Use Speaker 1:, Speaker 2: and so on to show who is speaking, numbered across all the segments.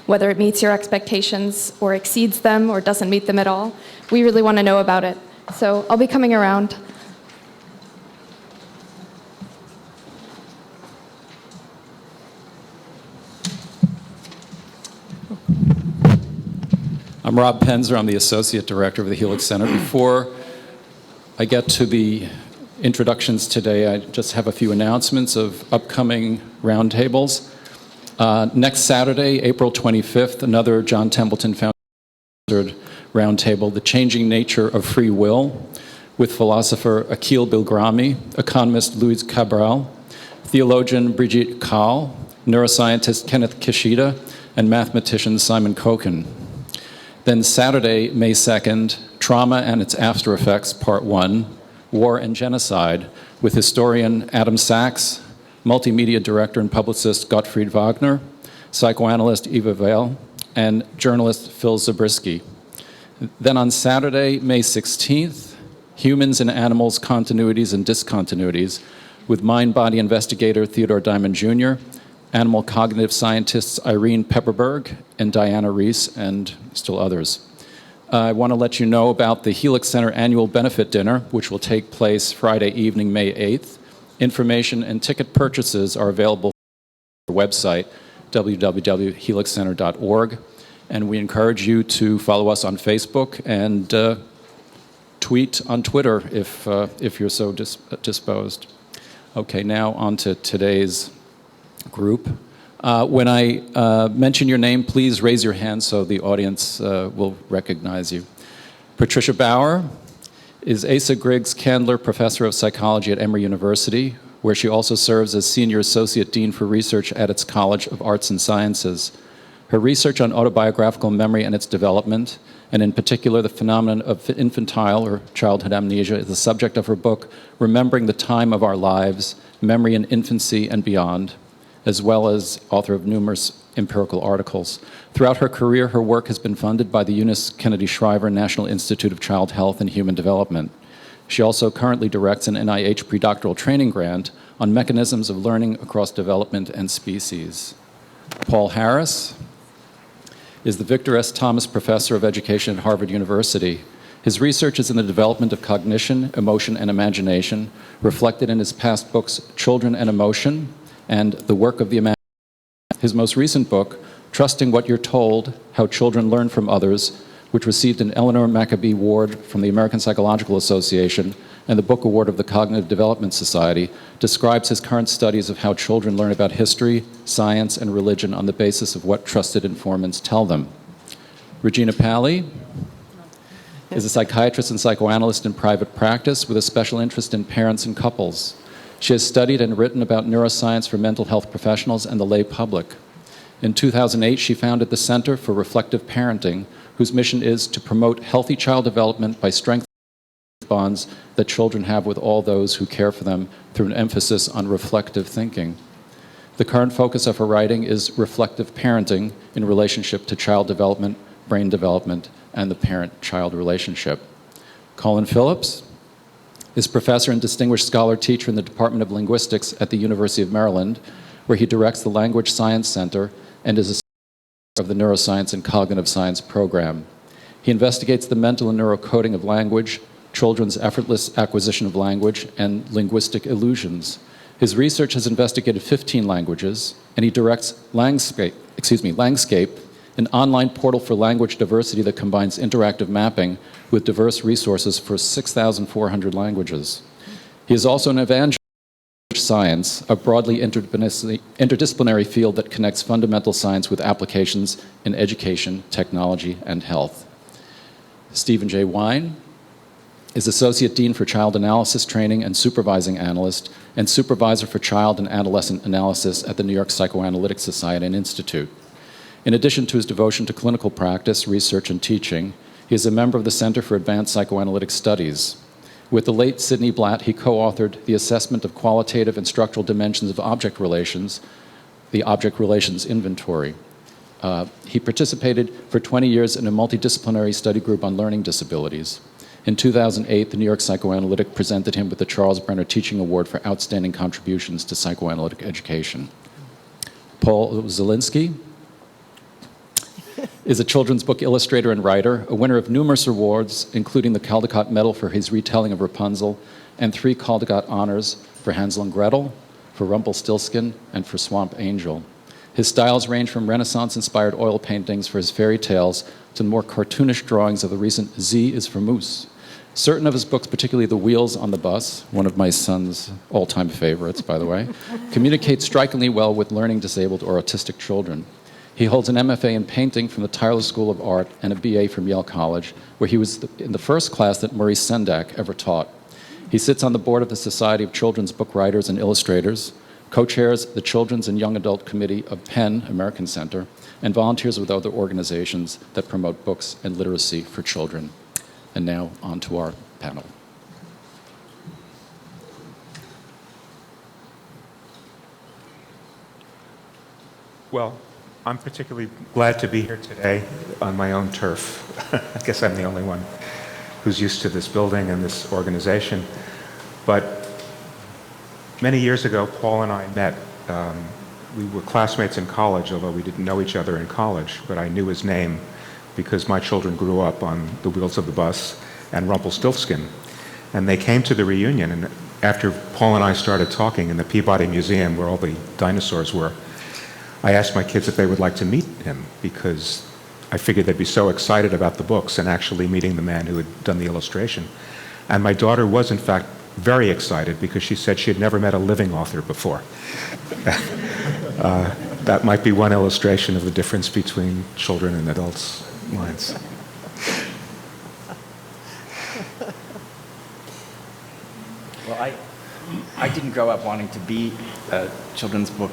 Speaker 1: whether it meets your expectations or exceeds them or doesn't meet them at all. We really want to know about it. So I'll be coming around.
Speaker 2: I'm Rob Penzer. I'm the Associate Director of the Helix Center. Before I get to the introductions today, I just have a few announcements of upcoming roundtables. Next Saturday, April 25th, another John Templeton Foundation roundtable, The Changing Nature of Free Will, with philosopher Akil Bilgrami, economist Luis Cabral, theologian Brigitte Kahl, neuroscientist Kenneth Kishida, and mathematician Simon Koken. Then Saturday, May 2nd, Trauma and Its After Effects, Part 1, War and Genocide, with historian Adam Sachs, multimedia director and publicist Gottfried Wagner, psychoanalyst Eva Weil, and journalist Phil Zabriskie. Then on Saturday, May 16th, Humans and Animals, Continuities and Discontinuities, with mind-body investigator Theodore Diamond Jr., animal cognitive scientists Irene Pepperberg and Diana Reese, and still others. I want to let you know about the Helix Center Annual Benefit Dinner, which will take place Friday evening, May 8th. Information and ticket purchases are available on our website, www.helixcenter.org, and we encourage you to follow us on Facebook and tweet on Twitter if you're so disposed. Okay, now on to today's group. When I mention your name, please raise your hand so the audience will recognize you. Patricia Bauer is Asa Griggs Candler Professor of Psychology at Emory University, where she also serves as Senior Associate Dean for Research at its College of Arts and Sciences. Her research on autobiographical memory and its development, and in particular the phenomenon of infantile or childhood amnesia, is the subject of her book, Remembering the Time of Our Lives, Memory in Infancy and Beyond, as well as author of numerous empirical articles. Throughout her career, her work has been funded by the Eunice Kennedy Shriver National Institute of Child Health and Human Development. She also currently directs an NIH predoctoral training grant on mechanisms of learning across development and species. Paul Harris is the Victor S. Thomas Professor of Education at Harvard University. His research is in the development of cognition, emotion, and imagination, reflected in his past books, Children and Emotion, and The Work of the Imagination. His most recent book, Trusting What You're Told, How Children Learn from Others, which received an Eleanor Maccabee Award from the American Psychological Association and the Book Award of the Cognitive Development Society, describes his current studies of how children learn about history, science, and religion on the basis of what trusted informants tell them. Regina Pally is a psychiatrist and psychoanalyst in private practice with a special interest in parents and couples. She has studied and written about neuroscience for mental health professionals and the lay public. In 2008, she founded the Center for Reflective Parenting, whose mission is to promote healthy child development by strengthening the bonds that children have with all those who care for them through an emphasis on reflective thinking. The current focus of her writing is reflective parenting in relationship to child development, brain development, and the parent-child relationship. Colin Phillips is professor and distinguished scholar teacher in the Department of Linguistics at the University of Maryland, where he directs the Language Science Center and is a of the Neuroscience and Cognitive Science program. He investigates the mental and neurocoding of language, children's effortless acquisition of language, and linguistic illusions. His research has investigated 15 languages, and he directs Langscape, an online portal for language diversity that combines interactive mapping with diverse resources for 6,400 languages. He is also an evangelist in science, a broadly interdisciplinary field that connects fundamental science with applications in education, technology, and health. Stephen J. Wine is Associate Dean for Child Analysis Training and Supervising Analyst and Supervisor for Child and Adolescent Analysis at the New York Psychoanalytic Society and Institute. In addition to his devotion to clinical practice, research, and teaching, he is a member of the Center for Advanced Psychoanalytic Studies. With the late Sidney Blatt, he co-authored The Assessment of Qualitative and Structural Dimensions of Object Relations, the Object Relations Inventory. He participated for 20 years in a multidisciplinary study group on learning disabilities. In 2008, the New York Psychoanalytic presented him with the Charles Brenner Teaching Award for outstanding contributions to psychoanalytic education. Paul Zielinski is a children's book illustrator and writer, a winner of numerous awards, including the Caldecott Medal for his retelling of Rapunzel, and 3 Caldecott honors for Hansel and Gretel, for Rumpelstiltskin, and for Swamp Angel. His styles range from Renaissance-inspired oil paintings for his fairy tales to more cartoonish drawings of the recent Z is for Moose. Certain of his books, particularly The Wheels on the Bus, one of my son's all-time favorites, by the way, communicate strikingly well with learning disabled or autistic children. He holds an MFA in painting from the Tyler School of Art and a BA from Yale College, where he was in the first class that Maurice Sendak ever taught. He sits on the board of the Society of Children's Book Writers and Illustrators, co-chairs the Children's and Young Adult Committee of Penn American Center, and volunteers with other organizations that promote books and literacy for children. And now, on to our panel.
Speaker 3: Well, I'm particularly glad to be here today on my own turf. I guess I'm the only one who's used to this building and this organization. But many years ago, Paul and I met. We were classmates in college, although we didn't know each other in college, but I knew his name because my children grew up on The Wheels of the Bus and Rumpelstiltskin. And they came to the reunion, and after Paul and I started talking in the Peabody Museum, where all the dinosaurs were, I asked my kids if they would like to meet him, because I figured they'd be so excited about the books and actually meeting the man who had done the illustration. And my daughter was, in fact, very excited because she said she had never met a living author before. That might be one illustration of the difference between children and adults' minds.
Speaker 4: Well, I didn't grow up wanting to be a children's book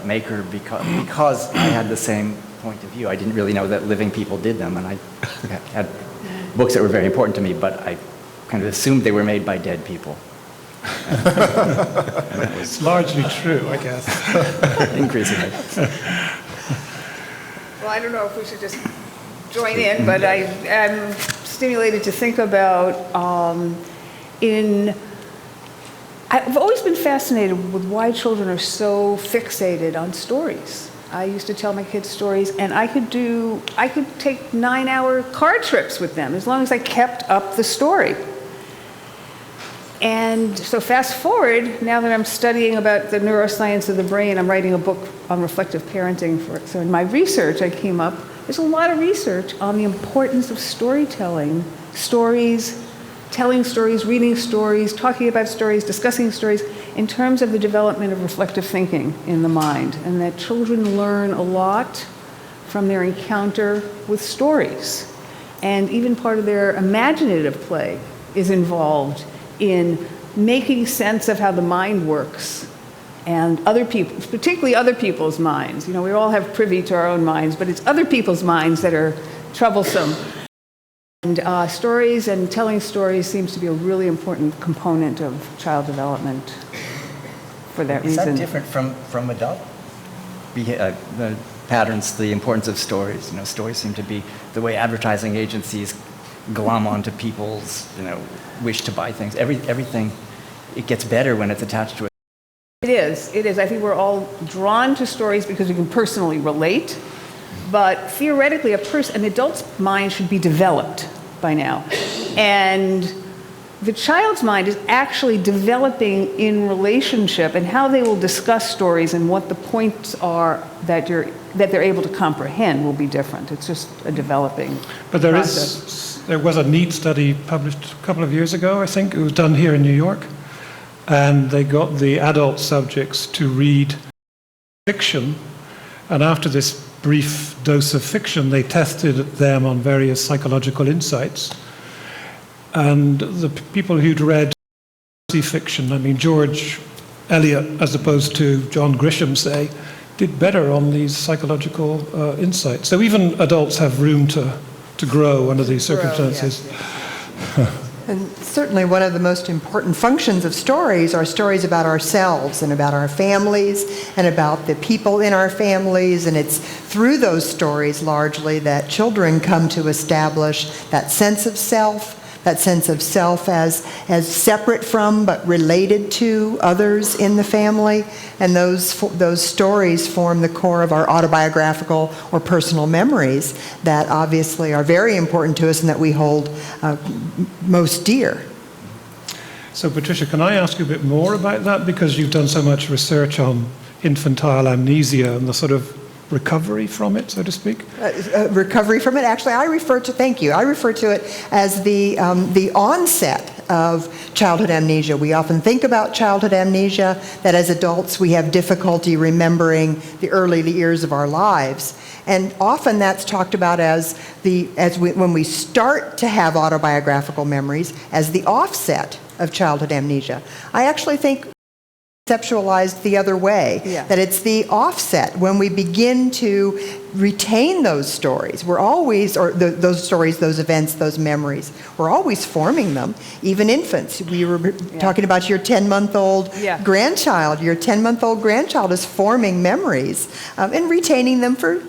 Speaker 4: maker because I had the same point of view. I didn't really know that living people did them, and I had books that were very important to me, but I kind of assumed they were made by dead people.
Speaker 5: It's largely true, I guess.
Speaker 4: Increasingly.
Speaker 6: Well, I don't know if we should just join in, but I'm stimulated to think about I've always been fascinated with why children are so fixated on stories. I used to tell my kids stories, and I could take 9-hour car trips with them as long as I kept up the story. And so fast forward, now that I'm studying about the neuroscience of the brain, I'm writing a book on reflective parenting. So in my research, I came up, there's a lot of research on the importance of storytelling, stories, telling stories, reading stories, talking about stories, discussing stories, in terms of the development of reflective thinking in the mind, and that children learn a lot from their encounter with stories. And even part of their imaginative play is involved in making sense of how the mind works and other people, particularly other people's minds. You know, we all have privy to our own minds, but it's other people's minds that are troublesome. And stories and telling stories seems to be a really important component of child development for that reason.
Speaker 4: Is that different from adult the patterns, the importance of stories? You know, stories seem to be the way advertising agencies glom onto people's, wish to buy things. Everything, it gets better when it's attached to it.
Speaker 6: It is. I think we're all drawn to stories because we can personally relate. But theoretically, an adult's mind should be developed by now. And the child's mind is actually developing in relationship, and how they will discuss stories and what the points are that they're able to comprehend will be different. It's just a developing process.
Speaker 5: There was a neat study published a couple of years ago, I think. It was done here in New York. And they got the adult subjects to read fiction. And after this brief dose of fiction, they tested them on various psychological insights. And the people who'd read fiction, George Eliot as opposed to John Grisham, say, did better on these psychological insights. So even adults have room to grow under these circumstances.
Speaker 6: Yes.
Speaker 7: And certainly one of the most important functions of stories are stories about ourselves and about our families and about the people in our families. And it's through those stories largely that children come to establish that sense of self, that sense of self as separate from but related to others in the family. And those stories form the core of our autobiographical or personal memories that obviously are very important to us and that we hold most dear.
Speaker 5: So Patricia, can I ask you a bit more about that? Because you've done so much research on infantile amnesia and the sort of recovery from it, so to speak?
Speaker 7: Recovery from it? Actually, thank you. I refer to it as the onset of childhood amnesia. We often think about childhood amnesia, that as adults we have difficulty remembering the early years of our lives. And often that's talked about when we start to have autobiographical memories as the offset of childhood amnesia. I actually think conceptualized the other way, that it's the offset when we begin to retain those stories. We're always, those stories, those events, those memories, we're always forming them, even infants. We were talking about your 10-month-old grandchild. Your 10-month-old grandchild is forming memories and retaining them for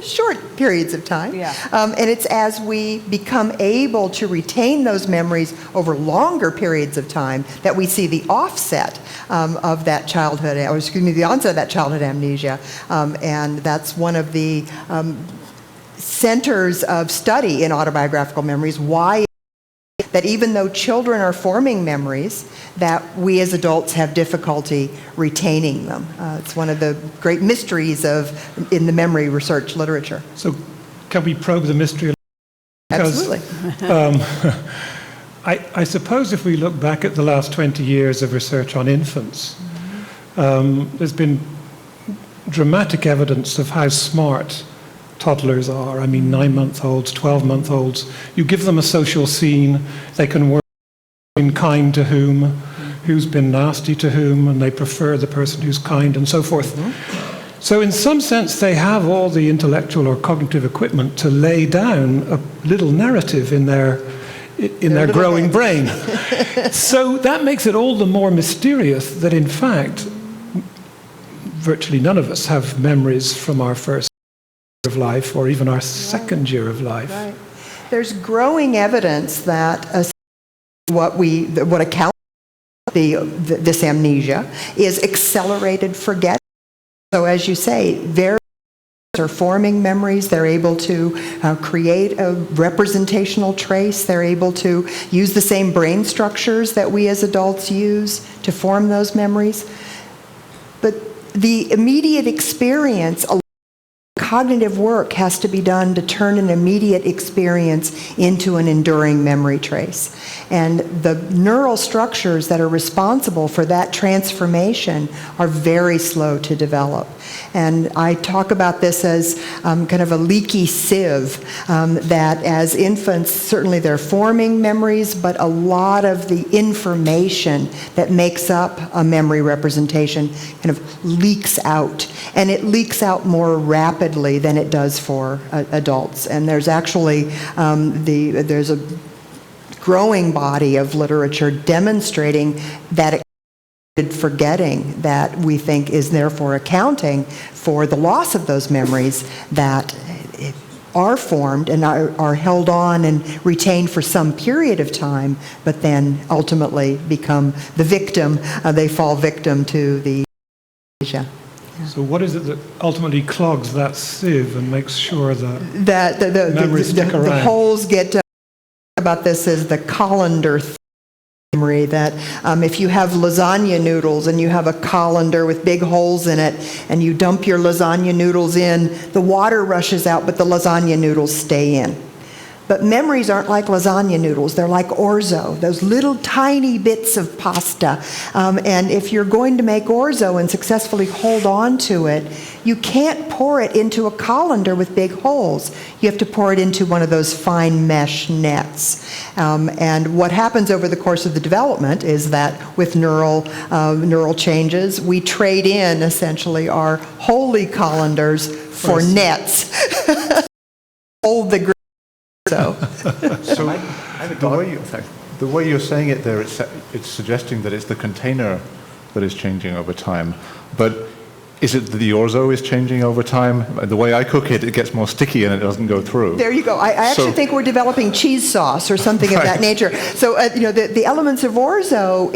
Speaker 7: short periods of time. And it's as we become able to retain those memories over longer periods of time that we see the offset of that childhood, or the onset of that childhood amnesia. And that's one of the centers of study in autobiographical memories. Why that even though children are forming memories, that we as adults have difficulty retaining them. It's one of the great mysteries in the memory research literature.
Speaker 5: So can we probe the mystery? Because,
Speaker 7: absolutely.
Speaker 5: I suppose if we look back at the last 20 years of research on infants, there's been dramatic evidence of how smart toddlers are. I mean, 9-month-olds, 12-month-olds. You give them a social scene, they can work in kind to whom, who's been nasty to whom, and they prefer the person who's kind and so forth. So in some sense, they have all the intellectual or cognitive equipment to lay down a little narrative in their growing brain. So that makes it all the more mysterious that, in fact, virtually none of us have memories from our first of life or even our second year of life.
Speaker 7: Right. There's growing evidence that what accounts for this amnesia is accelerated forgetting. So as you say, very are forming memories. They're able to create a representational trace. They're able to use the same brain structures that we as adults use to form those memories. But the immediate experience, cognitive work has to be done to turn an immediate experience into an enduring memory trace. And the neural structures that are responsible for that transformation are very slow to develop. And I talk about this as kind of a leaky sieve, that as infants, certainly they're forming memories, but a lot of the information that makes up a memory representation kind of leaks out. And it leaks out more rapidly than it does for adults. And there's actually there's a growing body of literature demonstrating that forgetting that we think is therefore accounting for the loss of those memories that are formed and are held on and retained for some period of time, but then ultimately become the victim. They fall victim to the amnesia.
Speaker 5: So what is it that ultimately clogs that sieve and makes sure that memories stick around?
Speaker 7: The holes get about this is the colander memory, that if you have lasagna noodles and you have a colander with big holes in it and you dump your lasagna noodles in, the water rushes out but the lasagna noodles stay in. But memories aren't like lasagna noodles. They're like orzo, those little tiny bits of pasta. And if you're going to make orzo and successfully hold on to it, you can't pour it into a colander with big holes. You have to pour it into one of those fine mesh nets. And what happens over the course of the development is that with neural changes, we trade in essentially our holy colanders for nets. Hold the So
Speaker 8: the way you're saying it there, it's suggesting that it's the container that is changing over time. But is it that the orzo is changing over time? The way I cook it, it gets more sticky and it doesn't go through.
Speaker 7: There you go. I actually think we're developing cheese sauce or something of that nature. So, the elements of orzo,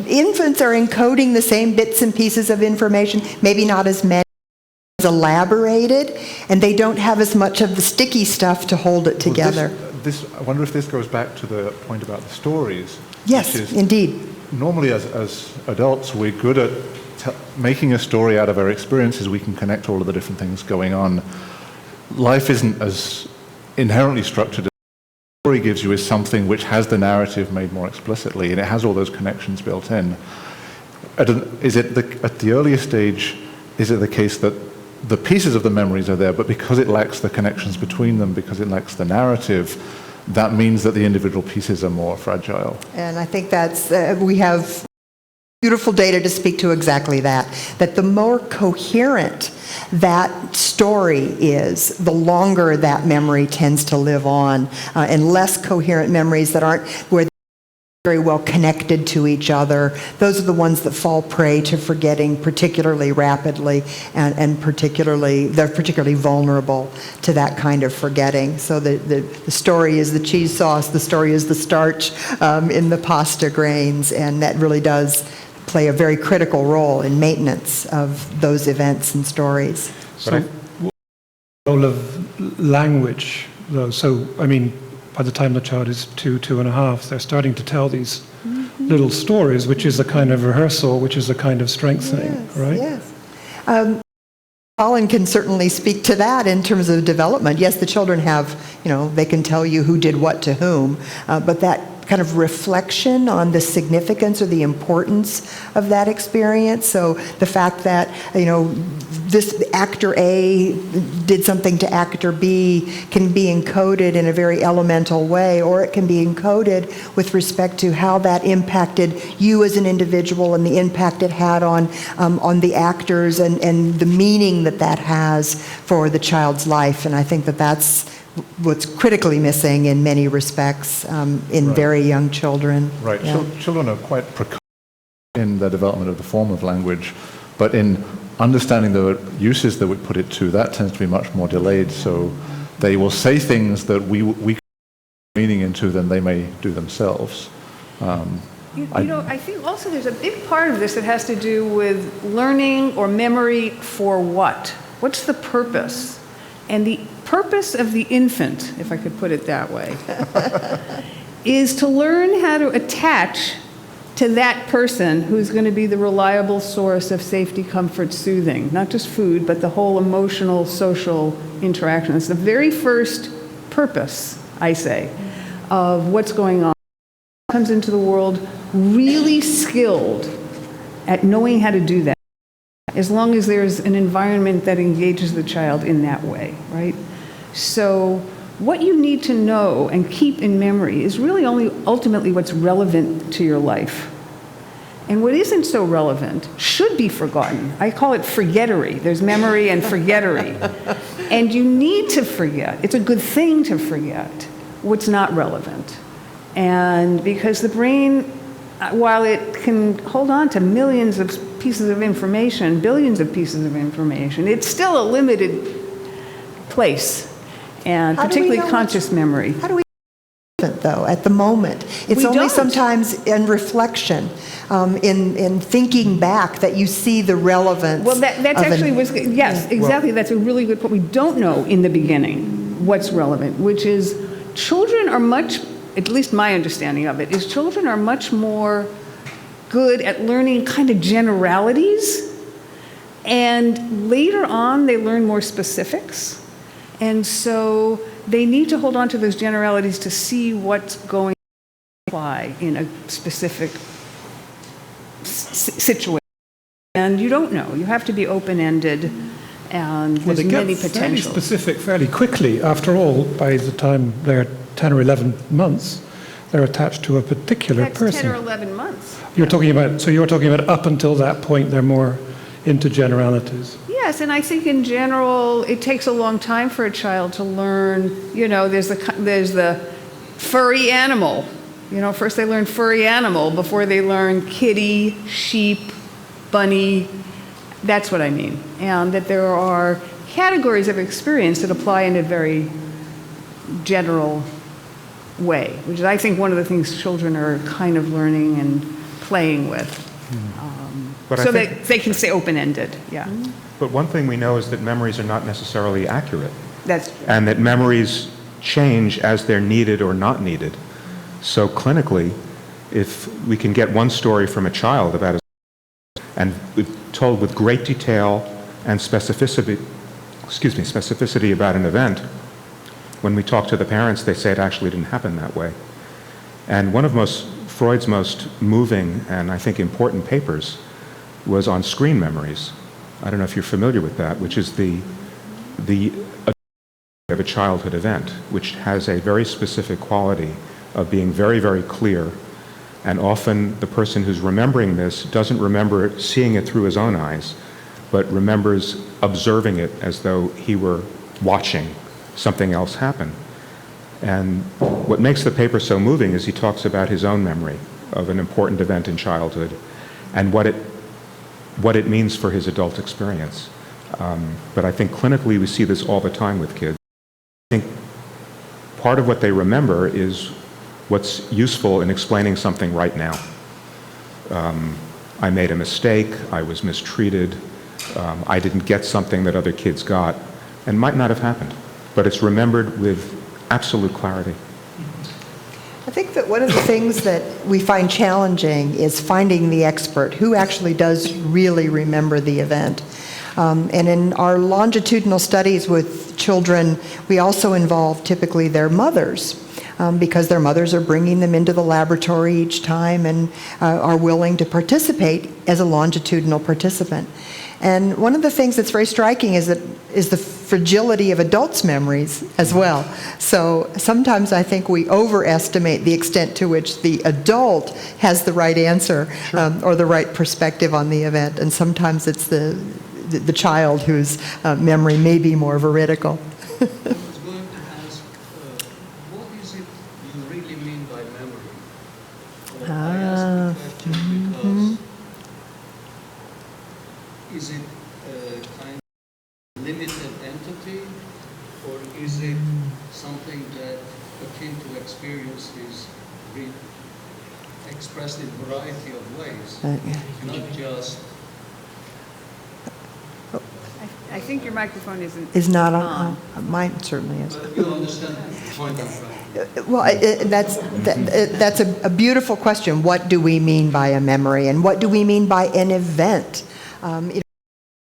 Speaker 7: infants are encoding the same bits and pieces of information, maybe not as many, as elaborated, and they don't have as much of the sticky stuff to hold it together.
Speaker 8: I wonder if this goes back to the point about the stories.
Speaker 7: Yes,
Speaker 8: which is,
Speaker 7: indeed.
Speaker 8: normally as adults, we're good at making a story out of our experiences. We can connect all of the different things going on. Life isn't as inherently structured as the story gives you, is something which has the narrative made more explicitly, and it has all those connections built in. At the earlier stage, is it the case that the pieces of the memories are there, but because it lacks the connections between them, because it lacks the narrative, that means that the individual pieces are more fragile?
Speaker 7: And I think that's, we have beautiful data to speak to exactly that the more coherent that story is, the longer that memory tends to live on, and less coherent memories that aren't where they're very well connected to each other, those are the ones that fall prey to forgetting particularly rapidly, and they're particularly vulnerable to that kind of forgetting. So the story is the cheese sauce, the story is the starch in the pasta grains, and that really does play a very critical role in maintenance of those events and stories.
Speaker 5: So, what role of language, though? So, I mean, by the time the child is 2.5, they're starting to tell these little stories, which is a kind of rehearsal, which is a kind of strengthening, right?
Speaker 7: Yes. Colin can certainly speak to that in terms of development. Yes, the children have, they can tell you who did what to whom, but that kind of reflection on the significance or the importance of that experience. So the fact that, this actor A did something to actor B can be encoded in a very elemental way, or it can be encoded with respect to how that impacted you as an individual and the impact it had on the actors and the meaning that has for the child's life. And I think that's what's critically missing in many respects in very young children.
Speaker 8: Right.
Speaker 7: Yeah.
Speaker 8: Children are quite precocious in the development of the form of language, but in understanding the uses that we put it to, that tends to be much more delayed. So they will say things that we put meaning into than they may do themselves.
Speaker 6: I think also there's a big part of this that has to do with learning or memory for what? What's the purpose? And the purpose of the infant, if I could put it that way, is to learn how to attach to that person who's going to be the reliable source of safety, comfort, soothing. Not just food, but the whole emotional, social interaction. It's the very first purpose, I say, of what's going on. Comes into the world really skilled at knowing how to do that, as long as there's an environment that engages the child in that way, right? So what you need to know and keep in memory is really only ultimately what's relevant to your life. And what isn't so relevant should be forgotten. I call it forgettery. There's memory and forgettery. And you need to forget. It's a good thing to forget what's not relevant. And because the brain, while it can hold on to millions of pieces of information, billions of pieces of information, it's still a limited place, and particularly conscious memory.
Speaker 7: How do we know though, at the moment? It's only sometimes in reflection, in thinking back, that you see the relevance.
Speaker 6: Well, that's actually yes, exactly. That's a really good point. We don't know in the beginning what's relevant, which is children are much, at least my understanding of it, is children are much more good at learning kind of generalities, and later on they learn more specifics. And so they need to hold on to those generalities to see what's going to apply in a specific situation. And you don't know. You have to be open-ended, and there's many potentials.
Speaker 5: Fairly specific fairly quickly. After all, by the time they're 10 or 11 months, they're attached to a particular person.
Speaker 6: That's 10 or 11 months.
Speaker 5: You're talking about up until that point, they're more into generalities.
Speaker 6: Yes, and I think in general, it takes a long time for a child to learn, there's the furry animal. First they learn furry animal before they learn kitty, sheep, bunny, That's what I mean. And that there are categories of experience that apply in a very general way, which is, I think, one of the things children are kind of learning and playing with.
Speaker 3: But
Speaker 6: So they can stay open-ended, yeah.
Speaker 3: But one thing we know is that memories are not necessarily accurate,
Speaker 6: That's
Speaker 3: and that memories change as they're needed or not needed. So clinically, if we can get one story from a child about his and told with great detail and specificity about an event, when we talk to the parents, they say it actually didn't happen that way. And one of Freud's most moving and I think important papers was on screen memories. I don't know if you're familiar with that, which is the of a childhood event, which has a very specific quality of being very, very clear. And often the person who's remembering this doesn't remember seeing it through his own eyes, but remembers observing it as though he were watching something else happen. And what makes the paper so moving is he talks about his own memory of an important event in childhood and what it means for his adult experience. But I think clinically we see this all the time with kids. I think part of what they remember is what's useful in explaining something right now. I made a mistake, I was mistreated, I didn't get something that other kids got, and might not have happened, but it's remembered with absolute clarity.
Speaker 7: I think that one of the things that we find challenging is finding the expert who actually does really remember the event. And in our longitudinal studies with children, we also involve typically their mothers, because their mothers are bringing them into the laboratory each time and are willing to participate as a longitudinal participant. And one of the things that's very striking is the fragility of adults' memories as well. So sometimes I think we overestimate the extent to which the adult has the right answer, or the right perspective on the event, and sometimes it's the child whose memory may be more veridical.
Speaker 9: I was going to ask, what is it you really mean by memory? I asked the question because is it a kind of limited entity, or is it something that akin to experiences expressed in a variety of ways, not just...
Speaker 6: I think your microphone isn't
Speaker 7: Is not on. Mine certainly is.
Speaker 9: But you understand the point I'm trying to make.
Speaker 7: Well, that's a beautiful question. What do we mean by a memory, and what do we mean by an event?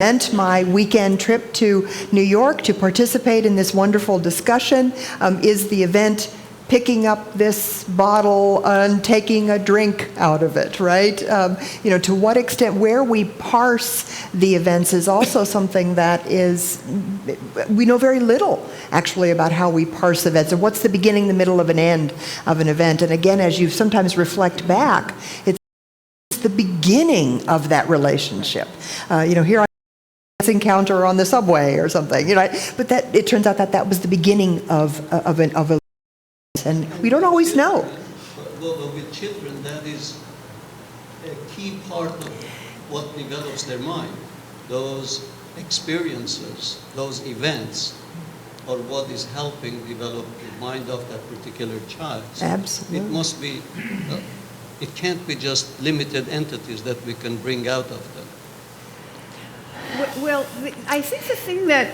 Speaker 7: Meant my weekend trip to New York to participate in this wonderful discussion. Is the event picking up this bottle and taking a drink out of it, right? To what extent, where we parse the events is also something that we know very little actually about how we parse events, and what's the beginning, the middle, of an end of an event. And again, as you sometimes reflect back, it's the beginning of that relationship. Here I encounter on the subway or something, but that it turns out that was the beginning of a, and we don't always know.
Speaker 9: Well, with children, that is a key part of what develops their mind. Those experiences, those events, are what is helping develop the mind of that particular child. So
Speaker 7: Absolutely.
Speaker 9: it must be, it can't be just limited entities that we can bring out of them.
Speaker 6: Well, I think the thing that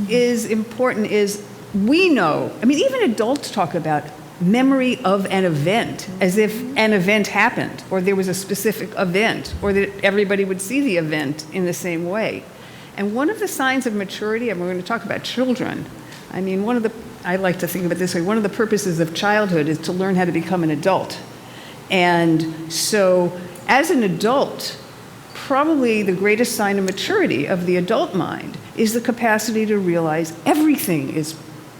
Speaker 6: is important is we know, even adults talk about memory of an event as if an event happened, or there was a specific event, or that everybody would see the event in the same way. And one of the signs of maturity, and we're going to talk about children, I like to think of it this way, one of the purposes of childhood is to learn how to become an adult. And so as an adult, probably the greatest sign of maturity of the adult mind is the capacity to realize everything is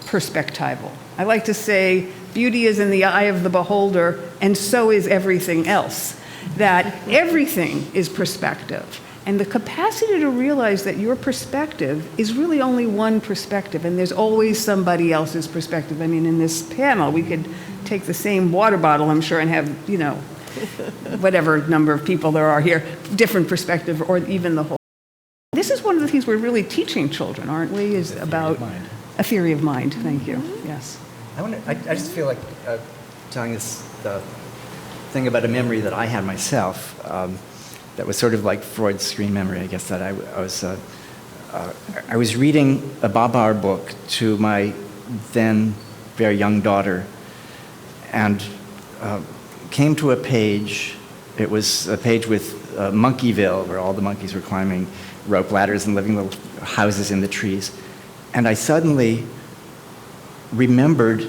Speaker 6: perspectival. I like to say beauty is in the eye of the beholder, and so is everything else. That everything is perspective. And the capacity to realize that your perspective is really only one perspective, and there's always somebody else's perspective. In this panel, we could take the same water bottle, I'm sure, and have, whatever number of people there are here, different perspective, or even the whole This is one of the things we're really teaching children, aren't we, is about a theory of mind. Thank you. Yes.
Speaker 4: I just feel like telling this thing about a memory that I had myself that was sort of like Freud's screen memory, I guess, that I was reading a Bob Bauer book to my then very young daughter, and came to a page. It was a page with Monkeyville, where all the monkeys were climbing rope ladders and living little houses in the trees. And I suddenly remembered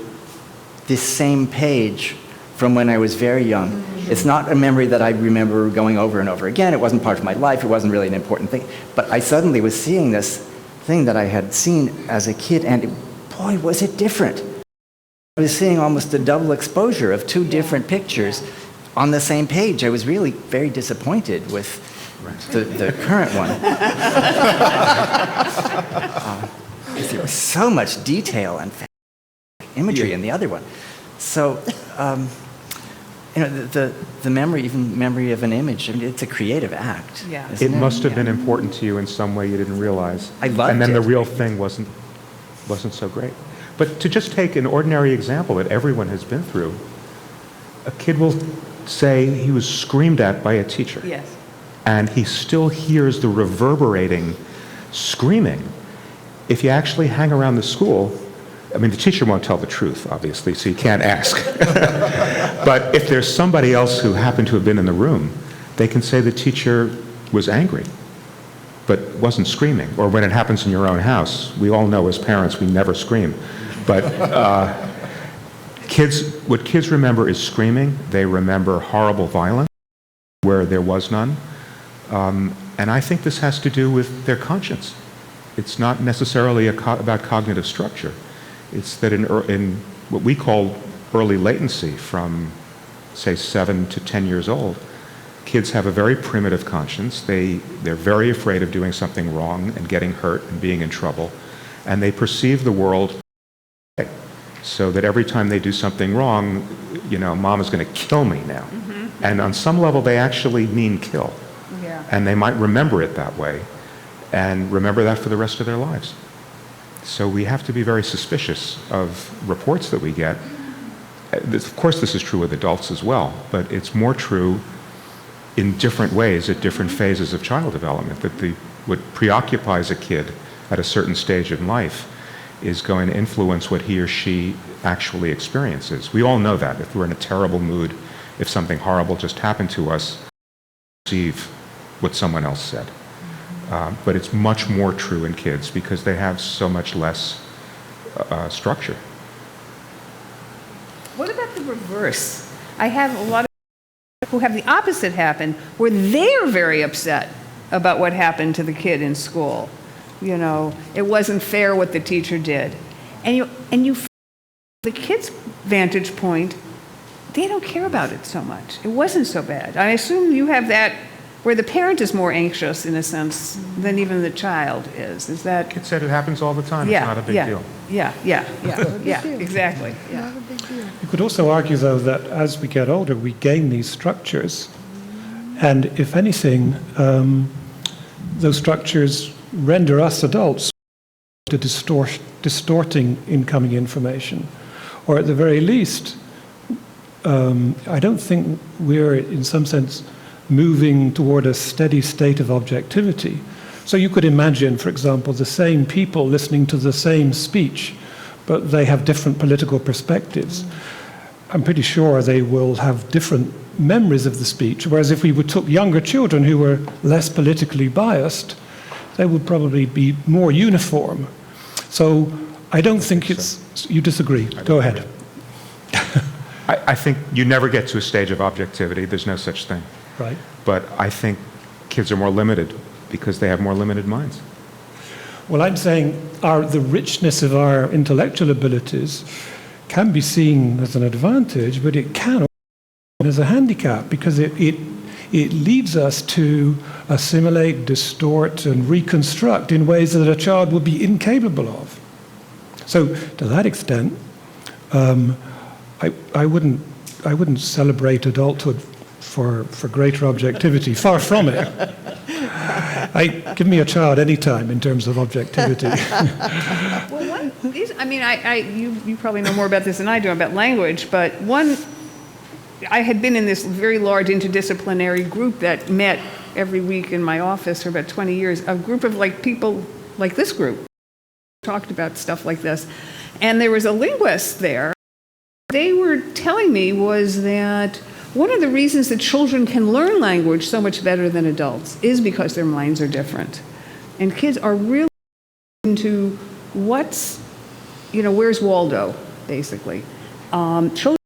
Speaker 4: this same page from when I was very young. It's not a memory that I remember going over and over again. It wasn't part of my life. It wasn't really an important thing. But I suddenly was seeing this thing that I had seen as a kid, and boy, was it different. I was seeing almost a double exposure of two different pictures on the same page. I was really very disappointed with the current one. There was so much detail and imagery in the other one. So, the memory, even memory of an image, I mean, it's a creative act.
Speaker 6: Yeah.
Speaker 3: It must have been important to you in some way you didn't realize.
Speaker 4: I loved
Speaker 3: And then
Speaker 4: it.
Speaker 3: the real thing wasn't so great. But to just take an ordinary example that everyone has been through, a kid will say he was screamed at by a teacher.
Speaker 6: Yes.
Speaker 3: And he still hears the reverberating screaming. If you actually hang around the school, I mean, the teacher won't tell the truth, obviously, so you can't ask. But if there's somebody else who happened to have been in the room, they can say the teacher was angry, but wasn't screaming. Or when it happens in your own house, we all know as parents we never scream. But what kids remember is screaming. They remember horrible violence where there was none. And I think this has to do with their conscience. It's not necessarily about cognitive structure. It's that in what we call early latency, from, say, 7 to 10 years old, kids have a very primitive conscience. They're very afraid of doing something wrong and getting hurt and being in trouble. And they perceive the world so that every time they do something wrong, mom is going to kill me now. Mm-hmm. And on some level, they actually mean kill.
Speaker 6: Yeah. And
Speaker 3: And they might remember it that way and remember that for the rest of their lives. So we have to be very suspicious of reports that we get. Of course, this is true with adults as well, but it's more true in different ways at different phases of child development, that what preoccupies a kid at a certain stage in life is going to influence what he or she actually experiences. We all know that. If we're in a terrible mood, if something horrible just happened to us, we perceive what someone else said. But it's much more true in kids because they have so much less structure.
Speaker 6: what about the reverse? I have a lot of people who have the opposite happen, where they're very upset about what happened to the kid in school. It wasn't fair what the teacher did. And you, the kid's vantage point, they don't care about it so much. It wasn't so bad. I assume you have that where the parent is more anxious, in a sense, than even the child is. Is that?
Speaker 3: Kid said it happens all the time.
Speaker 6: Yeah,
Speaker 3: It's not a big deal.
Speaker 6: Yeah, exactly. Yeah.
Speaker 5: You could also argue, though, that as we get older, we gain these structures. And if anything, those structures render us adults to distorting incoming information. Or at the very least, I don't think we're, in some sense, moving toward a steady state of objectivity. So you could imagine, for example, the same people listening to the same speech, but they have different political perspectives. I'm pretty sure they will have different memories of the speech, whereas if we took younger children who were less politically biased, they would probably be more uniform. So I don't think it's... You disagree? Go ahead.
Speaker 3: I think you never get to a stage of objectivity. There's no such thing.
Speaker 5: Right.
Speaker 3: But I think kids are more limited because they have more limited minds.
Speaker 5: Well, I'm saying the richness of our intellectual abilities can be seen as an advantage, but it can also be as a handicap, because it leads us to assimilate, distort, and reconstruct in ways that a child would be incapable of. So, to that extent, I wouldn't celebrate adulthood for greater objectivity. Far from it. Give me a child anytime in terms of objectivity.
Speaker 6: Well, you probably know more about this than I do about language, but I had been in this very large interdisciplinary group that met every week in my office for about 20 years, a group of people like this group talked about stuff like this. And there was a linguist there. They were telling me was that one of the reasons that children can learn language so much better than adults is because their minds are different. And kids are really into where's Waldo, basically. Children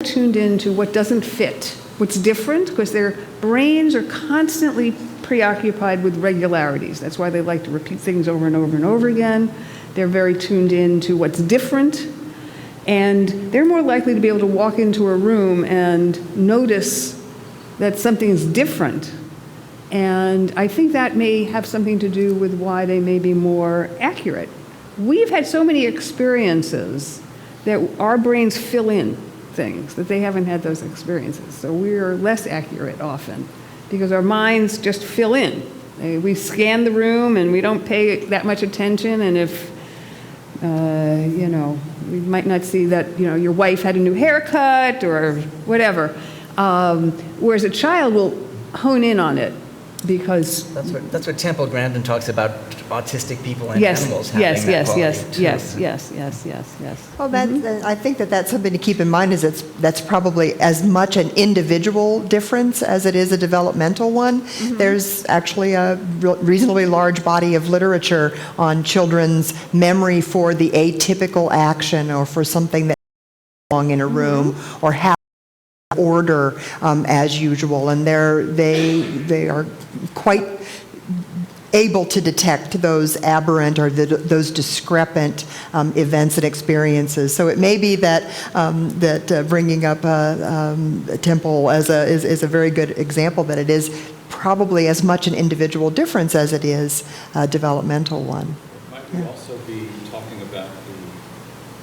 Speaker 6: are tuned into what doesn't fit, what's different, because their brains are constantly preoccupied with regularities. That's why they like to repeat things over and over and over again. They're very tuned in to what's different. And they're more likely to be able to walk into a room and notice that something's different. And I think that may have something to do with why they may be more accurate. We've had so many experiences that our brains fill in things, that they haven't had those experiences. So we're less accurate often because our minds just fill in. We scan the room and we don't pay that much attention, and if we might not see that, your wife had a new haircut or whatever. Whereas a child will hone in on it because...
Speaker 4: That's what Temple Grandin talks about autistic people and animals having that quality.
Speaker 6: Yes.
Speaker 7: Well, I think that's something to keep in mind, is that's probably as much an individual difference as it is a developmental one. Mm-hmm. There's actually a reasonably large body of literature on children's memory for the atypical action or for something that belong in a room or have order as usual, and they are quite able to detect those aberrant or those discrepant events and experiences. So it may be that bringing up Temple is a very good example that it is probably as much an individual difference as it is a developmental one.
Speaker 2: Might we also be talking about the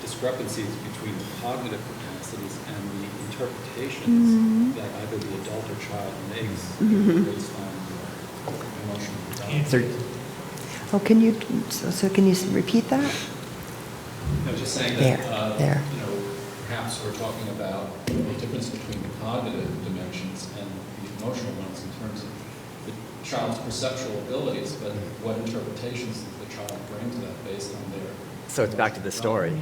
Speaker 2: discrepancies between the cognitive capacities and the interpretations that either the adult or child makes based on emotional development?
Speaker 7: Can you repeat that?
Speaker 2: I was just saying that perhaps we're talking about the difference between the cognitive dimensions and the emotional ones in terms of the child's perceptual abilities, but what interpretations does the child bring to that based on their...
Speaker 4: So it's back to the story.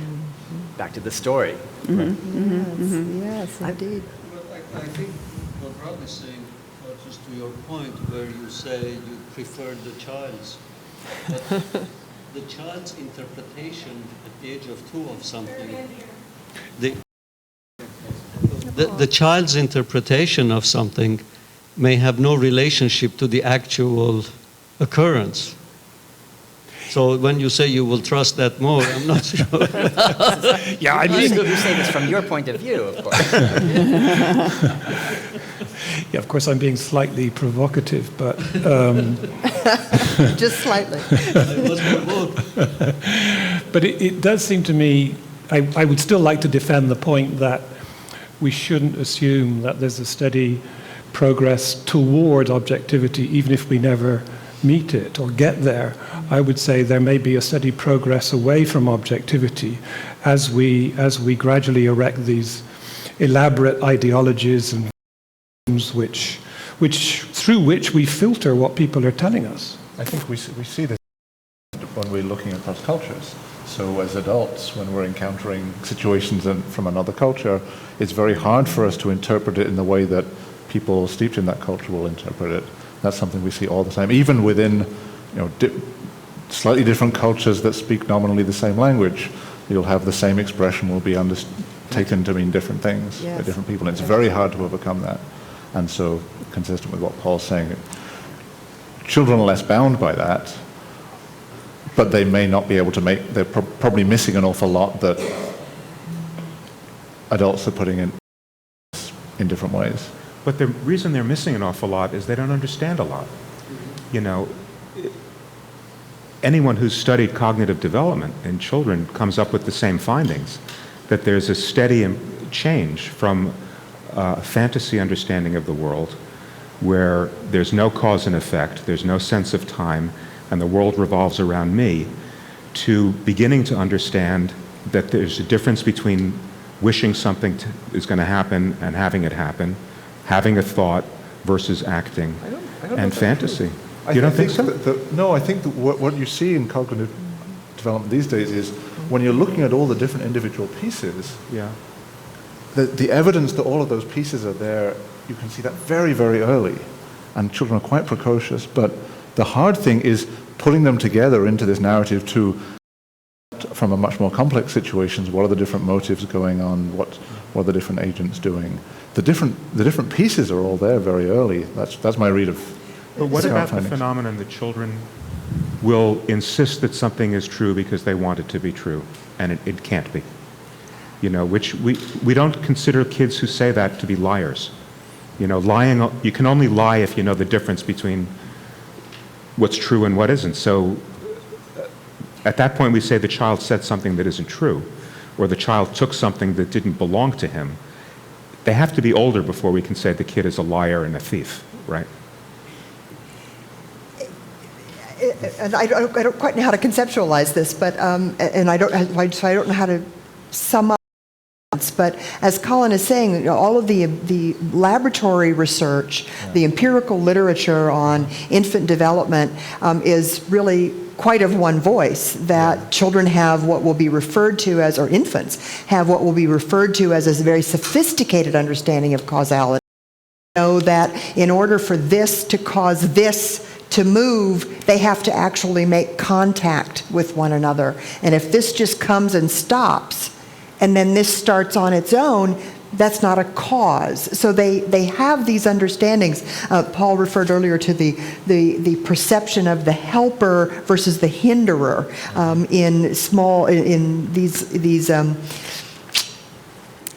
Speaker 4: Back to the story.
Speaker 7: Yes, indeed.
Speaker 9: But I think what Rob is saying, just to your point, where you say you prefer the child's, but the child's interpretation at the age of 2 of something, the child's interpretation of something may have no relationship to the actual occurrence. So when you say you will trust that more, I'm not sure.
Speaker 4: You say this from your point of view, of course.
Speaker 5: Yeah, of course I'm being slightly provocative, but...
Speaker 7: Just slightly.
Speaker 5: But it does seem to me, I would still like to defend the point that we shouldn't assume that there's a steady progress toward objectivity, even if we never meet it or get there. I would say there may be a steady progress away from objectivity as we gradually erect these elaborate ideologies and through which we filter what people are telling us.
Speaker 8: I think we see this when we're looking across cultures. So as adults, when we're encountering situations from another culture, it's very hard for us to interpret it in the way that people steeped in that culture will interpret it. That's something we see all the time, even within slightly different cultures that speak nominally the same language. You'll have the same expression will be taken to mean different things by different people. And it's very hard to overcome that. And so, consistent with what Paul's saying, children are less bound by that, but they may not be able to they're probably missing an awful lot that adults are putting in different ways.
Speaker 3: But the reason they're missing an awful lot is they don't understand a lot. Anyone who's studied cognitive development in children comes up with the same findings, that there's a steady change from a fantasy understanding of the world where there's no cause and effect, there's no sense of time, and the world revolves around me, to beginning to understand that there's a difference between wishing something is going to happen and having it happen, having a thought versus acting, and fantasy. You don't think so?
Speaker 8: No, I think that what you see in cognitive development these days is when you're looking at all the different individual pieces,
Speaker 3: Yeah.
Speaker 8: the evidence that all of those pieces are there, you can see that very, very early. And children are quite precocious, but the hard thing is putting them together into this narrative from a much more complex situations. What are the different motives going on? What are the different agents doing? The different pieces are all there very early. That's my read of.
Speaker 3: But what
Speaker 8: current
Speaker 3: about the
Speaker 8: findings.
Speaker 3: phenomenon that children will insist that something is true because they want it to be true, and it can't be? You know, which we don't consider kids who say that to be liars. You know, lying, you can only lie if you know the difference between what's true and what isn't. So at that point we say the child said something that isn't true, or the child took something that didn't belong to him. They have to be older before we can say the kid is a liar and a thief, right?
Speaker 7: And I don't quite know how to conceptualize this, but and I don't know how to sum up. But as Colin is saying, you know, all of the laboratory research, the empirical literature on infant development is really quite of one voice, that children have what will be referred to as, or infants have what will be referred to as a very sophisticated understanding of causality. Know that in order for this to cause this to move, they have to actually make contact with one another. And if this just comes and stops, and then this starts on its own, that's not a cause. So they have these understandings. Paul referred earlier to the perception of the helper versus the hinderer in these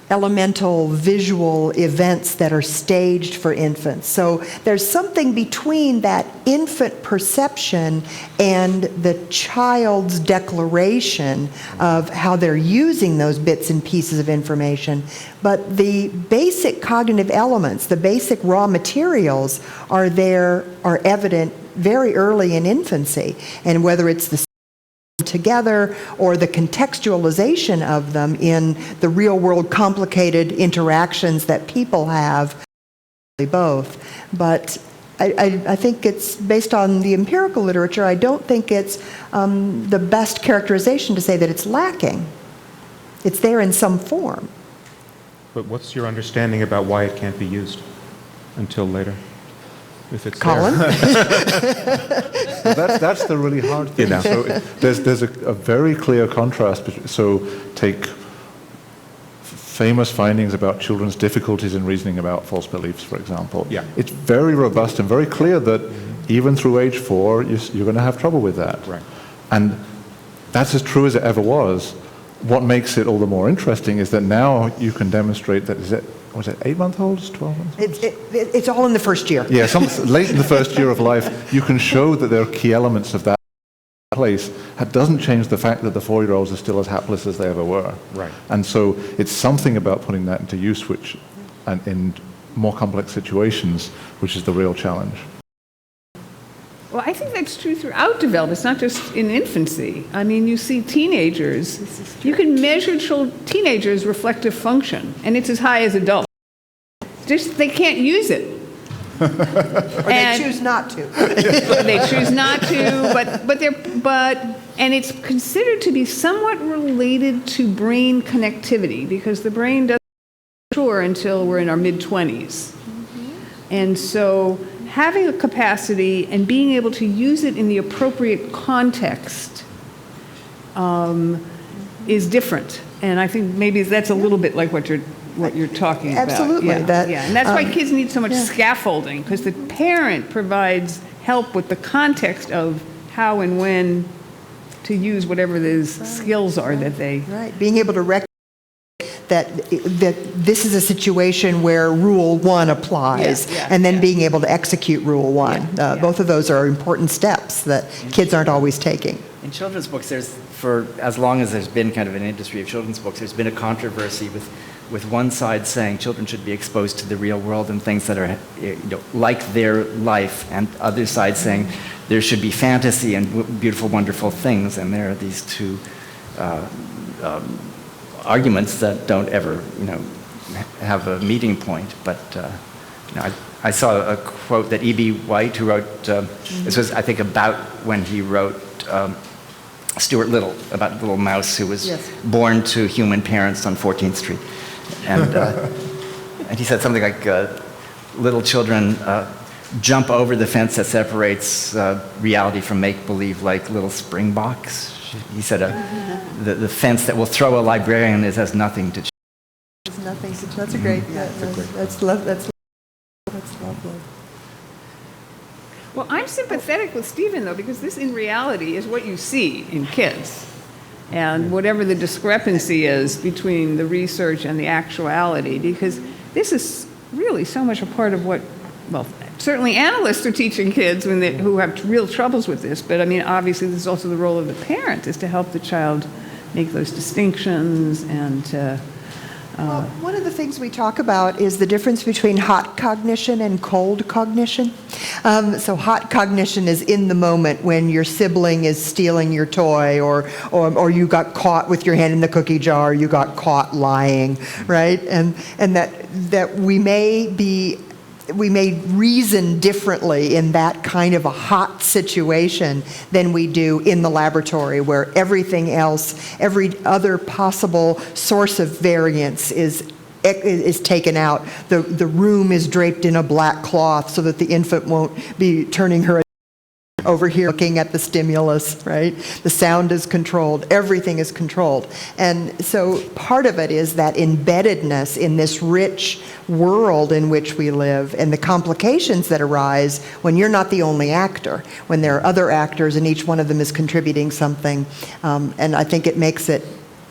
Speaker 7: elemental visual events that are staged for infants. So there's something between that infant perception and the child's declaration of how they're using those bits and pieces of information. But the basic cognitive elements, the basic raw materials are evident very early in infancy. And whether it's the together or the contextualization of them in the real world complicated interactions that people have, both. But I think it's based on the empirical literature. I don't think it's the best characterization to say that it's lacking. It's there in some form.
Speaker 3: But what's your understanding about why it can't be used until later? If it's
Speaker 7: Colin?
Speaker 8: That's the really hard thing.
Speaker 3: You know.
Speaker 8: So there's a very clear contrast. So take famous findings about children's difficulties in reasoning about false beliefs, for example.
Speaker 3: Yeah.
Speaker 8: It's very robust and very clear that even through age 4, you're going to have trouble with that.
Speaker 3: Right.
Speaker 8: And that's as true as it ever was. What makes it all the more interesting is that now you can demonstrate that, was it 8-month-olds, 12 months?
Speaker 7: It's all in the first year.
Speaker 8: Yeah, late in the first year of life, you can show that there are key elements of that place. That doesn't change the fact that the 4-year-olds are still as hapless as they ever were.
Speaker 3: Right.
Speaker 8: And so it's something about putting that into use, and in more complex situations, which is the real challenge.
Speaker 6: Well, I think that's true throughout development. It's not just in infancy. I mean, you see teenagers. You can measure teenagers' reflective function, and it's as high as adults. Just they can't use it.
Speaker 7: Or they choose not to.
Speaker 6: They choose not to, and it's considered to be somewhat related to brain connectivity, because the brain doesn't mature until we're in our mid-20s. And so having a capacity and being able to use it in the appropriate context is different. And I think maybe that's a little bit like what you're talking about.
Speaker 7: Absolutely.
Speaker 6: Yeah. And that's why kids need so much scaffolding, because the parent provides help with the context of how and when to use whatever those skills are that they...
Speaker 7: Right. Being able to recognize that this is a situation where Rule 1 applies, and then being able to execute Rule 1. Both of those are important steps that kids aren't always taking.
Speaker 4: In children's books, for as long as there's been kind of an industry of children's books, there's been a controversy with with one side saying children should be exposed to the real world and things that are like their life, and other side saying there should be fantasy and beautiful, wonderful things, and there are these two arguments that don't ever, have a meeting point. But I saw a quote that E.B. White, who wrote, this was, I think, about when he wrote Stuart Little, about the little mouse who was born to human parents on 14th Street. And, and he said something like, little children jump over the fence that separates reality from make-believe like little springboks. He said the fence that will throw a librarian has nothing to change.
Speaker 7: It's nothing. That's a great. That's lovely.
Speaker 6: Well, I'm sympathetic with Stephen, though, because this, in reality, is what you see in kids. And whatever the discrepancy is between the research and the actuality, because this is really so much a part of what, well, certainly analysts are teaching kids who have real troubles with this, but I mean, obviously, this is also the role of the parent, is to help the child make those distinctions and
Speaker 7: well, one of the things we talk about is the difference between hot cognition and cold cognition. So hot cognition is in the moment when your sibling is stealing your toy, or you got caught with your hand in the cookie jar, you got caught lying, right? And that we may reason differently in that kind of a hot situation than we do in the laboratory, where everything else, every other possible source of variance is taken out. The room is draped in a black cloth so that the infant won't be turning her over here looking at the stimulus, right? The sound is controlled. Everything is controlled. And so part of it is that embeddedness in this rich world in which we live, and the complications that arise when you're not the only actor, when there are other actors and each one of them is contributing something. And I think it makes it,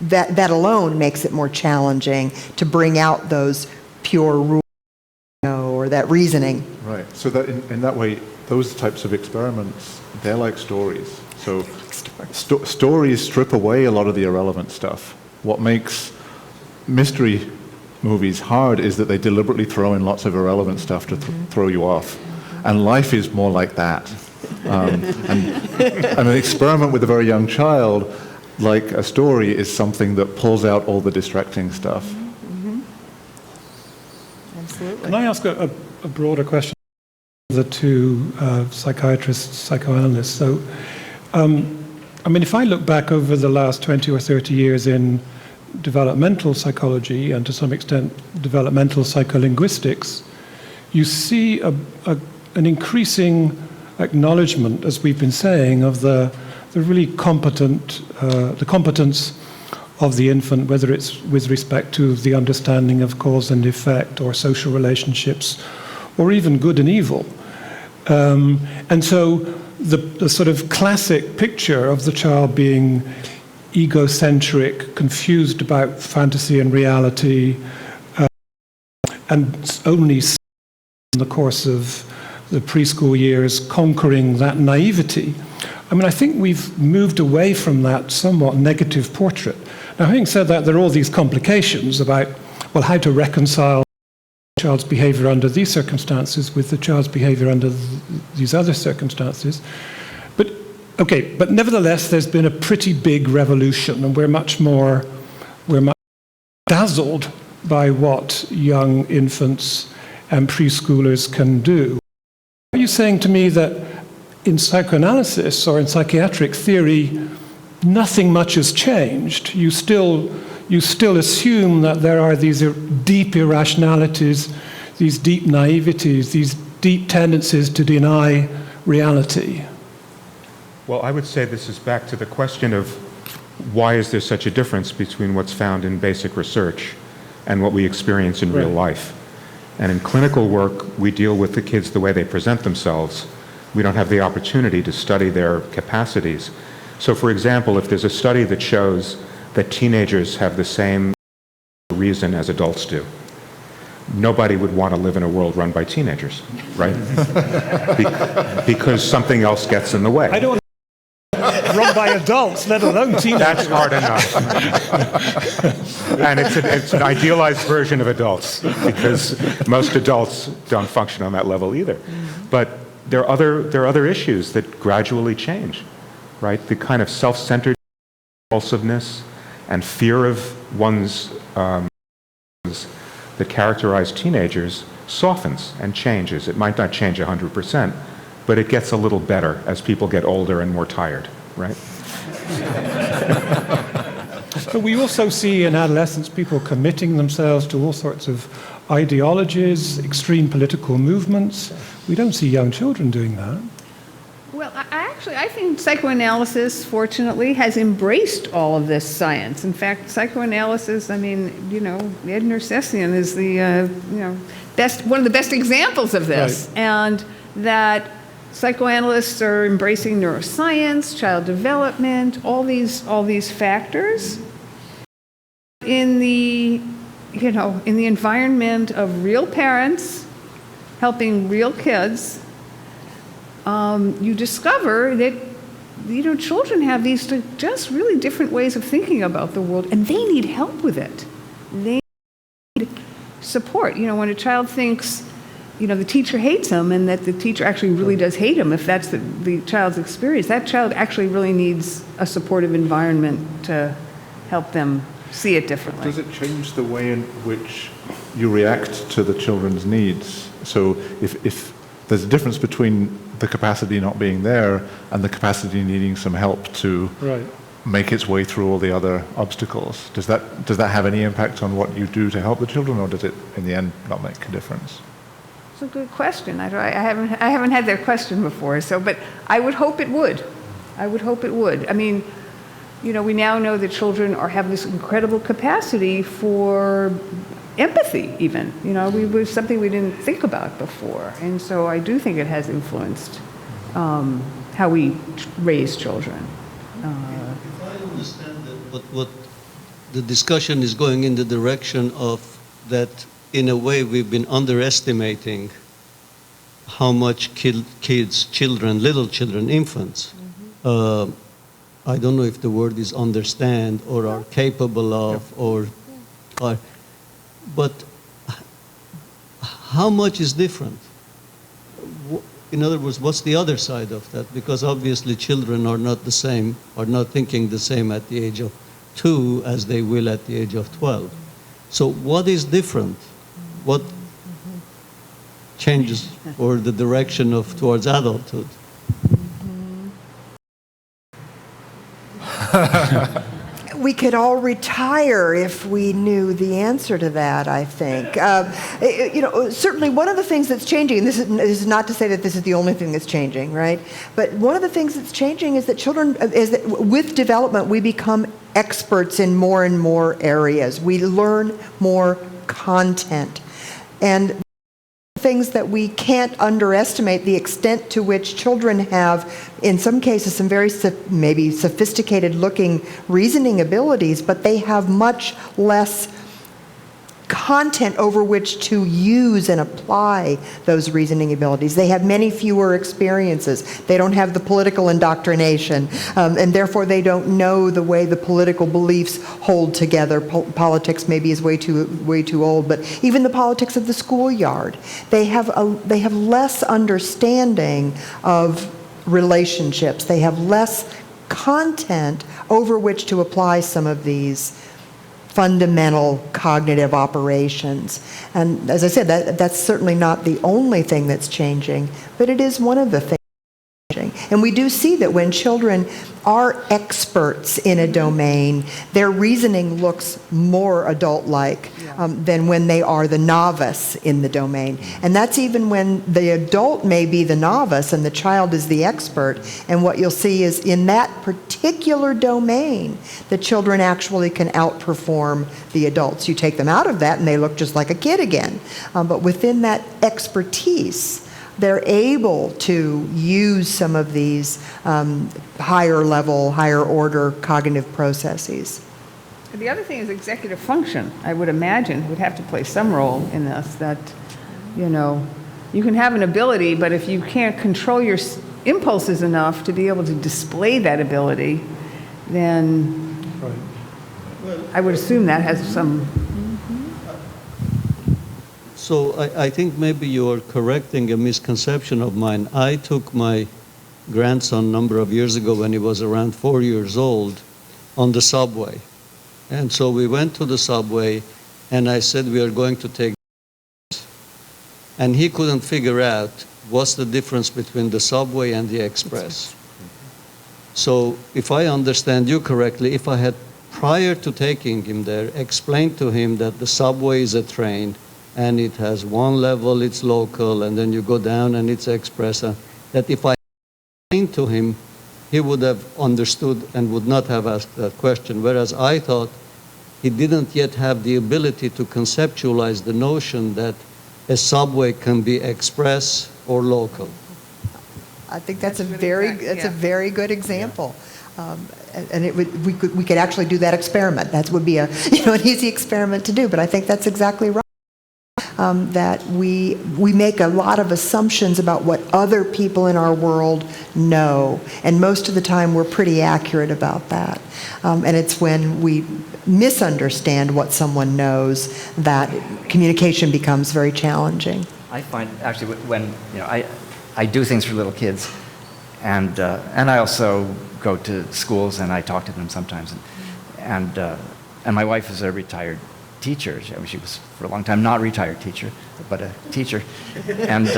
Speaker 7: that alone makes it more challenging to bring out those pure rules, or that reasoning.
Speaker 8: Right. So that in that way, those types of experiments, they're like stories. So stories strip away a lot of the irrelevant stuff. What makes mystery movies hard is that they deliberately throw in lots of irrelevant stuff to throw you off. And life is more like that. And an experiment with a very young child, like a story, is something that pulls out all the distracting stuff.
Speaker 7: Mm-hmm. Absolutely.
Speaker 5: Can I ask a broader question? The two psychiatrists, psychoanalysts. So, I mean, if I look back over the last 20 or 30 years in developmental psychology and to some extent developmental psycholinguistics, you see an increasing acknowledgement, as we've been saying, of the really competent, the competence of the infant, whether it's with respect to the understanding of cause and effect or social relationships, or even good and evil. And so the sort of classic picture of the child being egocentric, confused about fantasy and reality, and only in the course of the preschool years conquering that naivety. I mean, I think we've moved away from that somewhat negative portrait. Now, having said that, there are all these complications about, well, how to reconcile child's behavior under these circumstances with the child's behavior under these other circumstances. But nevertheless, there's been a pretty big revolution, and we're much dazzled by what young infants and preschoolers can do. Are you saying to me that in psychoanalysis or in psychiatric theory, nothing much has changed? You still assume that there are these deep irrationalities, these deep naiveties, these deep tendencies to deny reality?
Speaker 3: Well, I would say this is back to the question of why is there such a difference between what's found in basic research and what we experience in real life. And in clinical work, we deal with the kids the way they present themselves. We don't have the opportunity to study their capacities. So, for example, if there's a study that shows that teenagers have the same reason as adults do, nobody would want to live in a world run by teenagers, right? Because something else gets in the way.
Speaker 5: I don't run by adults, let alone teenagers.
Speaker 3: That's hard enough. And it's an idealized version of adults, because most adults don't function on that level either. But there are other issues that gradually change, right? The kind of self-centered impulsiveness and fear of one's that characterize teenagers softens and changes. It might not change 100%, but it gets a little better as people get older and more tired, right?
Speaker 5: But we also see in adolescence people committing themselves to all sorts of ideologies, extreme political movements. We don't see young children doing that.
Speaker 6: Well, I think psychoanalysis, fortunately, has embraced all of this science. In fact, psychoanalysis, I mean, Ed Nersessian is the, one of the best examples of this.
Speaker 5: Right.
Speaker 6: And that psychoanalysts are embracing neuroscience, child development, all these factors. In the environment of real parents helping real kids, you discover that children have these just really different ways of thinking about the world, and they need help with it. They need support. When a child thinks, the teacher hates him, and that the teacher actually really does hate him, if that's the child's experience, that child actually really needs a supportive environment to help them see it differently.
Speaker 8: Does it change the way in which you react to the children's needs? So if there's a difference between the capacity not being there and the capacity needing some help to make its way through all the other obstacles, does that have any impact on what you do to help the children, or does it in the end not make a difference?
Speaker 6: It's a good question. I haven't had that question before, but I would hope it would. I mean, we now know that children have this incredible capacity for empathy, even. It was something we didn't think about before. And so I do think it has influenced how we raise children.
Speaker 9: If I understand that what the discussion is going in the direction of that, in a way, we've been underestimating how much little children, infants, I don't know if the word is understand or are capable of, but how much is different? In other words, what's the other side of that? Because obviously children are not the same, are not thinking the same at the age of 2 as they will at the age of 12. So what is different? What changes or the direction towards adulthood?
Speaker 7: We could all retire if we knew the answer to that, I think. Certainly one of the things that's changing, this is not to say that this is the only thing that's changing, right? But one of the things that's changing is that with development, we become experts in more and more areas. We learn more content. And things that we can't underestimate the extent to which children have, in some cases, some very maybe sophisticated-looking reasoning abilities, but they have much less content over which to use and apply those reasoning abilities. They have many fewer experiences. They don't have the political indoctrination, and therefore they don't know the way the political beliefs hold together. Politics maybe is way too old, but even the politics of the schoolyard. They have less understanding of relationships. They have less content over which to apply some of these fundamental cognitive operations. And as I said, that's certainly not the only thing that's changing, but it is one of the things changing. And we do see that when children are experts in a domain, their reasoning looks more adult-like than when they are the novice in the domain. And that's even when the adult may be the novice and the child is the expert. And what you'll see is in that particular domain, the children actually can outperform the adults. You take them out of that and they look just like a kid again. But within that expertise, they're able to use some of these higher level, higher order cognitive processes.
Speaker 6: The other thing is executive function, I would imagine, would have to play some role in this, that, you can have an ability, but if you can't control impulses enough to be able to display that ability, then I would assume that has some.
Speaker 9: So I think maybe you're correcting a misconception of mine. I took my grandson a number of years ago when he was around 4 years old on the subway. And so we went to the subway and I said, we are going to take, and he couldn't figure out what's the difference between the subway and the express. So if I understand you correctly, if I had, prior to taking him there, explained to him that the subway is a train and it has one level, it's local, and then you go down and it's express, that if I explained to him, he would have understood and would not have asked that question. Whereas I thought he didn't yet have the ability to conceptualize the notion that a subway can be express or local.
Speaker 7: I think that's a very good example. And we could actually do that experiment. That would be an easy experiment to do, but I think that's exactly right. That we make a lot of assumptions about what other people in our world know, and most of the time we're pretty accurate about that. And it's when we misunderstand what someone knows that communication becomes very challenging.
Speaker 4: I find actually when I do things for little kids, and I also go to schools and I talk to them sometimes, and my wife is a retired teacher. She was for a long time not a retired teacher, but a teacher, and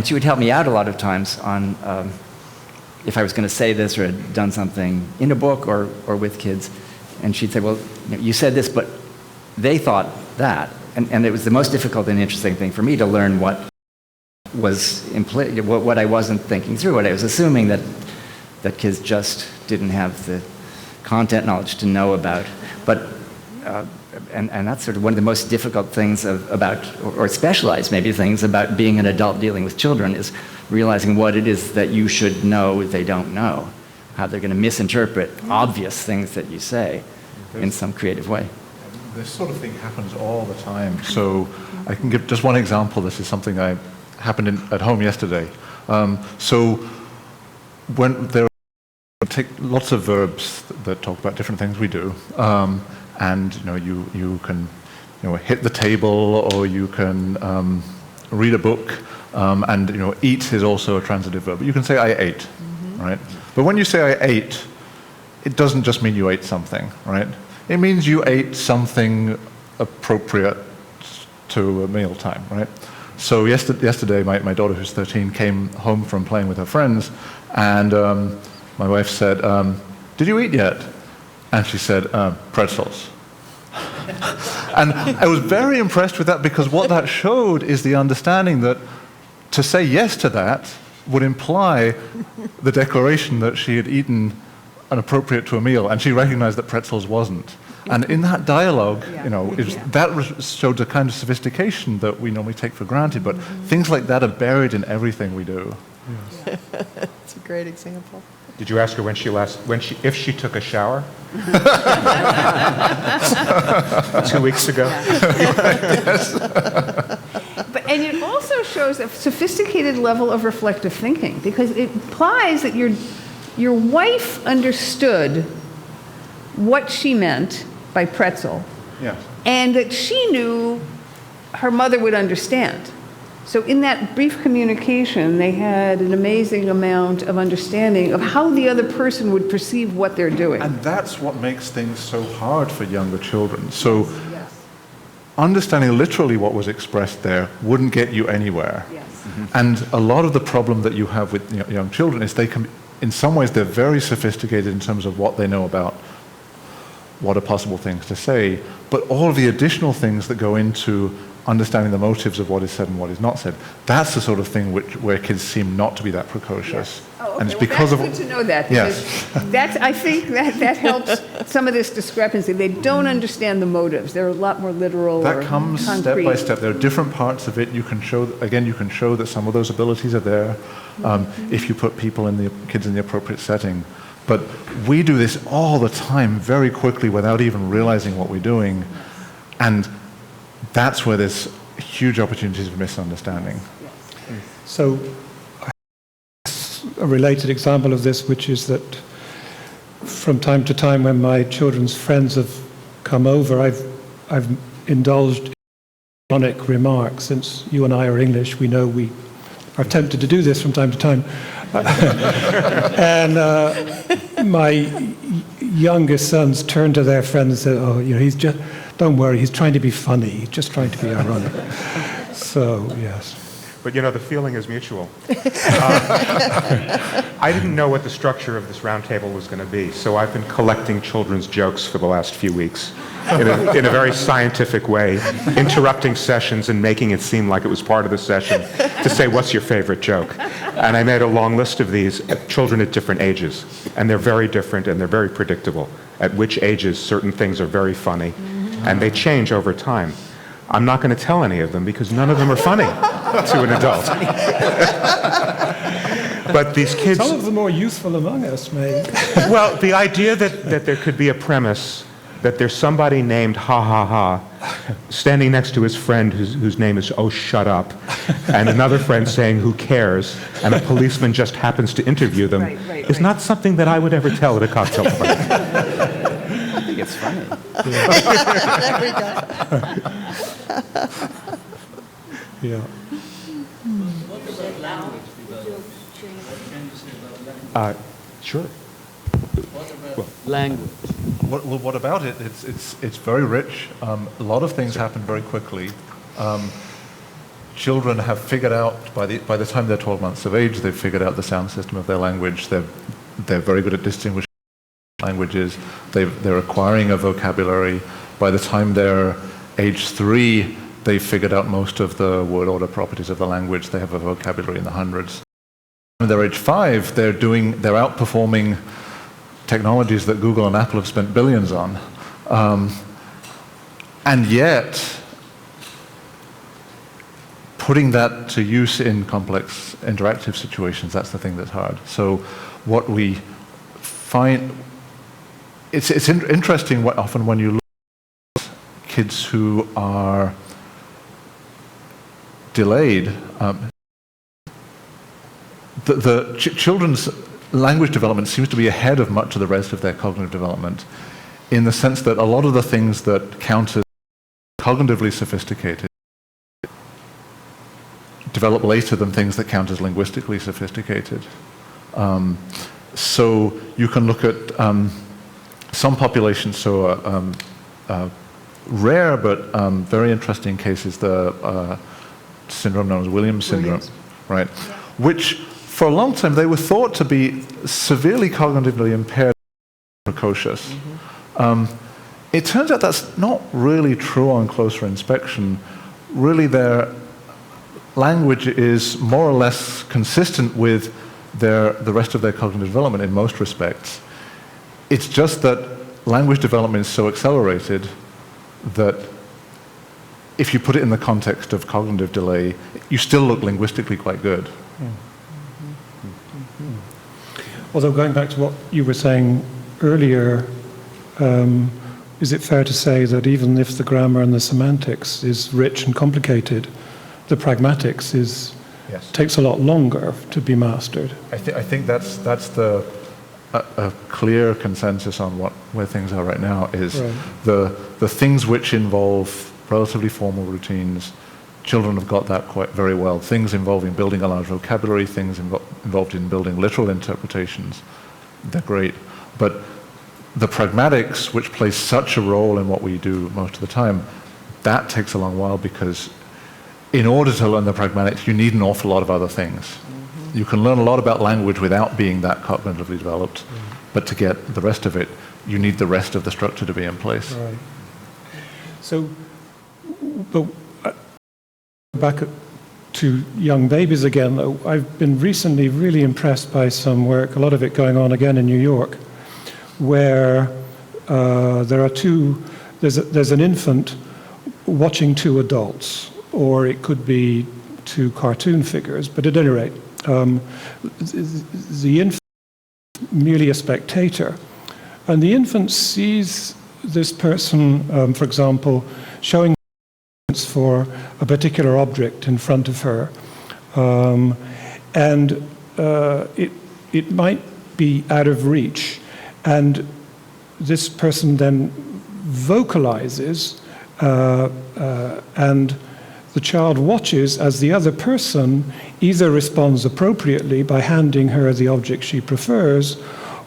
Speaker 4: she would help me out a lot of times on if I was going to say this or had done something in a book or with kids, and she'd say, well, you said this, but they thought that, and it was the most difficult and interesting thing for me to learn what was what I wasn't thinking through, what I was assuming that kids just didn't have the content knowledge to know about, but. And that's sort of one of the most difficult things about, or specialized maybe things about being an adult dealing with children, is realizing what it is that you should know they don't know, how they're going to misinterpret obvious things that you say in some creative way.
Speaker 8: This sort of thing happens all the time. So I can give just one example. This is something that happened at home yesterday. So when there take lots of verbs that talk about different things we do. And you can hit the table, or you can read a book, and eat is also a transitive verb. You can say I ate, right? But when you say I ate, it doesn't just mean you ate something, right? It means you ate something appropriate to a meal time, right? So yesterday, my daughter, who's 13, came home from playing with her friends, and my wife said, "Did you eat yet?" And she said, pretzels. And I was very impressed with that, because what that showed is the understanding that to say yes to that would imply the declaration that she had eaten an appropriate to a meal, and she recognized that pretzels wasn't. And in that dialogue, that showed the kind of sophistication that we normally take for granted, but things like that are buried in everything we do.
Speaker 7: It's a great example.
Speaker 3: Did you ask her if she took a shower? 2 weeks ago.
Speaker 6: And it also shows a sophisticated level of reflective thinking, because it implies that your wife understood what she meant by pretzel,
Speaker 8: Yes.
Speaker 6: and that she knew her mother would understand. So in that brief communication, they had an amazing amount of understanding of how the other person would perceive what they're doing.
Speaker 8: And that's what makes things so hard for younger children. So understanding literally what was expressed there wouldn't get you anywhere.
Speaker 6: Yes.
Speaker 8: And a lot of the problem that you have with young children is in some ways, they're very sophisticated in terms of what they know about what are possible things to say, but all of the additional things that go into understanding the motives of what is said and what is not said, that's the sort of thing where kids seem not to be that precocious.
Speaker 6: Oh, okay.
Speaker 8: And it's because
Speaker 6: that's good to know that, because I think that helps some of this discrepancy. They don't understand the motives. They're a lot more literal or
Speaker 8: that comes
Speaker 6: concrete.
Speaker 8: step by step. There are different parts of it. You can show that some of those abilities are there if you put kids in the appropriate setting. But we do this all the time very quickly without even realizing what we're doing. And that's where there's huge opportunities for misunderstanding.
Speaker 5: So a related example of this, which is that from time to time when my children's friends have come over, I've indulged in ironic remarks. Since you and I are English, we know we are tempted to do this from time to time. And my youngest sons turn to their friends and say, "Oh, he's just, don't worry, he's trying to be funny. He's just trying to be ironic." So, yes.
Speaker 3: But the feeling is mutual. I didn't know what the structure of this roundtable was going to be, so I've been collecting children's jokes for the last few weeks in a very scientific way, interrupting sessions and making it seem like it was part of the session to say, "What's your favorite joke?" And I made a long list of these, children at different ages, and they're very different and they're very predictable. At which ages certain things are very funny, and they change over time. I'm not going to tell any of them because none of them are funny to an adult. But these kids...
Speaker 5: Some of the more youthful among us may...
Speaker 3: Well, the idea that there could be a premise that there's somebody named Ha Ha Ha standing next to his friend whose name is Oh Shut Up, and another friend saying Who cares, and a policeman just happens to interview them, is not something that I would ever tell at a cocktail party.
Speaker 4: I think it's funny.
Speaker 7: There we go.
Speaker 5: Yeah.
Speaker 9: What about language development? What can you say about language?
Speaker 3: Sure.
Speaker 9: What about language?
Speaker 8: What about it? It's very rich. A lot of things happen very quickly. Children have figured out, by the time they're 12 months of age, they've figured out the sound system of their language. They're very good at distinguishing languages. They're acquiring a vocabulary. By the time they're age 3, they've figured out most of the word order properties of the language. They have a vocabulary in the hundreds. When they're age 5, they're outperforming technologies that Google and Apple have spent billions on. And yet, putting that to use in complex interactive situations, that's the thing that's hard. So what we find, it's interesting often when you look at kids who are delayed, children's language development seems to be ahead of much of the rest of their cognitive development, in the sense that a lot of the things that count as cognitively sophisticated develop later than things that count as linguistically sophisticated. So you can look at some populations, so rare but very interesting cases, the syndrome known as Williams syndrome, right? Yeah. Which for a long time they were thought to be severely cognitively impaired, precocious. It turns out that's not really true on closer inspection. Really, their language is more or less consistent with the rest of their cognitive development in most respects. It's just that language development is so accelerated that if you put it in the context of cognitive delay, you still look linguistically quite good.
Speaker 5: Although going back to what you were saying earlier, is it fair to say that even if the grammar and the semantics is rich and complicated, the pragmatics takes a lot longer to be mastered?
Speaker 8: I think that's a clear consensus on where things are right now, is the things which involve relatively formal routines. Children have got that quite very well. Things involving building a large vocabulary, things involved in building literal interpretations, they're great. But the pragmatics, which plays such a role in what we do most of the time, that takes a long while, because in order to learn the pragmatics, you need an awful lot of other things. You can learn a lot about language without being that cognitively developed, but to get the rest of it, you need the rest of the structure to be in place.
Speaker 5: Right. So, but back to young babies again, though, I've been recently really impressed by some work, a lot of it going on again in New York, where there's an infant watching two adults, or it could be two cartoon figures, but at any rate, the infant is merely a spectator, and the infant sees this person, for example, showing for a particular object in front of her, and it might be out of reach. And this person then vocalizes, and the child watches as the other person either responds appropriately by handing her the object she prefers,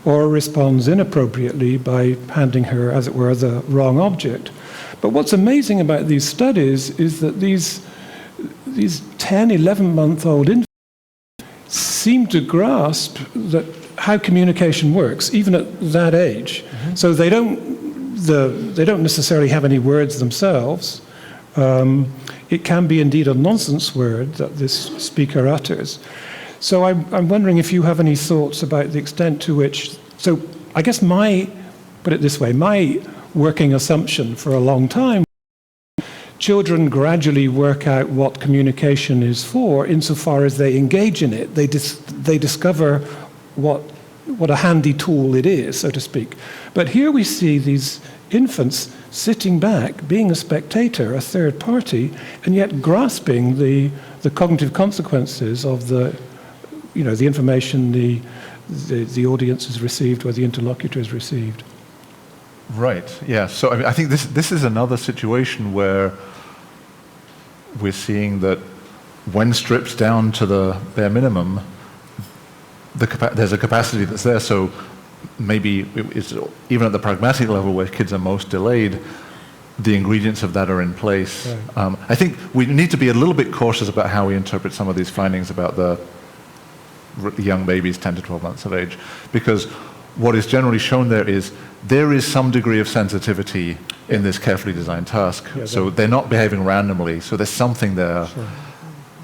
Speaker 5: or responds inappropriately by handing her, as it were, the wrong object. But what's amazing about these studies is that these 10, 11-month-old infants seem to grasp that how communication works, even at that age. Mm-hmm. So they don't necessarily have any words themselves. It can be indeed a nonsense word that this speaker utters. So I'm wondering if you have any thoughts about the extent to which, so I guess put it this way, my working assumption for a long time, children gradually work out what communication is for insofar as they engage in it. They discover what a handy tool it is, so to speak. But here we see these infants sitting back, being a spectator, a third party, and yet grasping the cognitive consequences of the information the audience has received or the interlocutor has received.
Speaker 8: Right, yeah. So I mean, I think this is another situation where we're seeing that when stripped down to the bare minimum, there's a capacity that's there. So maybe it's even at the pragmatic level where kids are most delayed, the ingredients of that are in place. Right. I think we need to be a little bit cautious about how we interpret some of these findings about the young babies 10 to 12 months of age, because what is generally shown there is some degree of sensitivity in this carefully designed task. Yeah, so they're not behaving randomly, so there's something there. Sure.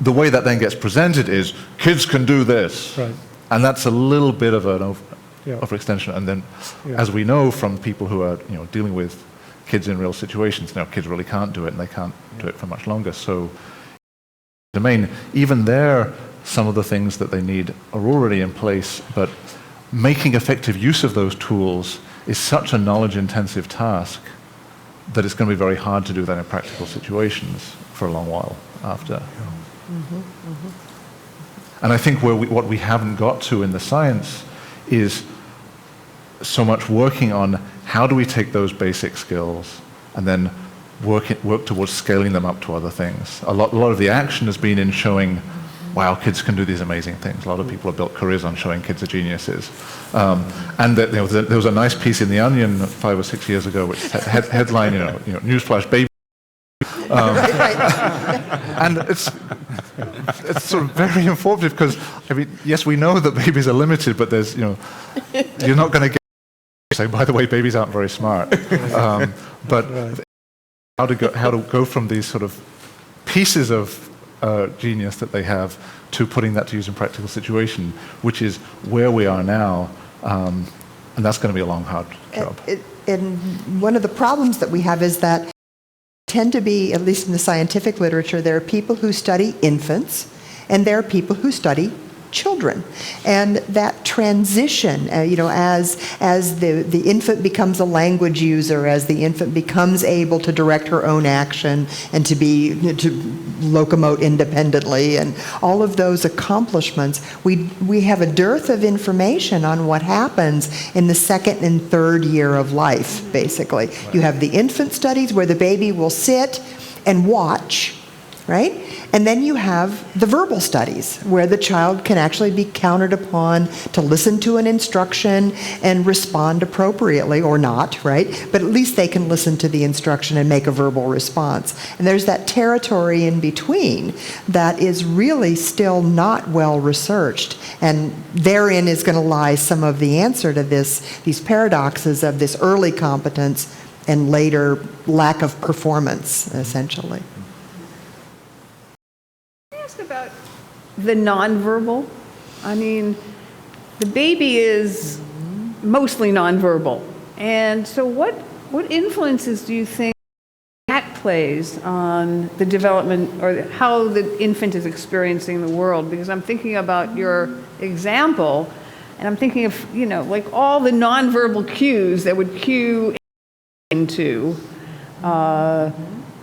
Speaker 8: The way that then gets presented is, kids can do this. Right. And that's a little bit of an overextension. And then, as we know from people who are dealing with kids in real situations, kids really can't do it, and they can't do it for much longer. So, even there, some of the things that they need are already in place, but making effective use of those tools is such a knowledge-intensive task that it's going to be very hard to do that in practical situations for a long while after. Mm-hmm, mm-hmm. And I think what we haven't got to in the science is so much working on how do we take those basic skills and then work towards scaling them up to other things. A lot of the action has been in showing, wow, kids can do these amazing things. A lot of people have built careers on showing kids are geniuses. And that, there was a nice piece in The Onion 5 or 6 years ago which headline, newsflash, baby. And it's sort of very informative because, yes, we know that babies are limited, but there's, you're not going to get saying, by the way, babies aren't very smart. But how to go from these sort of pieces of genius that they have to putting that to use in practical situation, which is where we are now, and that's going to be a long, hard job.
Speaker 7: And one of the problems that we have is that tend to be, at least in the scientific literature, there are people who study infants, and there are people who study children. And that transition, as the infant becomes a language user, as the infant becomes able to direct her own action and to locomote independently, and all of those accomplishments, we have a dearth of information on what happens in the second and third year of life, basically. Right. You have the infant studies where the baby will sit and watch, right? And then you have the verbal studies where the child can actually be counted upon to listen to an instruction and respond appropriately, or not, right? But at least they can listen to the instruction and make a verbal response. And there's that territory in between that is really still not well researched. And therein is going to lie some of the answer to these paradoxes of this early competence and later lack of performance, essentially.
Speaker 6: About the nonverbal. The baby is mostly nonverbal. And so what influences do you think that plays on the development or how the infant is experiencing the world? Because I'm thinking about your example, and I'm thinking of, like all the nonverbal cues that would cue into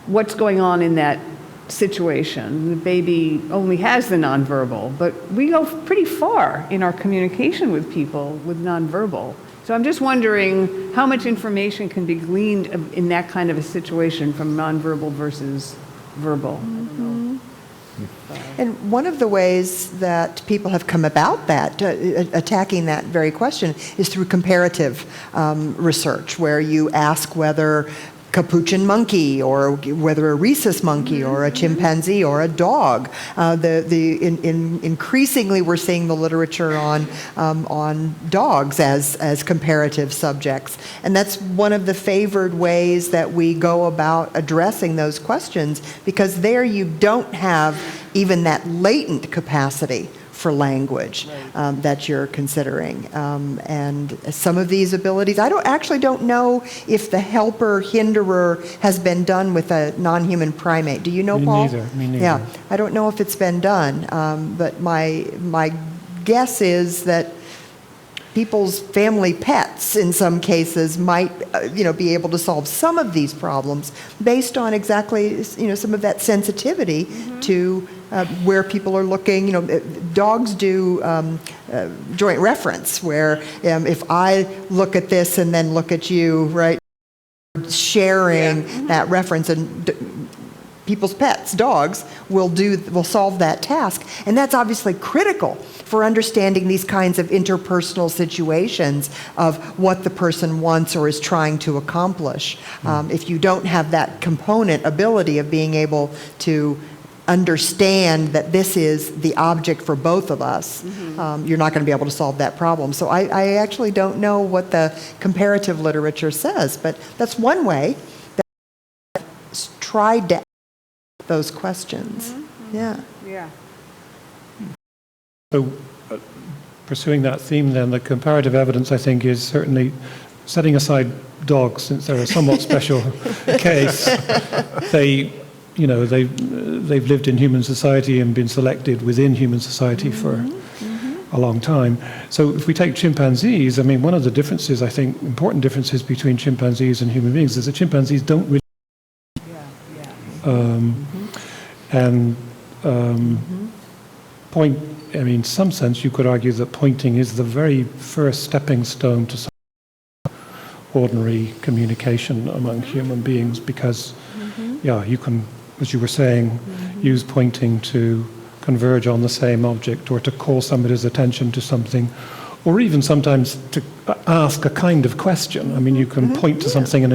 Speaker 6: what's going on in that situation. The baby only has the nonverbal, but we go pretty far in our communication with people with nonverbal. So I'm just wondering how much information can be gleaned in that kind of a situation from nonverbal versus verbal. I don't know.
Speaker 7: And one of the ways that people have come about that, attacking that very question, is through comparative research, where you ask whether capuchin monkey or whether a rhesus monkey or a chimpanzee or a dog. Increasingly, we're seeing the literature on dogs as comparative subjects. And that's one of the favored ways that we go about addressing those questions, because there you don't have even that latent capacity for language that you're considering. And some of these abilities, I actually don't know if the helper hinderer has been done with a non-human primate. Do you know, Paul?
Speaker 5: Me neither.
Speaker 7: Yeah, I don't know if it's been done, but my guess is that people's family pets, in some cases, might be able to solve some of these problems based on exactly some of that sensitivity to where people are looking. Dogs do joint reference, where if I look at this and then look at you, right, sharing that reference, and people's pets, dogs, will solve that task. And that's obviously critical for understanding these kinds of interpersonal situations of what the person wants or is trying to accomplish. If you don't have that component ability of being able to understand that this is the object for both of us, you're not going to be able to solve that problem. So I actually don't know what the comparative literature says, but that's one way that I've tried to answer those questions. Yeah.
Speaker 5: So, pursuing that theme then, the comparative evidence, I think, is certainly, setting aside dogs, since they're a somewhat special case, they've lived in human society and been selected within human society for a long time. So if we take chimpanzees, I mean, one of the differences, I think, important differences between chimpanzees and human beings is that chimpanzees don't really point, I mean, in some sense you could argue that pointing is the very first stepping stone to ordinary communication among human beings, because you can, as you were saying, use pointing to converge on the same object, or to call somebody's attention to something, or even sometimes to ask a kind of question. I mean, you can point to something in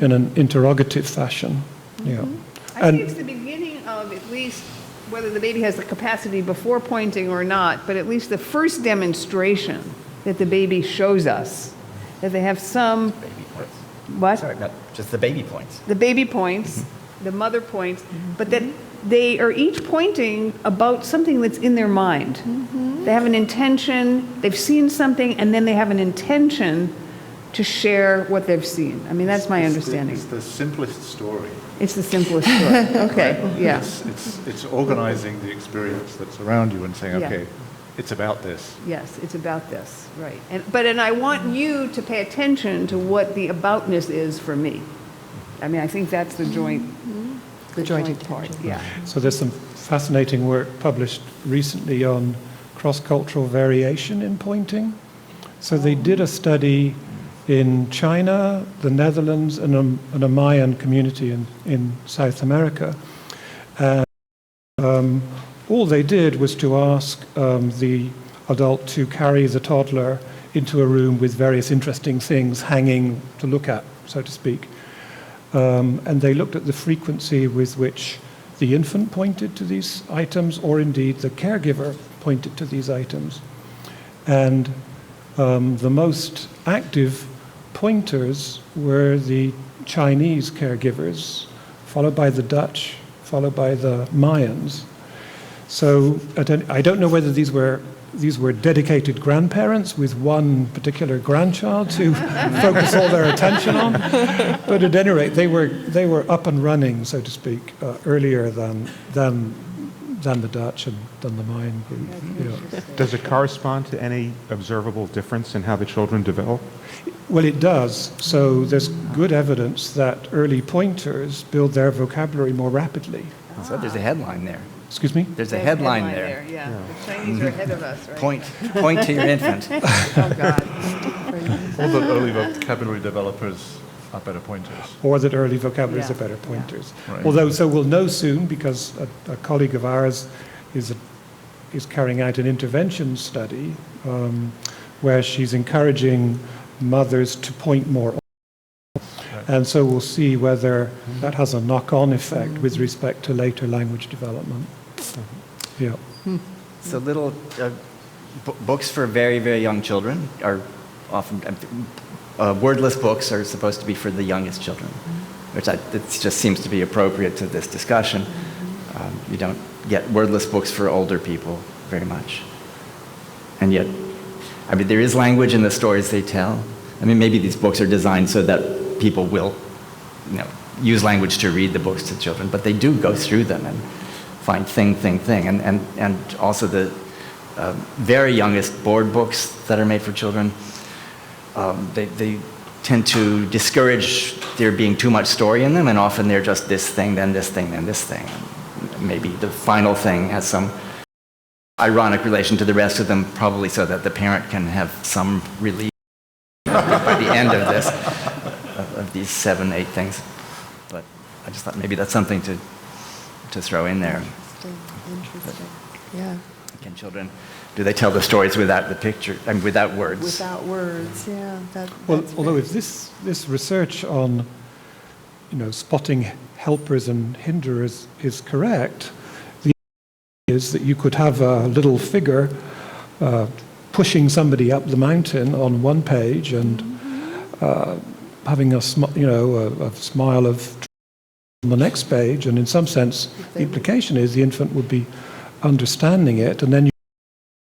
Speaker 5: an interrogative fashion.
Speaker 6: I think it's the beginning of, at least, whether the baby has the capacity before pointing or not, but at least the first demonstration that the baby shows us, that they have some...
Speaker 4: Baby points.
Speaker 6: What?
Speaker 4: Sorry, not just the baby points.
Speaker 6: The baby points, the mother points, but that they are each pointing about something that's in their mind. They have an intention, they've seen something, and then they have an intention to share what they've seen. I mean, that's my understanding.
Speaker 8: It's the simplest story.
Speaker 6: It's the simplest story. Okay, yeah.
Speaker 8: It's organizing the experience that's around you and saying,
Speaker 6: Yeah.
Speaker 8: okay, it's about this.
Speaker 6: Yes, it's about this, right. And I want you to pay attention to what the aboutness is for me. I mean, I think that's the joint part. Yeah.
Speaker 5: So there's some fascinating work published recently on cross-cultural variation in pointing. So they did a study in China, the Netherlands, and a Mayan community in South America. And all they did was to ask the adult to carry the toddler into a room with various interesting things hanging to look at, so to speak. And they looked at the frequency with which the infant pointed to these items, or indeed the caregiver pointed to these items. And the most active pointers were the Chinese caregivers, followed by the Dutch, followed by the Mayans. So I don't know whether these were dedicated grandparents with one particular grandchild to focus all their attention on, but at any rate, they were up and running, so to speak, earlier than the Dutch and than the Mayan group.
Speaker 3: Does it correspond to any observable difference in how the children develop?
Speaker 5: Well, it does. So there's good evidence that early pointers build their vocabulary more rapidly.
Speaker 4: So there's a headline there.
Speaker 5: Excuse me?
Speaker 4: There's a headline there.
Speaker 6: Yeah, the Chinese are ahead of us, right?
Speaker 4: Point to your infant.
Speaker 6: Oh, God.
Speaker 8: All the early vocabulary developers are better pointers.
Speaker 5: Or that early vocabularies
Speaker 6: Yeah.
Speaker 5: are better pointers.
Speaker 8: Right.
Speaker 5: Although, so we'll know soon, because a colleague of ours is carrying out an intervention study where she's encouraging mothers to point more. And so we'll see whether that has a knock-on effect with respect to later language development. Yeah.
Speaker 4: So little books for very, very young children are often, wordless books are supposed to be for the youngest children, which it just seems to be appropriate to this discussion. You don't get wordless books for older people very much. And yet, I mean, there is language in the stories they tell. I mean, maybe these books are designed so that people will, use language to read the books to children, but they do go through them and find thing. And also the very youngest board books that are made for children, they tend to discourage there being too much story in them, and often they're just this thing, then this thing, then this thing. Maybe the final thing has some ironic relation to the rest of them, probably so that the parent can have some relief by the end of this, of these 7, 8 things. But I just thought maybe that's something to throw in there.
Speaker 7: Interesting. Yeah.
Speaker 4: Can children, do they tell the stories without the picture, I mean, without words?
Speaker 7: Without words, yeah.
Speaker 5: Well, although if this research on, spotting helpers and hinderers is correct, the idea is that you could have a little figure pushing somebody up the mountain on one page and having a smile of on the next page, and in some sense, the implication is the infant would be understanding it, and then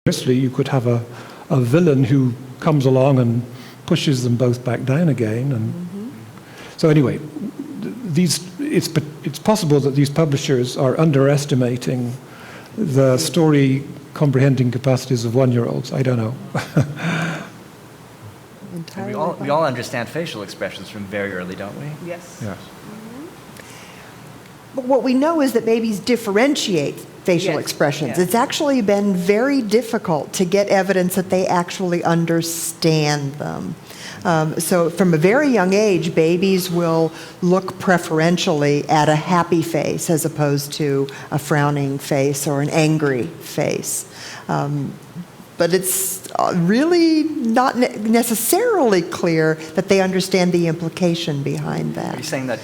Speaker 5: you could have a villain who comes along and pushes them both back down again. And so anyway, it's possible that these publishers are underestimating the story comprehending capacities of 1-year-olds. I don't know.
Speaker 4: And we all understand facial expressions from very early, don't we?
Speaker 6: Yes.
Speaker 8: Yes.
Speaker 7: But what we know is that babies differentiate facial
Speaker 6: Yes,
Speaker 7: expressions.
Speaker 6: yes.
Speaker 7: It's actually been very difficult to get evidence that they actually understand them. So from a very young age, babies will look preferentially at a happy face as opposed to a frowning face or an angry face. But it's really not necessarily clear that they understand the implication behind that.
Speaker 4: Are you saying that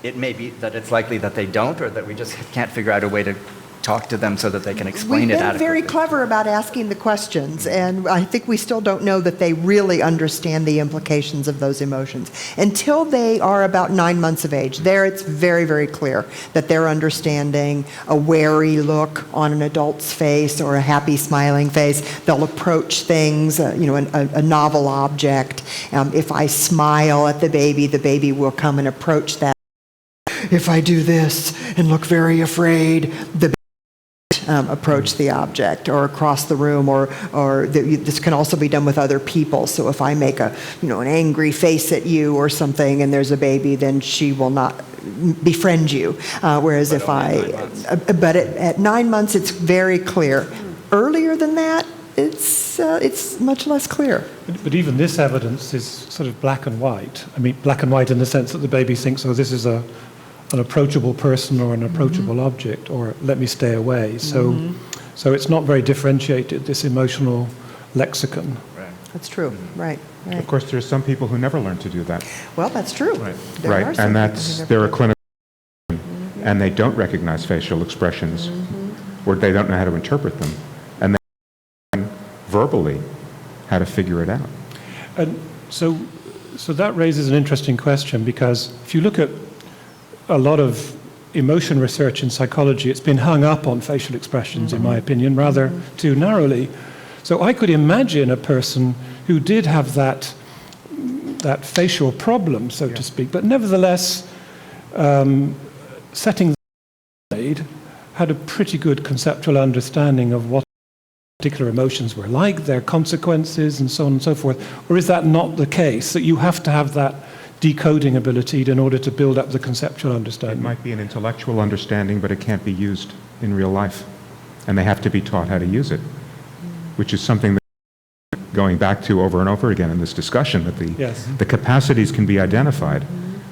Speaker 4: it may be that it's likely that they don't, or that we just can't figure out a way to talk to them so that they can explain it adequately?
Speaker 7: We've been very clever about asking the questions, and I think we still don't know that they really understand the implications of those emotions. Until they are about 9 months of age, there it's very, very clear that they're understanding a wary look on an adult's face or a happy, smiling face. They'll approach things, a novel object. If I smile at the baby will come and approach that. If I do this and look very afraid, the approach the object or across the room, or this can also be done with other people. So if I make an angry face at you or something and there's a baby, then she will not befriend you. Whereas but at 9 months, it's very clear. Earlier than that, it's much less clear.
Speaker 5: But even this evidence is sort of black and white. I mean, black and white in the sense that the baby thinks, oh, this is an approachable person or an approachable object, or let me stay away. So it's not very differentiated, this emotional lexicon.
Speaker 4: Right.
Speaker 7: That's true. Right.
Speaker 3: Of course, there's some people who never learn to do that.
Speaker 7: Well, that's true.
Speaker 3: Right.
Speaker 7: There are some
Speaker 3: And
Speaker 7: people who never
Speaker 3: they're a
Speaker 7: do.
Speaker 3: clinical, and they don't recognize facial expressions, or they don't know how to interpret them, and they verbally how to figure it out.
Speaker 5: And so that raises an interesting question, because if you look at a lot of emotion research in psychology, it's been hung up on facial expressions, in my opinion, rather too narrowly. So I could imagine a person who did have that facial problem, so to speak, but nevertheless, setting aside, had a pretty good conceptual understanding of what particular emotions were like, their consequences, and so on and so forth. Or is that not the case, that you have to have that decoding ability in order to build up the conceptual
Speaker 3: It
Speaker 5: understanding.
Speaker 3: might be an intellectual understanding, but it can't be used in real life. And they have to be taught how to use it, which is something that going back to over and over again in this discussion, that
Speaker 5: Yes.
Speaker 3: the capacities can be identified,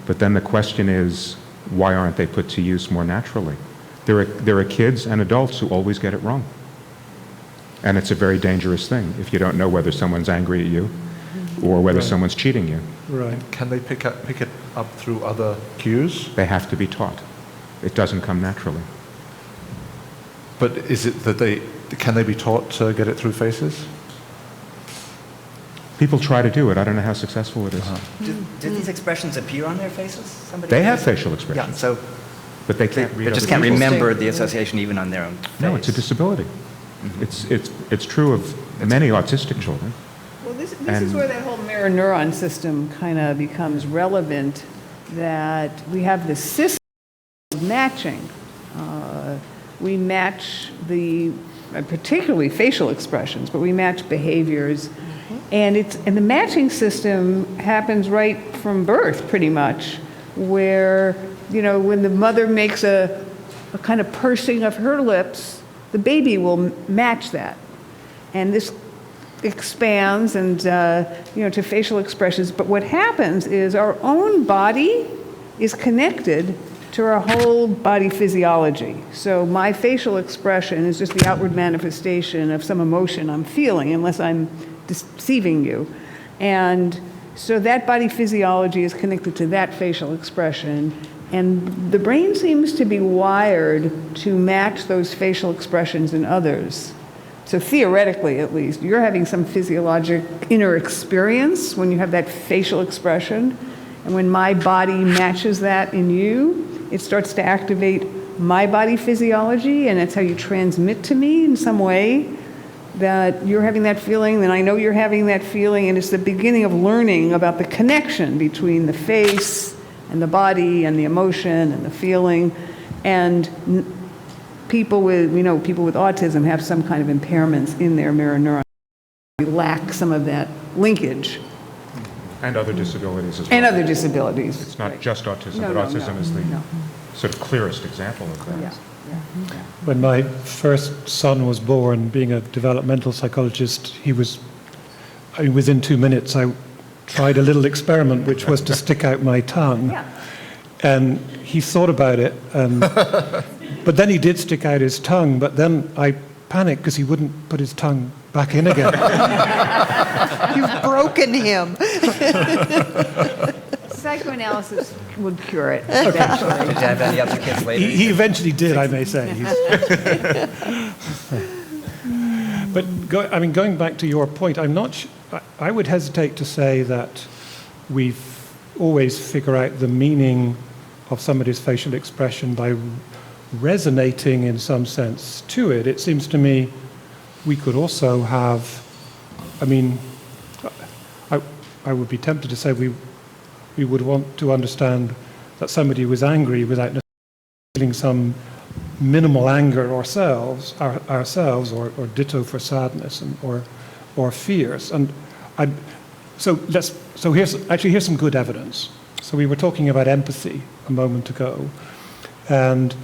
Speaker 3: but then the question is, why aren't they put to use more naturally? There are kids and adults who always get it wrong. And it's a very dangerous thing if you don't know whether someone's angry at you or whether someone's cheating you.
Speaker 5: Right.
Speaker 8: Can they pick it up through other cues?
Speaker 3: They have to be taught. It doesn't come naturally.
Speaker 8: But is it that can they be taught to get it through faces?
Speaker 3: People try to do it. I don't know how successful it is.
Speaker 4: Do these expressions appear on their faces? Somebody
Speaker 3: They have
Speaker 4: says-
Speaker 3: facial
Speaker 4: Yeah,
Speaker 3: expressions,
Speaker 4: so
Speaker 3: but they can't read
Speaker 4: they just
Speaker 3: other
Speaker 4: can't
Speaker 3: people's.
Speaker 4: remember the association even on their own face.
Speaker 3: No, it's a disability. It's true of many autistic children.
Speaker 6: Well, this is
Speaker 3: And-
Speaker 6: where that whole mirror neuron system kind of becomes relevant, that we have this system of matching. We match particularly facial expressions, but we match behaviors. And the matching system happens right from birth, pretty much, where, when the mother makes a kind of pursing of her lips, the baby will match that. And this expands and, to facial expressions. But what happens is our own body is connected to our whole body physiology. So my facial expression is just the outward manifestation of some emotion I'm feeling, unless I'm deceiving you. And so that body physiology is connected to that facial expression. And the brain seems to be wired to match those facial expressions in others. So theoretically, at least, you're having some physiologic inner experience when you have that facial expression. And when my body matches that in you, it starts to activate my body physiology, and that's how you transmit to me in some way that you're having that feeling, then I know you're having that feeling, and it's the beginning of learning about the connection between the face and the body and the emotion and the feeling. And people with autism have some kind of impairments in their mirror neuron. We lack some of that linkage.
Speaker 3: And other disabilities as well.
Speaker 6: And other disabilities.
Speaker 3: It's not
Speaker 6: Right.
Speaker 3: just autism,
Speaker 6: No,
Speaker 3: but
Speaker 6: no,
Speaker 3: autism
Speaker 6: no,
Speaker 3: is the
Speaker 6: no.
Speaker 3: sort of clearest example of that.
Speaker 6: Yeah.
Speaker 5: When my first son was born, being a developmental psychologist, within 2 minutes, I tried a little experiment, which was to stick out my tongue.
Speaker 6: Yeah.
Speaker 5: And he thought about it, but then he did stick out his tongue, but then I panicked because he wouldn't put his tongue back in again.
Speaker 7: You've broken him.
Speaker 6: Psychoanalysis would cure it eventually.
Speaker 4: Did you have any other kids later?
Speaker 5: He eventually did, I may say. But going back to your point, I would hesitate to say that we always figure out the meaning of somebody's facial expression by resonating in some sense to it. It seems to me we could also have, I would be tempted to say we would want to understand that somebody was angry without necessarily feeling some minimal anger ourselves, or ditto for sadness or fears. And here's some good evidence. So we were talking about empathy a moment ago, and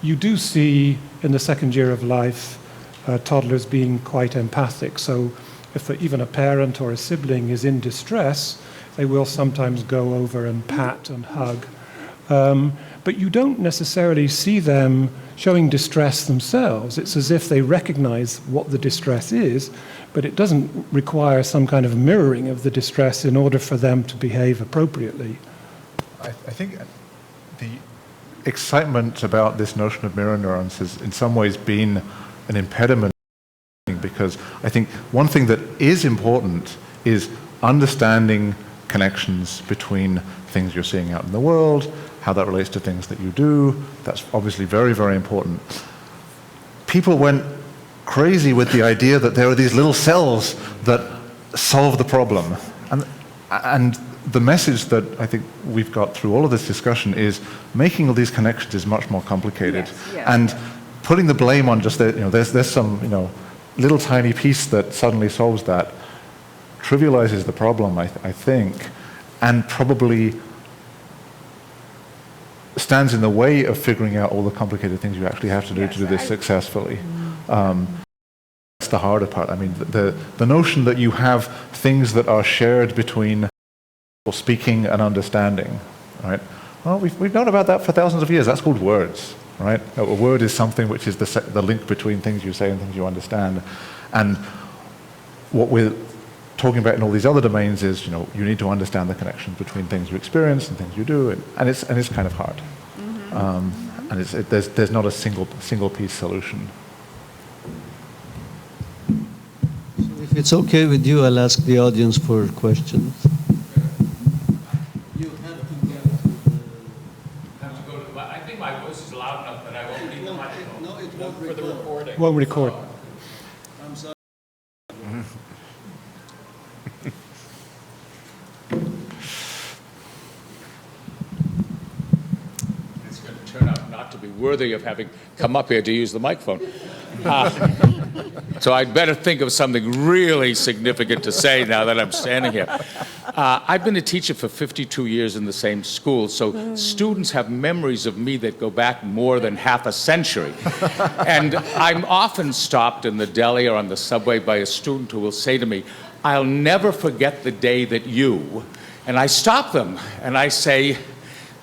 Speaker 5: you do see in the second year of life toddlers being quite empathic. So if even a parent or a sibling is in distress, they will sometimes go over and pat and hug. But you don't necessarily see them showing distress themselves. It's as if they recognize what the distress is, but it doesn't require some kind of mirroring of the distress in order for them to behave appropriately.
Speaker 8: I think the excitement about this notion of mirror neurons has in some ways been an impediment, because I think one thing that is important is understanding connections between things you're seeing out in the world, how that relates to things that you do. That's obviously very, very important. People went crazy with the idea that there are these little cells that solve the problem. And the message that I think we've got through all of this discussion is making all these connections is much more complicated.
Speaker 6: Yes.
Speaker 8: And putting the blame on just there's some little tiny piece that suddenly solves that trivializes the problem, I think, and probably stands in the way of figuring out all the complicated things you actually have to do to do this successfully. That's the harder part. I mean, the notion that you have things that are shared between speaking and understanding, right? Well, we've known about that for thousands of years. That's called words, right? A word is something which is the link between things you say and things you understand. And what we're talking about in all these other domains is, you need to understand the connections between things you experience and things you do, and it's kind of hard. And there's not a single piece solution.
Speaker 9: So if it's okay with you, I'll ask the audience for questions. You have to get.
Speaker 2: I think my voice is loud enough that I won't need the microphone.
Speaker 9: No, it won't record.
Speaker 2: For the recording.
Speaker 5: Won't record.
Speaker 9: I'm sorry.
Speaker 2: It's going to turn out not to be worthy of having come up here to use the microphone. So I'd better think of something really significant to say now that I'm standing here. I've been a teacher for 52 years in the same school, so students have memories of me that go back more than half a century. And I'm often stopped in the deli or on the subway by a student who will say to me, "I'll never forget the day that you," and I stop them and I say,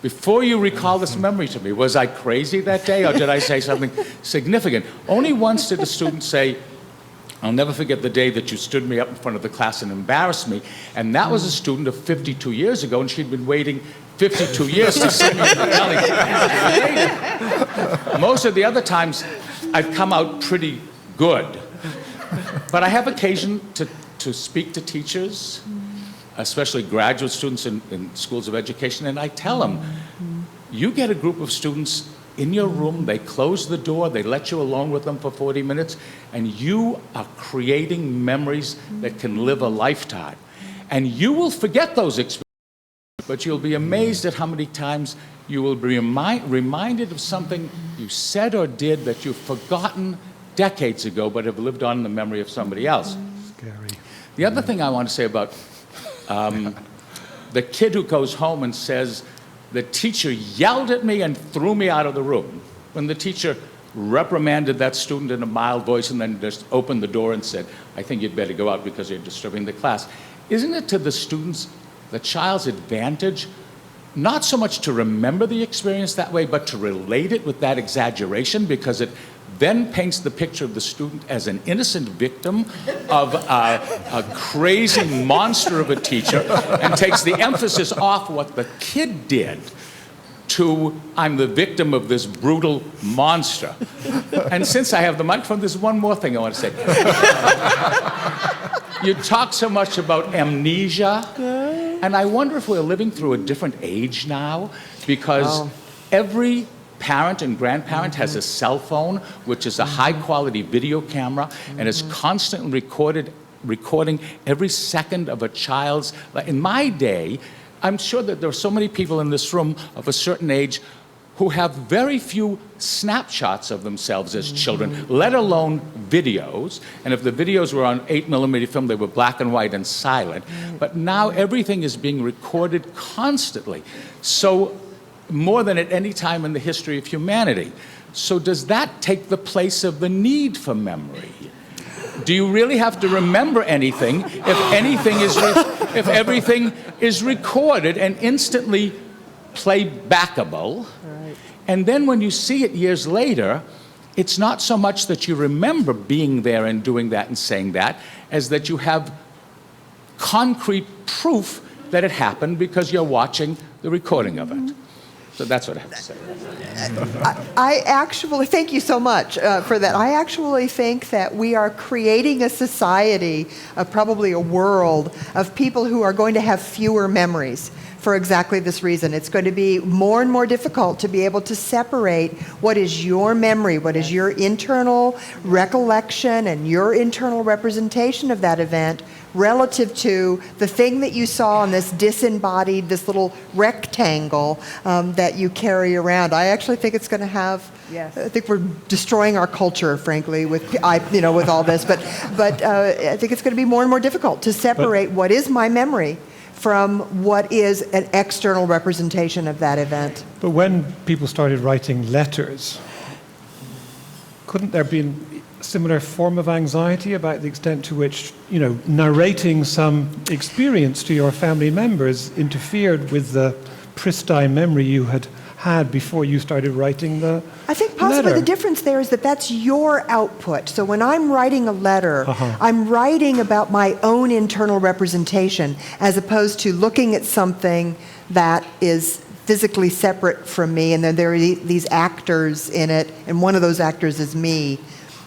Speaker 2: "Before you recall this memory to me, was I crazy that day or did I say something significant?" Only once did a student say, "I'll never forget the day that you stood me up in front of the class and embarrassed me." And that was a student of 52 years ago, and she'd been waiting 52 years to see me in the alley. Most of the other times, I've come out pretty good. But I have occasion to speak to teachers, especially graduate students in schools of education, and I tell them, you get a group of students in your room, they close the door, they let you alone with them for 40 minutes, and you are creating memories that can live a lifetime. And you will forget those experiences, but you'll be amazed at how many times you will be reminded of something you said or did that you've forgotten decades ago, but have lived on in the memory of somebody else.
Speaker 5: Scary.
Speaker 2: The other thing I want to say about the kid who goes home and says, "The teacher yelled at me and threw me out of the room," when the teacher reprimanded that student in a mild voice and then just opened the door and said, "I think you'd better go out because you're disturbing the class." Isn't it to the students, the child's advantage, not so much to remember the experience that way, but to relate it with that exaggeration, because it then paints the picture of the student as an innocent victim of a crazy monster of a teacher and takes the emphasis off what the kid did to, "I'm the victim of this brutal monster." And since I have the microphone, there's one more thing I want to say. You talk so much about amnesia, and I wonder if we're living through a different age now, because every parent and grandparent has a cell phone, which is a high-quality video camera, and is constantly recording every second of a child's. In my day, I'm sure that there are so many people in this room of a certain age who have very few snapshots of themselves as children, let alone videos. And if the videos were on 8mm film, they were black and white and silent. But now everything is being recorded constantly. So more than at any time in the history of humanity. So does that take the place of the need for memory? Do you really have to remember anything if everything is recorded and instantly playbackable? Right. And then when you see it years later, it's not so much that you remember being there and doing that and saying that, as that you have concrete proof that it happened because you're watching the recording of it. So that's what I have to say.
Speaker 7: I actually, thank you so much for that. I actually think that we are creating a society, probably a world, of people who are going to have fewer memories for exactly this reason. It's going to be more and more difficult to be able to separate what is your memory, what is your internal recollection and your internal representation of that event relative to the thing that you saw on this disembodied, this little rectangle that you carry around. I actually think it's going to have, I think we're destroying our culture, frankly, with all this, but I think it's going to be more and more difficult to separate what is my memory from what is an external representation of that event.
Speaker 5: But when people started writing letters, couldn't there be a similar form of anxiety about the extent to which, narrating some experience to your family members interfered with the pristine memory you had before you started writing the
Speaker 7: I think possibly
Speaker 5: letter?
Speaker 7: the difference there is that that's your output. So when I'm writing a letter, I'm writing about my own internal representation as opposed to looking at something that is physically separate from me, and then there are these actors in it, and one of those actors is me.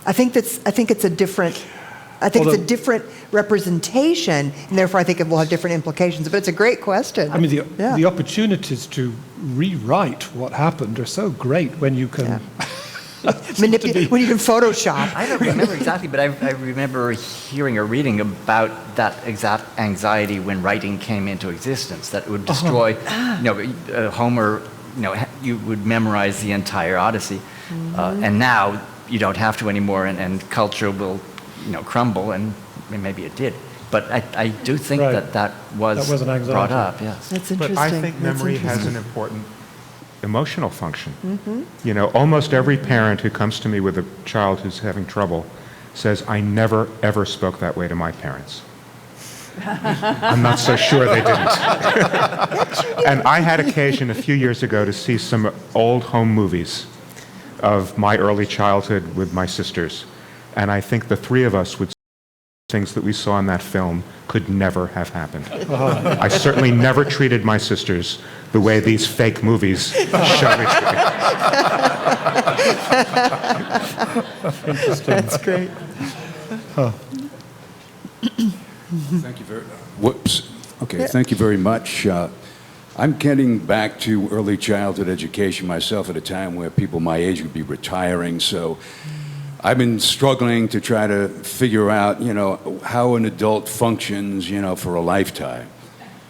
Speaker 7: I think it's a different representation, and therefore I think it will have different implications. But it's a great question.
Speaker 5: I mean, the opportunities to rewrite what happened are so great when you can
Speaker 7: Manipulate, when you can Photoshop.
Speaker 4: I don't remember exactly, but I remember hearing or reading about that exact anxiety when writing came into existence, that it would destroy, Homer, you would memorize the entire Odyssey, and now you don't have to anymore, and culture will, crumble, and maybe it did. But I do think that was
Speaker 5: an anxiety
Speaker 4: brought up, yes.
Speaker 7: That's interesting.
Speaker 3: But I think memory has an important emotional function. Almost every parent who comes to me with a child who's having trouble says, I never, ever spoke that way to my parents. I'm not so sure they didn't. And I had occasion a few years ago to see some old home movies of my early childhood with my sisters. And I think the three of us would say things that we saw in that film could never have happened. I certainly never treated my sisters the way these fake movies show me.
Speaker 7: That's great.
Speaker 10: Thank you Thank you very much. I'm getting back to early childhood education myself at a time where people my age would be retiring, so I've been struggling to try to figure out, how an adult functions, for a lifetime.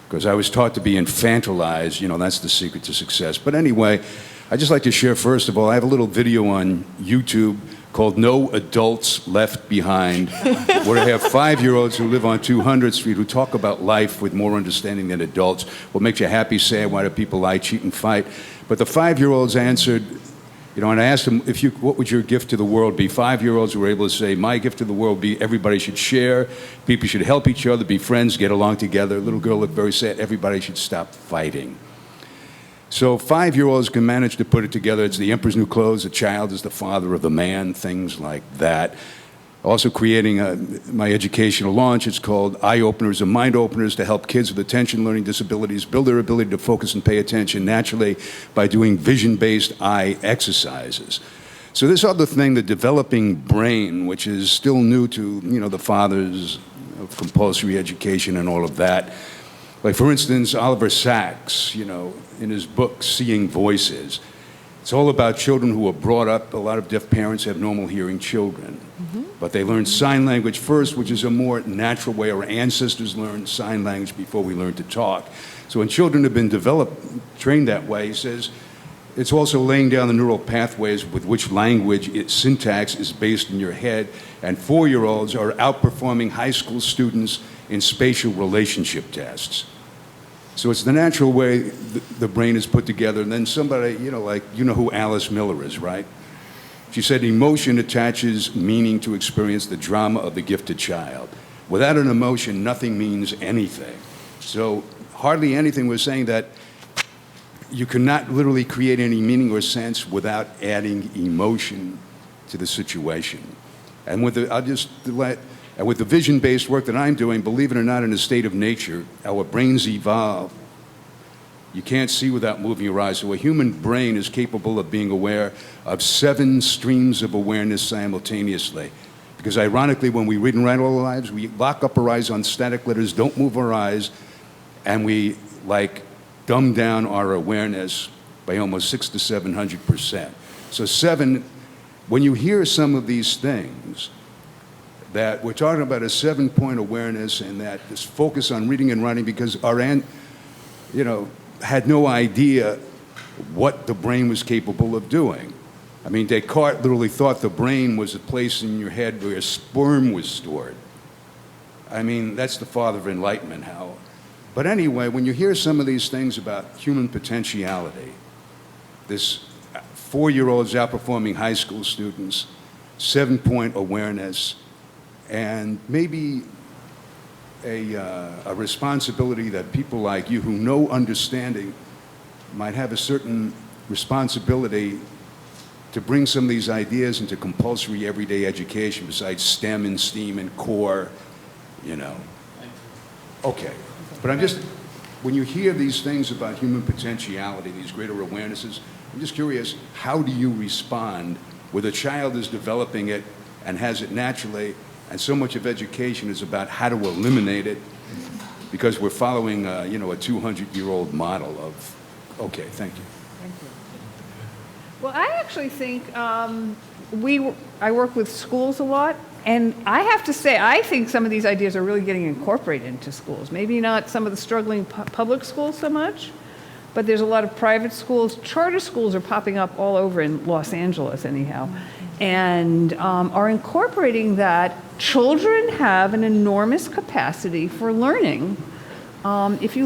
Speaker 10: Because I was taught to be infantilized, that's the secret to success. But anyway, I'd just like to share, first of all, I have a little video on YouTube called No Adults Left Behind, where I have 5-year-olds who live on 200th Street who talk about life with more understanding than adults. What makes you happy, sad, why do people lie, cheat, and fight? But the 5-year-olds answered, and I asked them, what would your gift to the world be? 5-year-olds were able to say, my gift to the world would be everybody should share, people should help each other, be friends, get along together. A little girl looked very sad, everybody should stop fighting. So 5-year-olds can manage to put it together. It's the emperor's new clothes, the child is the father of the man, things like that. Also creating my educational launch, it's called Eye Openers and Mind Openers, to help kids with attention learning disabilities build their ability to focus and pay attention naturally by doing vision-based eye exercises. So this other thing, the developing brain, which is still new to, the fathers of compulsory education and all of that. Like, for instance, Oliver Sacks, in his book, Seeing Voices, it's all about children who are brought up. A lot of deaf parents have normal hearing children. But they learn sign language first, which is a more natural way. Our ancestors learned sign language before we learned to talk. So when children have been trained that way, he says, it's also laying down the neural pathways with which language syntax is based in your head. And 4-year-olds are outperforming high school students in spatial relationship tests. So it's the natural way the brain is put together. And then somebody, who Alice Miller is, right? She said, emotion attaches meaning to experience, the drama of the gifted child. Without an emotion, nothing means anything. So hardly anything. We're saying that you cannot literally create any meaning or sense without adding emotion to the situation. And with the vision-based work that I'm doing, believe it or not, in a state of nature, our brains evolve. You can't see without moving your eyes. So a human brain is capable of being aware of 7 streams of awareness simultaneously. Because ironically, when we read and write all our lives, we lock up our eyes on static letters, don't move our eyes, and we dumb down our awareness by almost 600 to 700%. So 7, when you hear some of these things, that we're talking about a 7-point awareness, and that this focus on reading and writing, because our had no idea what the brain was capable of doing. I mean, Descartes literally thought the brain was a place in your head where sperm was stored. I mean, that's the father of enlightenment, how But anyway, when you hear some of these things about human potentiality, this 4-year-olds outperforming high school students, 7-point awareness, and maybe a responsibility that people like you who know understanding might have a certain responsibility to bring some of these ideas into compulsory everyday education besides STEM and STEAM and core, you know. Okay. But I'm just, when you hear these things about human potentiality, these greater awarenesses, I'm just curious, how do you respond where the child is developing it and has it naturally, and so much of education is about how to eliminate it because we're following, you know, a 200-year-old model of, okay, thank you.
Speaker 6: Thank you. Well, I actually think I work with schools a lot, and I have to say, I think some of these ideas are really getting incorporated into schools. Maybe not some of the struggling public schools so much, but there's a lot of private schools. Charter schools are popping up all over in Los Angeles, anyhow, and are incorporating that children have an enormous capacity for learning if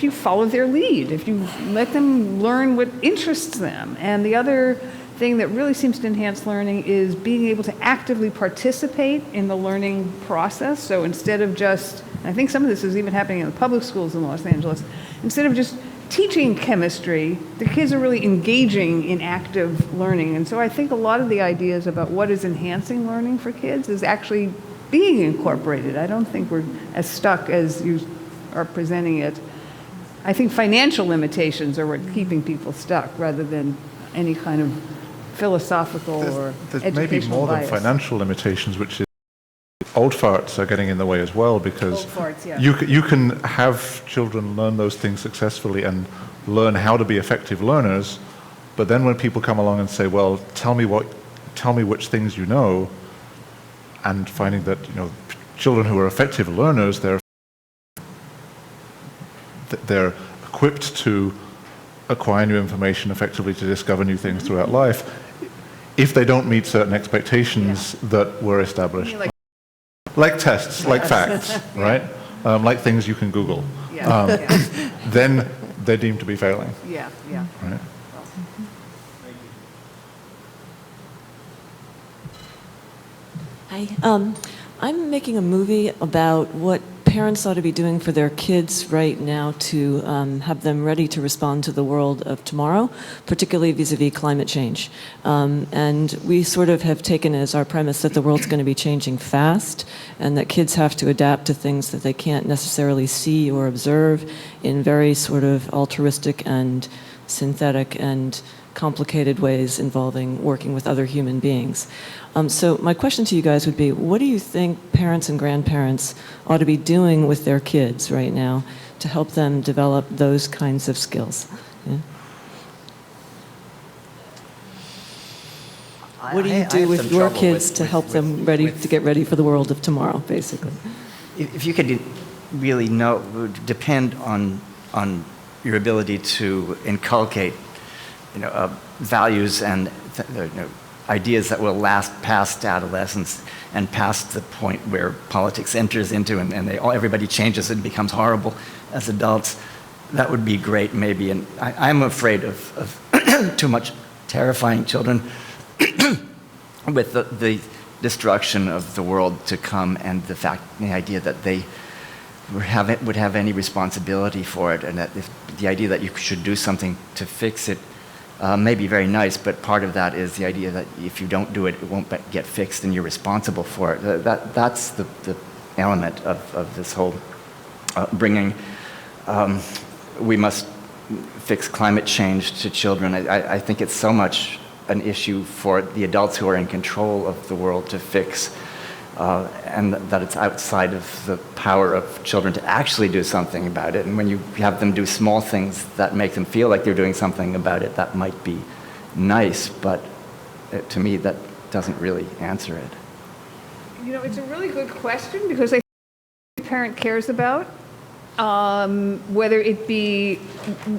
Speaker 6: you follow their lead, if you let them learn what interests them. And the other thing that really seems to enhance learning is being able to actively participate in the learning process. So instead of just, and I think some of this is even happening in the public schools in Los Angeles, instead of just teaching chemistry, the kids are really engaging in active learning. And so I think a lot of the ideas about what is enhancing learning for kids is actually being incorporated. I don't think we're as stuck as you are presenting it. I think financial limitations are what's keeping people stuck rather than any kind of philosophical or
Speaker 8: There's
Speaker 6: educational
Speaker 8: maybe more
Speaker 6: bias.
Speaker 8: than financial limitations, which is old farts are getting in the way as well, because
Speaker 6: Old farts, yeah.
Speaker 8: you can have children learn those things successfully and learn how to be effective learners, but then when people come along and say, well, tell me which things you know, and finding that, you know, children who are effective learners, they're equipped to acquire new information effectively, to discover new things throughout life, if they don't meet certain expectations that were established. Like tests, like facts, right? Like things you can Google. Then they're deemed to be failing.
Speaker 6: Yeah.
Speaker 8: Right?
Speaker 11: Hi. I'm making a movie about what parents ought to be doing for their kids right now to have them ready to respond to the world of tomorrow, particularly vis-a-vis climate change. And we sort of have taken as our premise that the world's going to be changing fast and that kids have to adapt to things that they can't necessarily see or observe in very sort of altruistic and synthetic and complicated ways involving working with other human beings. So my question to you guys would be, what do you think parents and grandparents ought to be doing with their kids right now to help them develop those kinds of skills? Yeah? What do you do with your kids to help them get ready for the world of tomorrow, basically?
Speaker 4: If you could really depend on your ability to inculcate, values and ideas that will last past adolescence and past the point where politics enters into and everybody changes and becomes horrible as adults, that would be great maybe. And I'm afraid of too much terrifying children with the destruction of the world to come and the idea that they would have any responsibility for it, and that the idea that you should do something to fix it may be very nice, but part of that is the idea that if you don't do it, it won't get fixed and you're responsible for it. That's the element of this whole bringing, we must fix climate change to children. I think it's so much an issue for the adults who are in control of the world to fix, and that it's outside of the power of children to actually do something about it. And when you have them do small things that make them feel like they're doing something about it, that might be nice, but to me that doesn't really answer it.
Speaker 6: It's a really good question, because I think the parent cares about, whether it be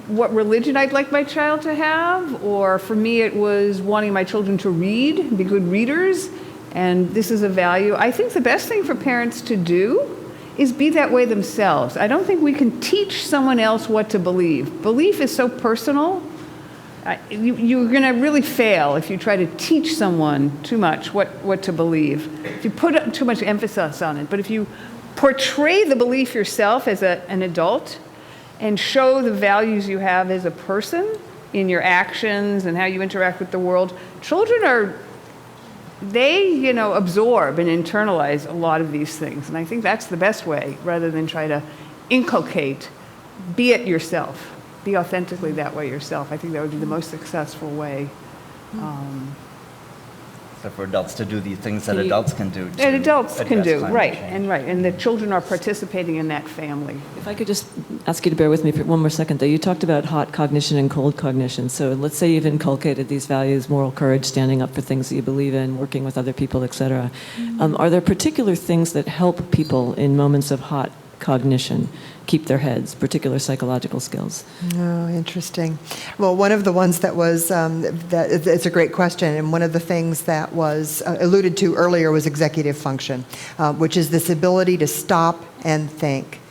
Speaker 6: what religion I'd like my child to have, or for me it was wanting my children to read, be good readers. And this is a value. I think the best thing for parents to do is be that way themselves. I don't think we can teach someone else what to believe. Belief is so personal. You're going to really fail if you try to teach someone too much what to believe, if you put too much emphasis on it. But if you portray the belief yourself as an adult and show the values you have as a person in your actions and how you interact with the world, children they absorb and internalize a lot of these things. And I think that's the best way, rather than try to inculcate, be it yourself. Be authentically that way yourself. I think that would be the most successful way.
Speaker 4: So for adults to do the things that adults can do.
Speaker 6: And adults can do,
Speaker 4: right.
Speaker 6: And the children are participating in that family.
Speaker 11: If I could just ask you to bear with me for one more second, though. You talked about hot cognition and cold cognition. So let's say you've inculcated these values, moral courage, standing up for things that you believe in, working with other people, et cetera. Are there particular things that help people in moments of hot cognition keep their heads, particular psychological skills?
Speaker 7: Oh, interesting. Well, one of the ones that was, it's a great question, and one of the things that was alluded to earlier was executive function, which is this ability to stop and think.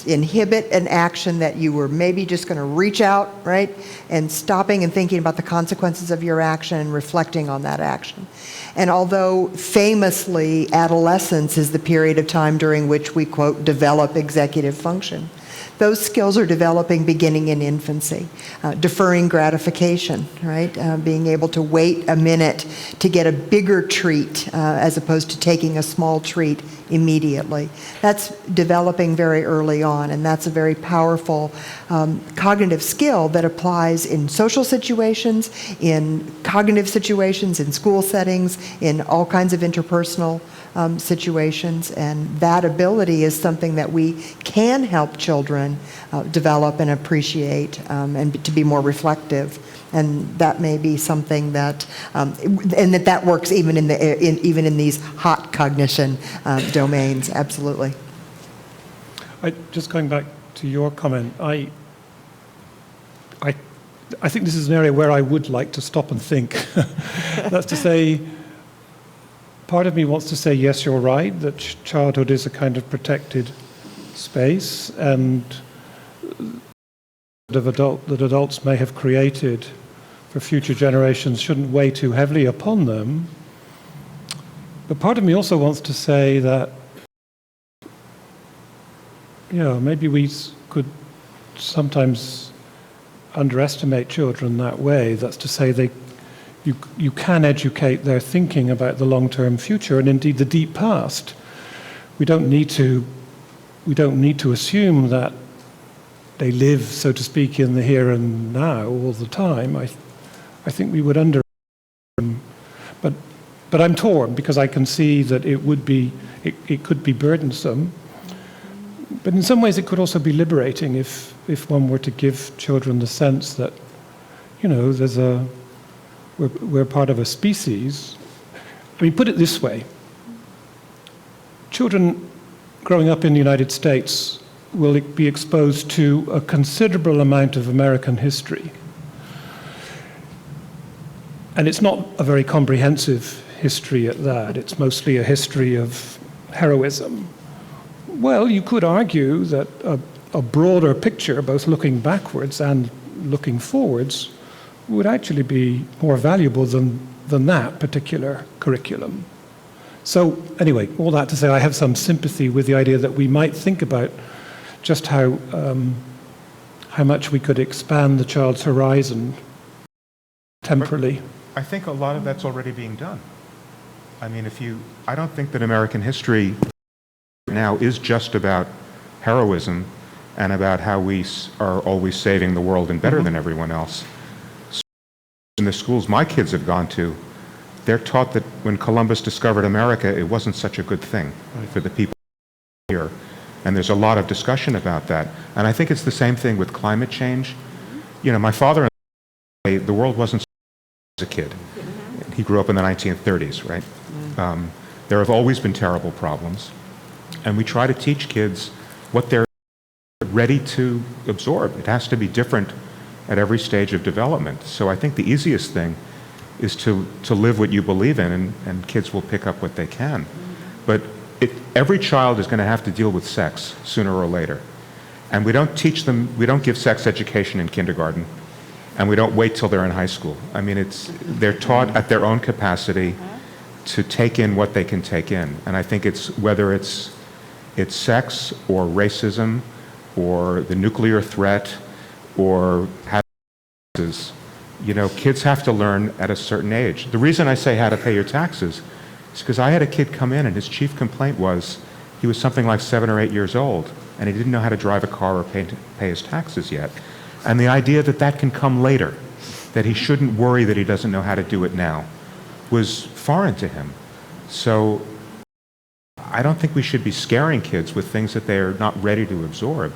Speaker 7: Inhibit an action that you were maybe just going to reach out, right? And stopping and thinking about the consequences of your action and reflecting on that action. And although famously adolescence is the period of time during which we, quote, develop executive function, those skills are developing beginning in infancy. Deferring gratification, right? Being able to wait a minute to get a bigger treat as opposed to taking a small treat immediately. That's developing very early on, and that's a very powerful cognitive skill that applies in social situations, in cognitive situations, in school settings, in all kinds of interpersonal situations, and that ability is something that we can help children develop and appreciate, and to be more reflective. And that may be something that, and that works even in these hot cognition domains. Absolutely.
Speaker 5: Just going back to your comment, I think this is an area where I would like to stop and think. That's to say, part of me wants to say, yes, you're right, that childhood is a kind of protected space, and that adults may have created for future generations shouldn't weigh too heavily upon them. But part of me also wants to say that, maybe we could sometimes underestimate children that way. That's to say, you can educate their thinking about the long-term future and indeed the deep past. We don't need to assume that they live, so to speak, in the here and now all the time. I think we would but I'm torn, because I can see that it could be burdensome. But in some ways it could also be liberating if one were to give children the sense that, we're part of a species. I mean, put it this way. Children growing up in the United States will be exposed to a considerable amount of American history. And it's not a very comprehensive history at that. It's mostly a history of heroism. Well, you could argue that a broader picture, both looking backwards and looking forwards, would actually be more valuable than that particular curriculum. So anyway, all that to say, I have some sympathy with the idea that we might think about just how much we could expand the child's horizon temporally.
Speaker 3: I think a lot of that's already being done. I mean, I don't think that American history now is just about heroism and about how we are always saving the world and better than everyone else. In the schools my kids have gone to, they're taught that when Columbus discovered America, it wasn't such a good thing for the people here. And there's a lot of discussion about that. And I think it's the same thing with climate change. My father, the world wasn't as a kid. He grew up in the 1930s, right? There have always been terrible problems. And we try to teach kids what they're ready to absorb. It has to be different at every stage of development. So I think the easiest thing is to live what you believe in, and kids will pick up what they can. But every child is going to have to deal with sex sooner or later. And we don't teach them, we don't give sex education in kindergarten, and we don't wait till they're in high school. I mean, they're taught at their own capacity to take in what they can take in. And I think whether it's sex or racism or the nuclear threat or taxes, kids have to learn at a certain age. The reason I say how to pay your taxes is because I had a kid come in and his chief complaint was he was something like 7 or 8 years old and he didn't know how to drive a car or pay his taxes yet. And the idea that that can come later, that he shouldn't worry that he doesn't know how to do it now, was foreign to him. So I don't think we should be scaring kids with things that they're not ready to absorb,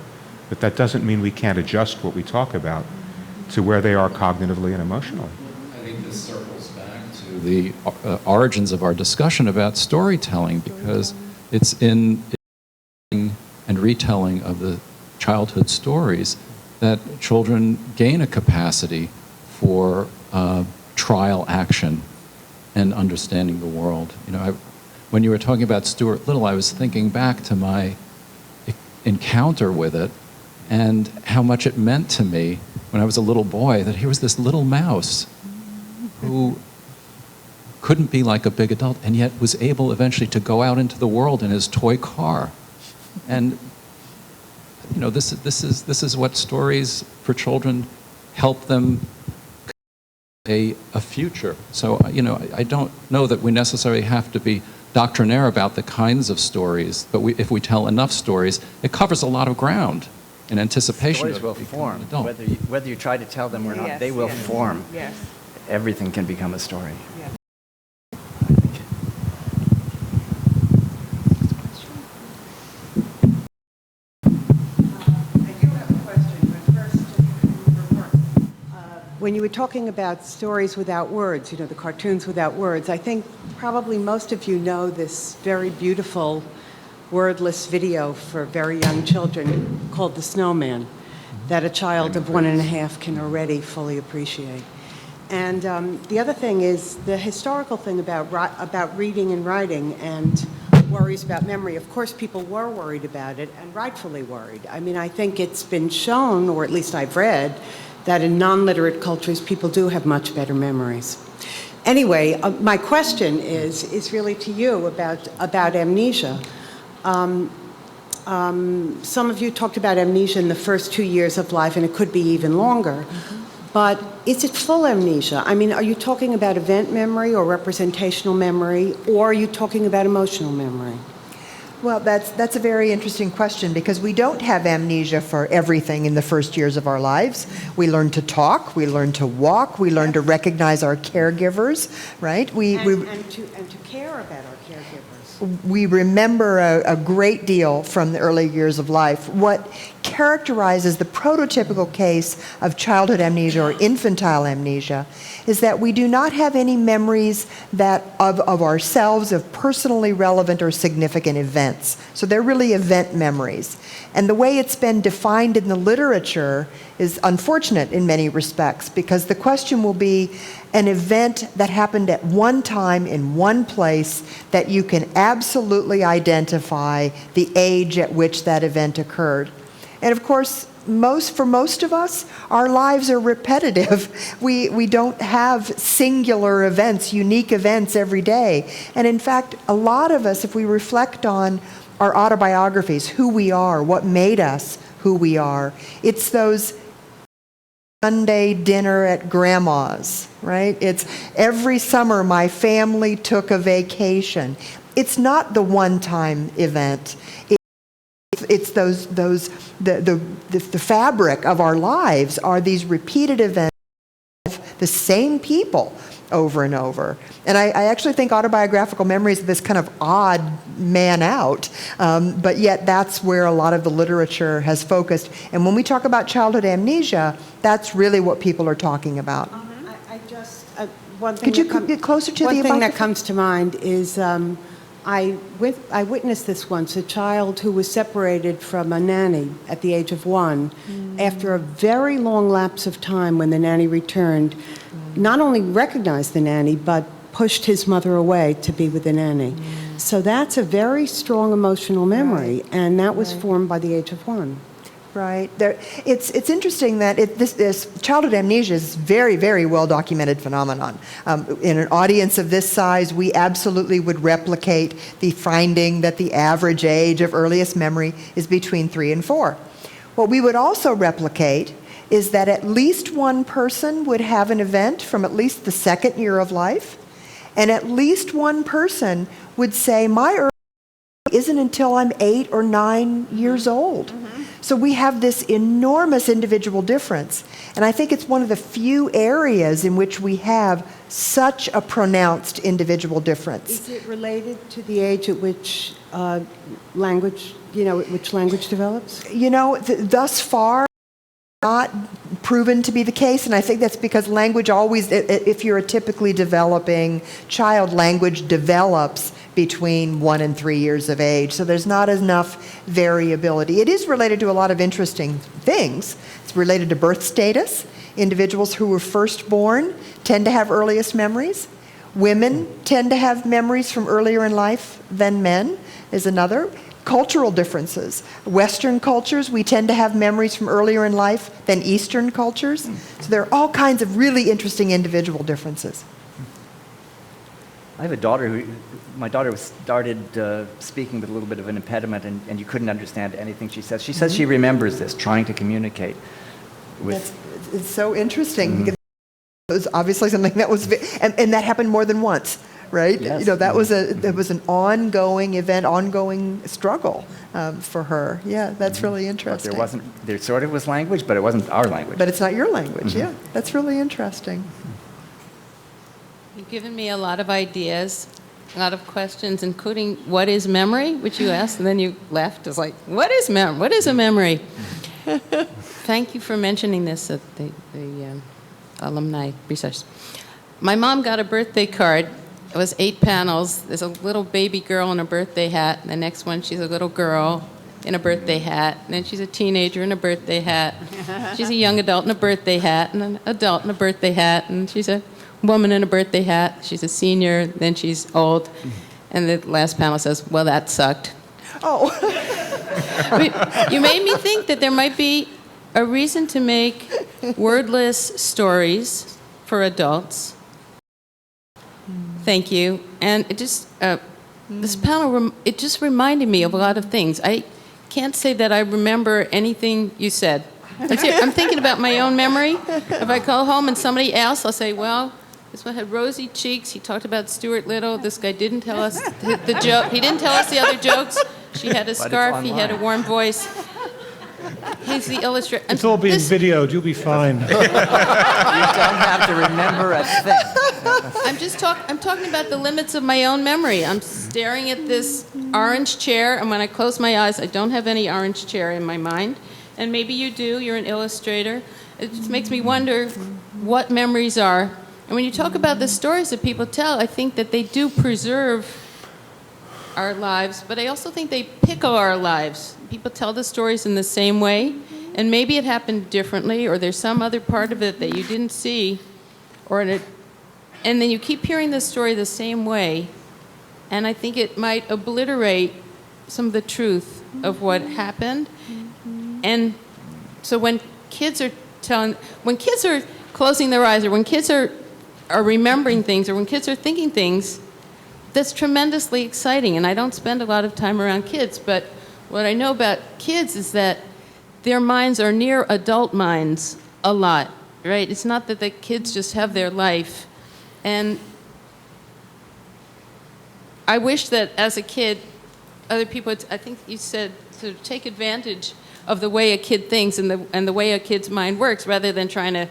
Speaker 3: but that doesn't mean we can't adjust what we talk about to where they are cognitively and emotionally.
Speaker 2: I think this circles back to the origins of our discussion about storytelling, because it's in and retelling of the childhood stories that children gain a capacity for trial action and understanding the world. When you were talking about Stuart Little, I was thinking back to my encounter with it and how much it meant to me when I was a little boy, that here was this little mouse who couldn't be like a big adult and yet was able eventually to go out into the world in his toy car. And this is what stories for children help them a future. So I don't know that we necessarily have to be doctrinaire about the kinds of stories, but if we tell enough stories, it covers a lot of ground in anticipation
Speaker 4: Stories will form. Whether you try to tell them or not,
Speaker 6: Yes,
Speaker 4: they will
Speaker 6: yes.
Speaker 4: form.
Speaker 6: Yes.
Speaker 4: Everything can become a story.
Speaker 6: Yes.
Speaker 12: When you were talking about stories without words, the cartoons without words, I think probably most of you know this very beautiful wordless video for very young children called The Snowman, that a child of 1.5 can already fully appreciate. And the other thing is the historical thing about reading and writing and worries about memory. Of course, people were worried about it, and rightfully worried. I mean, I think it's been shown, or at least I've read, that in non-literate cultures, people do have much better memories. Anyway, my question is really to you about amnesia. Some of you talked about amnesia in the first 2 years of life, and it could be even longer. But is it full amnesia? I mean, are you talking about event memory or representational memory, or are you talking about emotional memory?
Speaker 7: Well, that's a very interesting question, because we don't have amnesia for everything in the first years of our lives. We learn to talk, we learn to walk, we learn to recognize our caregivers, right?
Speaker 12: And to care about our caregivers.
Speaker 7: We remember a great deal from the early years of life. What characterizes the prototypical case of childhood amnesia or infantile amnesia is that we do not have any memories of ourselves of personally relevant or significant events. So they're really event memories. And the way it's been defined in the literature is unfortunate in many respects, because the question will be an event that happened at one time in one place that you can absolutely identify the age at which that event occurred. And of course, for most of us, our lives are repetitive. We don't have singular events, unique events every day. And in fact, a lot of us, if we reflect on our autobiographies, who we are, what made us who we are, it's those Sunday dinner at grandma's, right? It's every summer my family took a vacation. It's not the one-time event. It's the fabric of our lives are these repeated events of the same people over and over. And I actually think autobiographical memories are this kind of odd man out, but yet that's where a lot of the literature has focused. And when we talk about childhood amnesia, that's really what people are talking about.
Speaker 12: One thing
Speaker 7: Could you get closer to the
Speaker 12: One thing that
Speaker 7: microphone?
Speaker 12: comes to mind is I witnessed this once, a child who was separated from a nanny at the age of 1. After a very long lapse of time when the nanny returned, not only recognized the nanny, but pushed his mother away to be with the nanny. So that's a very strong emotional memory, and that was formed by the age of 1.
Speaker 7: Right. It's interesting that this childhood amnesia is very, very well documented phenomenon. In an audience of this size, we absolutely would replicate the finding that the average age of earliest memory is between 3 and 4. What we would also replicate is that at least one person would have an event from at least the second year of life, and at least one person would say, my early isn't until I'm 8 or 9 years old. So we have this enormous individual difference. And I think it's one of the few areas in which we have such a pronounced individual difference.
Speaker 12: Is it related to the age at which language develops?
Speaker 7: Thus far, not proven to be the case, and I think that's because language always, if you're a typically developing child, language develops between 1 and 3 years of age, so there's not enough variability. It is related to a lot of interesting things. It's related to birth status. Individuals who were first born tend to have earliest memories. Women tend to have memories from earlier in life than men, is another. Cultural differences. Western cultures, we tend to have memories from earlier in life than Eastern cultures. So there are all kinds of really interesting individual differences.
Speaker 4: I have a daughter my daughter started speaking with a little bit of an impediment, and you couldn't understand anything she says. She says she remembers this, trying to communicate with...
Speaker 7: It's so interesting. It was obviously something that was, and that happened more than once. Right?
Speaker 4: Yes.
Speaker 7: That was an ongoing event, ongoing struggle for her. Yeah, that's really interesting.
Speaker 4: But there sort of was language, but it wasn't our language.
Speaker 7: But it's not your language, yeah. That's really interesting.
Speaker 13: You've given me a lot of ideas, a lot of questions, including what is memory, which you asked, and then you left. It's like, what is memory? What is a memory? Thank you for mentioning this at the alumni research. My mom got a birthday card. It was 8 panels. There's a little baby girl in a birthday hat. And the next one, she's a little girl in a birthday hat. And then she's a teenager in a birthday hat. She's a young adult in a birthday hat, and an adult in a birthday hat. And she's a woman in a birthday hat. She's a senior, then she's old. And the last panel says, well, that sucked.
Speaker 7: Oh.
Speaker 13: You made me think that there might be a reason to make wordless stories for adults. Thank you. And it just, this panel, it just reminded me of a lot of things. I can't say that I remember anything you said. I'm thinking about my own memory. If I call home and somebody asks, I'll say, well, this one had rosy cheeks. He talked about Stuart Little. This guy didn't tell us the joke. He didn't tell us the other jokes. She had a scarf. He had a warm voice. He's the illustrator.
Speaker 5: It's all being videoed. You'll be fine.
Speaker 4: You don't have to remember a thing.
Speaker 13: I'm talking about the limits of my own memory. I'm staring at this orange chair, and when I close my eyes, I don't have any orange chair in my mind. And maybe you do. You're an illustrator. It just makes me wonder what memories are. And when you talk about the stories that people tell, I think that they do preserve our lives, but I also think they pickle our lives. People tell the stories in the same way, and maybe it happened differently, or there's some other part of it that you didn't see, and then you keep hearing the story the same way, and I think it might obliterate some of the truth of what happened. And so when kids are closing their eyes, or when kids are remembering things, or when kids are thinking things, that's tremendously exciting. And I don't spend a lot of time around kids, but what I know about kids is that their minds are near adult minds a lot, right? It's not that the kids just have their life. And I wish that as a kid, other people, I think you said, to take advantage of the way a kid thinks and the way a kid's mind works, rather than trying to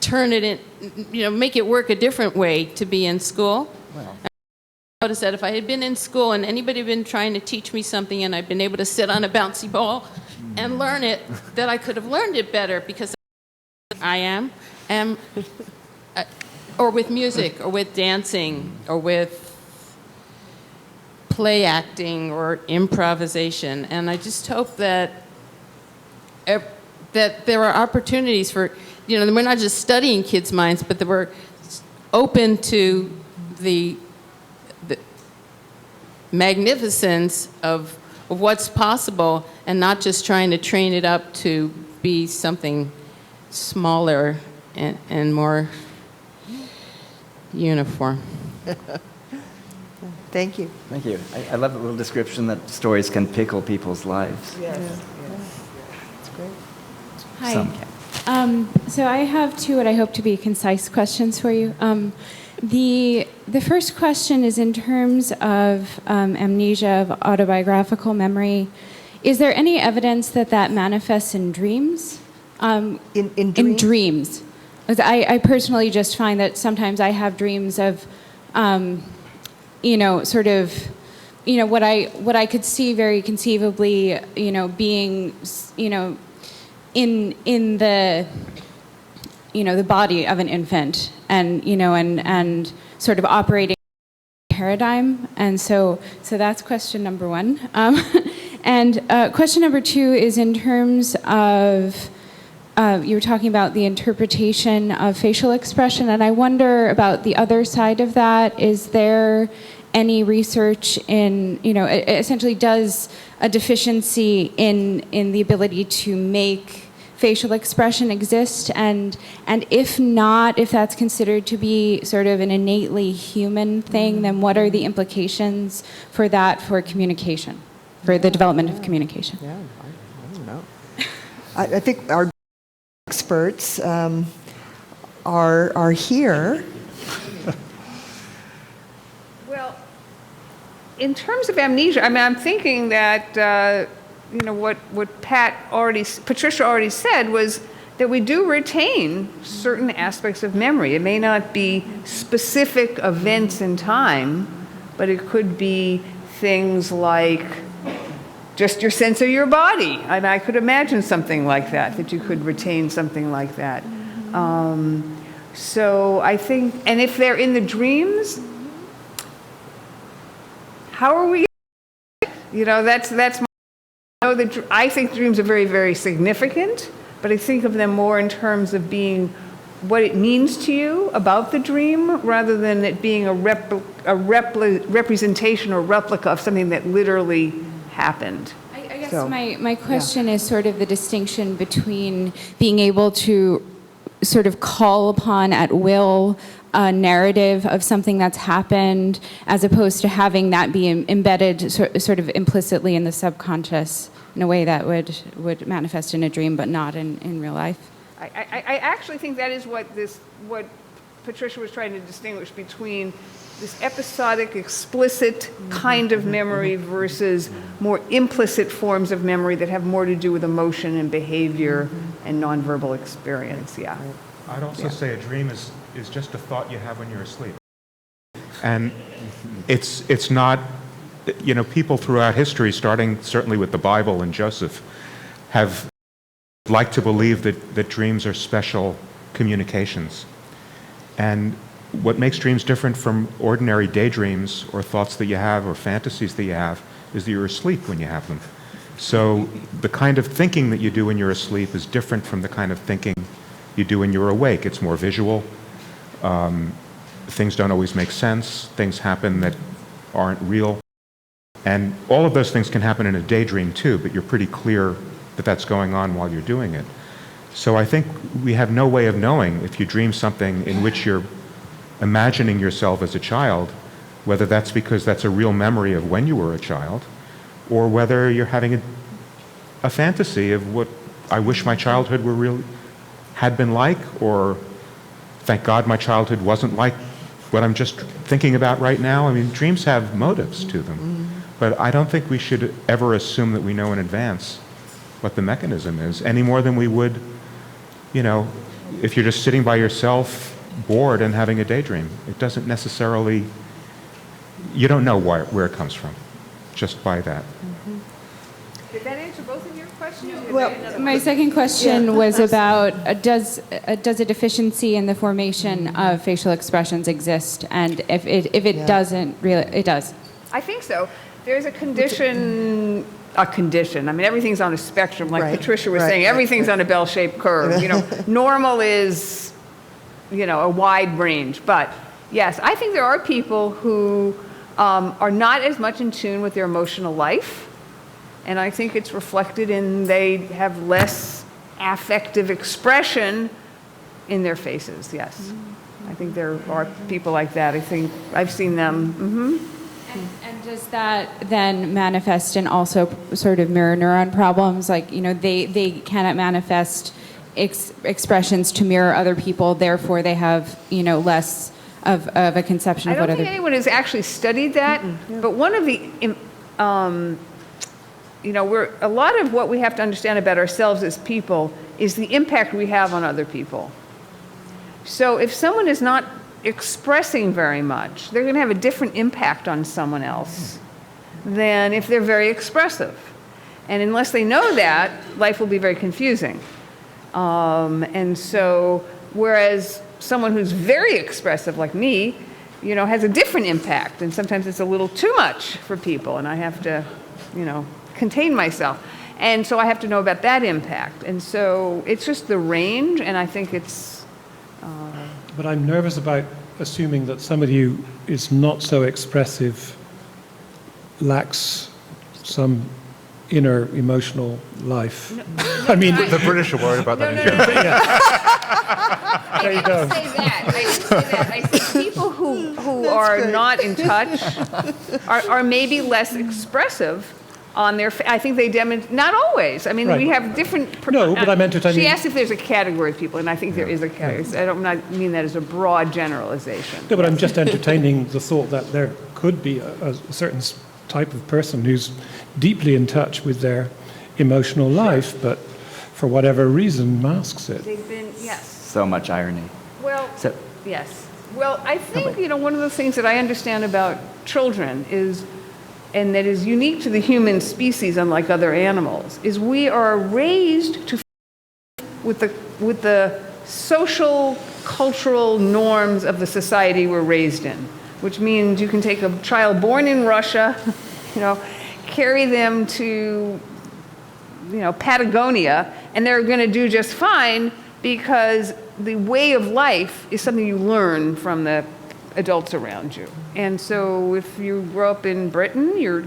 Speaker 13: turn it in, make it work a different way to be in school.
Speaker 4: Well.
Speaker 13: I noticed that if I had been in school and anybody had been trying to teach me something and I'd been able to sit on a bouncy ball and learn it, that I could have learned it better, because I am, or with music, or with dancing, or with play acting, or improvisation. And I just hope that there are opportunities for, we're not just studying kids' minds, but that we're open to magnificence of what's possible, and not just trying to train it up to be something smaller and more uniform.
Speaker 7: Thank you.
Speaker 4: Thank you. I love the little description that stories can pickle people's lives.
Speaker 6: Yes.
Speaker 7: That's great.
Speaker 14: Hi.
Speaker 4: Some can.
Speaker 14: So I have two what I hope to be concise questions for you. The first question is in terms of amnesia, of autobiographical memory. Is there any evidence that that manifests in dreams?
Speaker 7: In dreams?
Speaker 14: In dreams. I personally just find that sometimes I have dreams of, sort of, what I could see very conceivably, being, in the, the body of an infant, and and sort of operating paradigm. And so that's question number one. And question number two is in terms of, you were talking about the interpretation of facial expression, and I wonder about the other side of that. Is there any research in, essentially does a deficiency in the ability to make facial expression exist? And if not, if that's considered to be sort of an innately human thing, then what are the implications for that for communication, for the development of communication?
Speaker 7: Yeah, I don't know. I think our experts are here.
Speaker 6: Well, in terms of amnesia, I mean, I'm thinking that what Patricia already said was that we do retain certain aspects of memory. It may not be specific events in time, but it could be things like just your sense of your body. And I could imagine something like that you could retain something like that. So I think, and if they're in the dreams, how are we? That's my. I think dreams are very, very significant, but I think of them more in terms of being what it means to you about the dream, rather than it being a representation or replica of something that literally happened.
Speaker 14: I guess my question is sort of the distinction between being able to sort of call upon at will a narrative of something that's happened, as opposed to having that be embedded sort of implicitly in the subconscious in a way that would manifest in a dream but not in real life.
Speaker 6: I actually think that is what Patricia was trying to distinguish between this episodic, explicit kind of memory versus more implicit forms of memory that have more to do with emotion and behavior and nonverbal experience. Yeah.
Speaker 3: I'd also say a dream is just a thought you have when you're asleep. And it's not, people throughout history, starting certainly with the Bible and Joseph, have liked to believe that dreams are special communications. And what makes dreams different from ordinary daydreams or thoughts that you have or fantasies that you have is that you're asleep when you have them. So the kind of thinking that you do when you're asleep is different from the kind of thinking you do when you're awake. It's more visual. Things don't always make sense. Things happen that aren't real. And all of those things can happen in a daydream too, but you're pretty clear that that's going on while you're doing it. So I think we have no way of knowing if you dream something in which you're imagining yourself as a child, whether that's because that's a real memory of when you were a child, or whether you're having a fantasy of what I wish my childhood had been like, or thank God my childhood wasn't like what I'm just thinking about right now. I mean, dreams have motives to them, but I don't think we should ever assume that we know in advance what the mechanism is, any more than we would, if you're just sitting by yourself, bored and having a daydream. It doesn't necessarily, you don't know where it comes from, just by that.
Speaker 6: Did that answer both of your questions?
Speaker 14: Well, my second question was about does a deficiency in the formation of facial expressions exist? And if it doesn't, really, it does.
Speaker 6: I think so. There's a condition. I mean, everything's on a spectrum, like Patricia was saying. Everything's on a bell-shaped curve. Normal is, a wide range. But yes, I think there are people who are not as much in tune with their emotional life. And I think it's reflected in they have less affective expression in their faces, yes. I think there are people like that. I think I've seen them.
Speaker 14: And does that then manifest in also sort of mirror neuron problems? Like, they cannot manifest expressions to mirror other people, therefore they have, less of a conception
Speaker 6: I
Speaker 14: of what
Speaker 6: don't
Speaker 14: other
Speaker 6: think anyone has actually studied that, but one of the, a lot of what we have to understand about ourselves as people is the impact we have on other people. So if someone is not expressing very much, they're going to have a different impact on someone else than if they're very expressive. And unless they know that, life will be very confusing. And so, whereas someone who's very expressive like me, has a different impact, and sometimes it's a little too much for people, and I have to, contain myself. And so I have to know about that impact. And so it's just the range, and I think it's...
Speaker 5: But I'm nervous about assuming that somebody who is not so expressive lacks some inner emotional life. I mean,
Speaker 8: the British are worried about that.
Speaker 5: There you go.
Speaker 6: I didn't say that. I said people who are not in touch are maybe less expressive on their... I think they demonstrate... Not always. I mean,
Speaker 5: Right.
Speaker 6: we have different...
Speaker 5: No, but I'm entertaining...
Speaker 6: She asked if there's a category of people, and I think there is a category. I don't mean that as a broad generalization.
Speaker 5: No, but I'm just entertaining the thought that there could be a certain type of person who's deeply in touch with their emotional life, but for whatever reason masks it.
Speaker 6: They've been... Yes.
Speaker 4: So much irony.
Speaker 6: Well,
Speaker 4: So-
Speaker 6: yes. Well, I think, one of the things that I understand about children is, and that is unique to the human species, unlike other animals, is we are raised to with the social, cultural norms of the society we're raised in, which means you can take a child born in Russia, carry them to, Patagonia, and they're going to do just fine because the way of life is something you learn from the adults around you. And so if you grow up in Britain, you're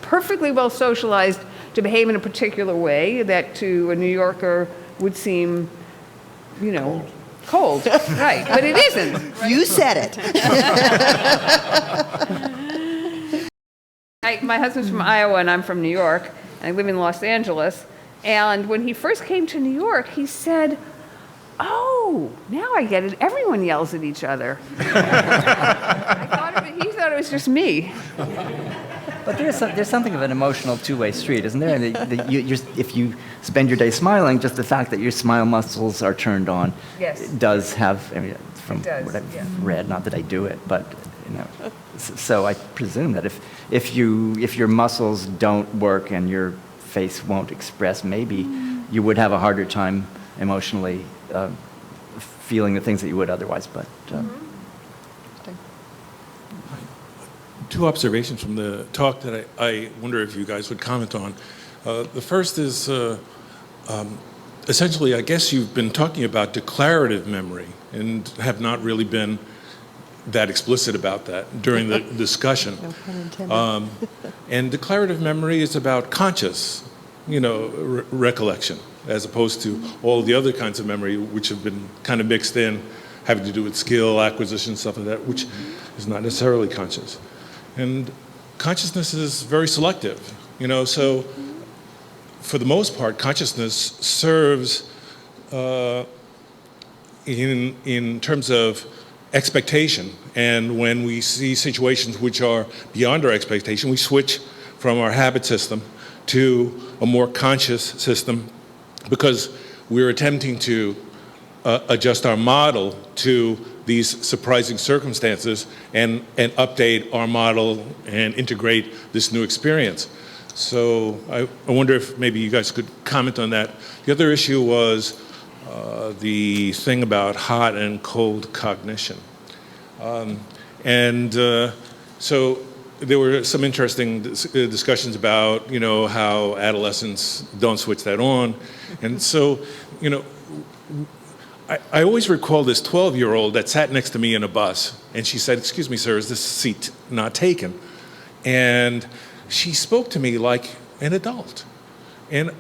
Speaker 6: perfectly well socialized to behave in a particular way that to a New Yorker would seem, cold. Right, but it isn't.
Speaker 7: You said it.
Speaker 6: My husband's from Iowa and I'm from New York, and I live in Los Angeles. And when he first came to New York, he said, "Oh, now I get it. Everyone yells at each other." He thought it was just me.
Speaker 4: But there's something of an emotional two-way street, isn't there? And if you spend your day smiling, just the fact that your smile muscles are turned on does have, from what I've read, not that I do it, but so I presume that if your muscles don't work and your face won't express, maybe you would have a harder time emotionally feeling the things that you would otherwise. But
Speaker 15: two observations from the talk that I wonder if you guys would comment on. The first is essentially, I guess you've been talking about declarative memory and have not really been that explicit about that during the discussion.
Speaker 7: No pun intended.
Speaker 15: And declarative memory is about conscious, recollection, as opposed to all the other kinds of memory which have been kind of mixed in, having to do with skill, acquisition, stuff like that, which is not necessarily conscious. And consciousness is very selective, so for the most part, consciousness serves in terms of expectation. And when we see situations which are beyond our expectation, we switch from our habit system to a more conscious system because we're attempting to adjust our model to these surprising circumstances and update our model and integrate this new experience. So I wonder if maybe you guys could comment on that. The other issue was the thing about hot and cold cognition. So there were some interesting discussions about, how adolescents don't switch that on. And so, I always recall this 12-year-old that sat next to me in a bus, and she said, "Excuse me, sir, is this seat not taken?" And she spoke to me like an adult. And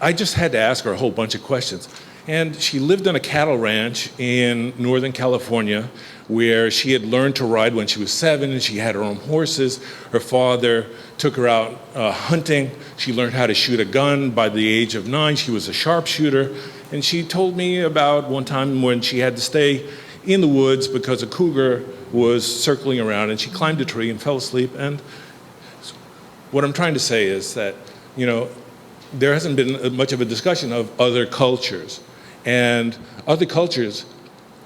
Speaker 15: I just had to ask her a whole bunch of questions. And she lived on a cattle ranch in Northern California where she had learned to ride when she was 7, and she had her own horses. Her father took her out hunting. She learned how to shoot a gun by the age of 9. She was a sharpshooter. And she told me about one time when she had to stay in the woods because a cougar was circling around, and she climbed a tree and fell asleep. And what I'm trying to say is that, there hasn't been much of a discussion of other cultures. And other cultures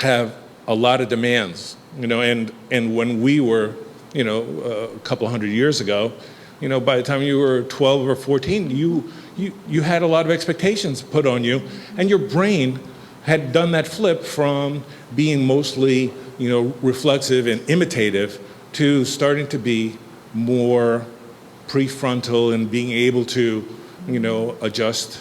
Speaker 15: have a lot of demands, and when we were, a couple hundred years ago, by the time you were 12 or 14, you had a lot of expectations put on you, and your brain had done that flip from being mostly, reflexive and imitative to starting to be more prefrontal and being able to, adjust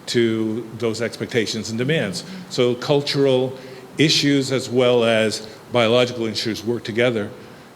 Speaker 15: to those expectations and demands. So cultural issues as well as biological issues work together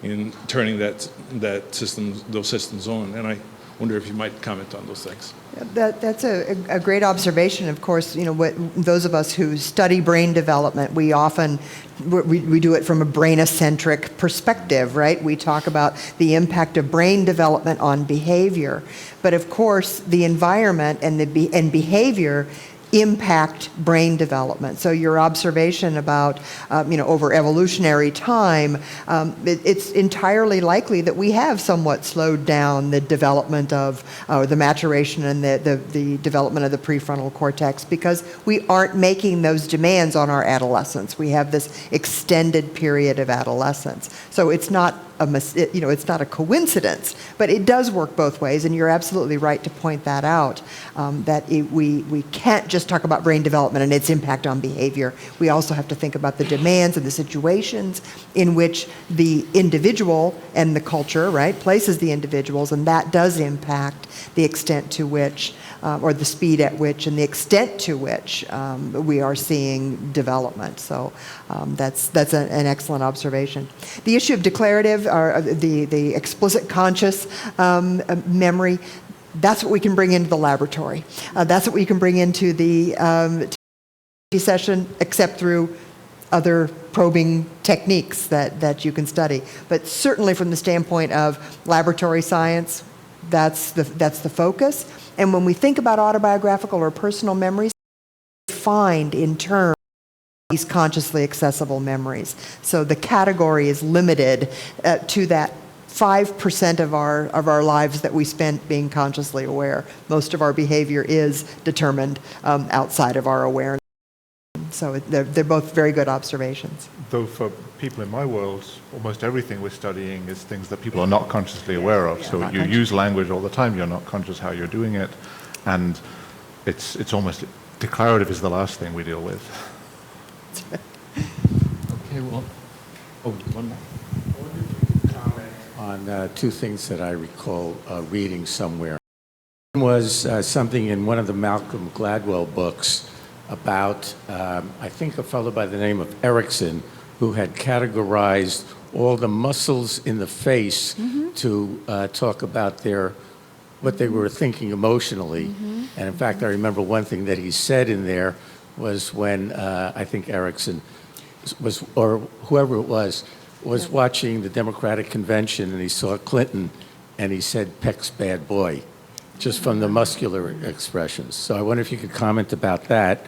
Speaker 15: in turning those systems on. And I wonder if you might comment on those things.
Speaker 7: That's a great observation. Of course, those of us who study brain development, we often we do it from a brain-centric perspective, right? We talk about the impact of brain development on behavior, but of course, the environment and behavior impact brain development. So your observation about, over evolutionary time, it's entirely likely that we have somewhat slowed down the development of, the maturation and the development of the prefrontal cortex because we aren't making those demands on our adolescence. We have this extended period of adolescence. So it's not it's not a coincidence, but it does work both ways, and you're absolutely right to point that out, that we can't just talk about brain development and its impact on behavior. We also have to think about the demands and the situations in which the individual and the culture, right, places the individuals, and that does impact the extent to which, or the speed at which and the extent to which we are seeing development. So that's an excellent observation. The issue of declarative, or the explicit conscious memory, that's what we can bring into the laboratory. That's what we can bring into the session, except through other probing techniques that you can study. But certainly from the standpoint of laboratory science, that's the focus. And when we think about autobiographical or personal memories, defined in terms of these consciously accessible memories. So the category is limited to that 5% of our lives that we spent being consciously aware. Most of our behavior is determined outside of our awareness. So they're both very good observations.
Speaker 8: Though for people in my world, almost everything we're studying is things that people are not consciously aware of. So you use language all the time, you're not conscious how you're doing it, and it's almost declarative is the last thing we deal with.
Speaker 16: Okay, well, one more. I wonder if you could comment on two things that I recall reading somewhere. One was something in one of the Malcolm Gladwell books about, I think, a fellow by the name of Erickson, who had categorized all the muscles in the face to talk about what they were thinking emotionally. And in fact, I remember one thing that he said in there was when I think Erickson was, or whoever it was watching the Democratic convention, and he saw Clinton, and he said, "Peck's bad boy," just from the muscular expressions. So I wonder if you could comment about that.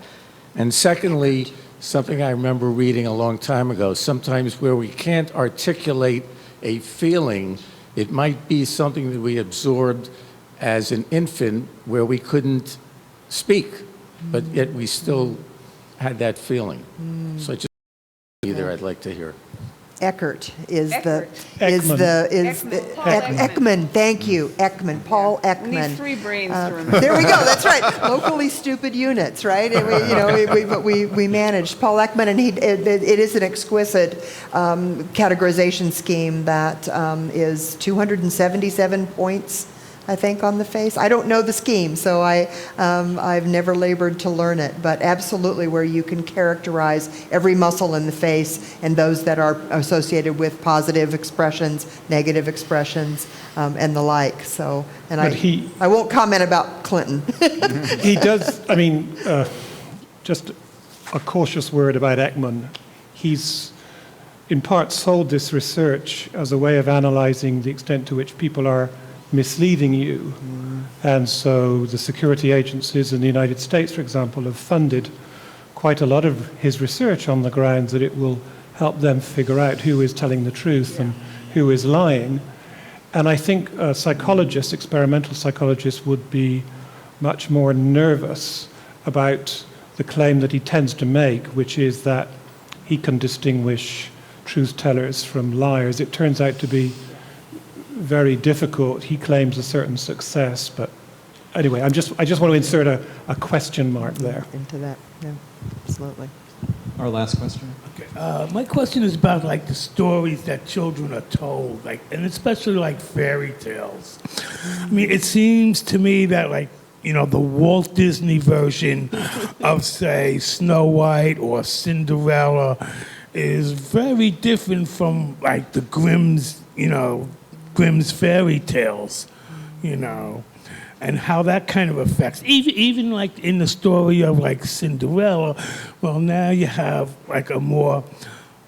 Speaker 16: And secondly, something I remember reading a long time ago, sometimes where we can't articulate a feeling, it might be something that we absorbed as an infant where we couldn't speak, but yet we still had that feeling. So just either I'd like to hear.
Speaker 7: Eckert is
Speaker 6: Eckert.
Speaker 7: Ekman. Thank you, Ekman. Paul Ekman.
Speaker 6: Need 3 brains to remember.
Speaker 7: There we go. That's right. Locally stupid units, right? We managed Paul Ekman, and it is an exquisite categorization scheme that is 277 points I think, on the face. I don't know the scheme, so I've never labored to learn it, but absolutely where you can characterize every muscle in the face and those that are associated with positive expressions, negative expressions, and the like. So, and I won't comment about Clinton.
Speaker 5: He does, I mean, just a cautious word about Ekman. He's in part sold this research as a way of analyzing the extent to which people are misleading you. And so the security agencies in the United States, for example, have funded quite a lot of his research on the grounds that it will help them figure out who is telling the truth and who is lying. And I think psychologists, experimental psychologists, would be much more nervous about the claim that he tends to make, which is that he can distinguish truth tellers from liars. It turns out to be very difficult. He claims a certain success, but anyway, I just want to insert a question mark there.
Speaker 7: Into that, yeah, absolutely.
Speaker 2: Our last question.
Speaker 17: Okay. My question is about like the stories that children are told, like, and especially like fairy tales. I mean, it seems to me that like, you know, the Walt Disney version of, say, Snow White or Cinderella is very different from like the Grimm's, you know, Grimm's fairy tales, you know, and how that kind of affects, even like in the story of like Cinderella, well, now you have like a more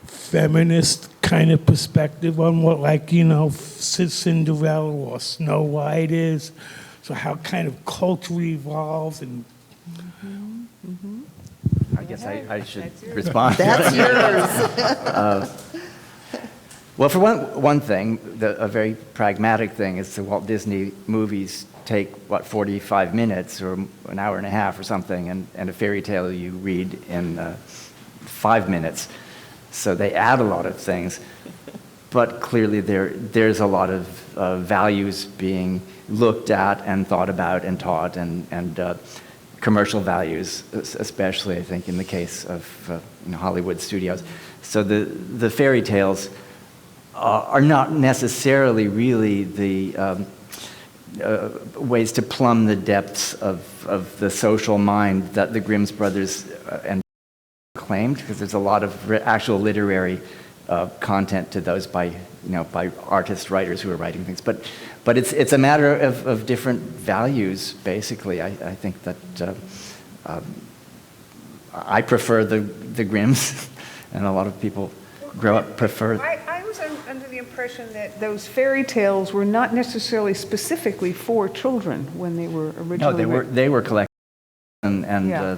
Speaker 17: feminist kind of perspective on what, like, you know, Cinderella or Snow White is. So how kind of culture evolves and...
Speaker 4: I guess I should respond.
Speaker 7: That's yours.
Speaker 4: Well, for one thing, a very pragmatic thing is the Walt Disney movies take, 45 minutes or an hour and a half or something, and a fairy tale you read in 5 minutes. So they add a lot of things, but clearly there's a lot of values being looked at and thought about and taught, and commercial values, especially, I think, in the case of Hollywood studios. So the fairy tales are not necessarily really the ways to plumb the depths of the social mind that the Grimm's brothers and claimed, because there's a lot of actual literary content to those by artist writers who are writing things. But it's a matter of different values, basically. I think that I prefer the Grimms, and a lot of people grow up prefer.
Speaker 6: I was under the impression that those fairy tales were not necessarily specifically for children when they were originally
Speaker 4: No, they were collected, and
Speaker 6: Yeah.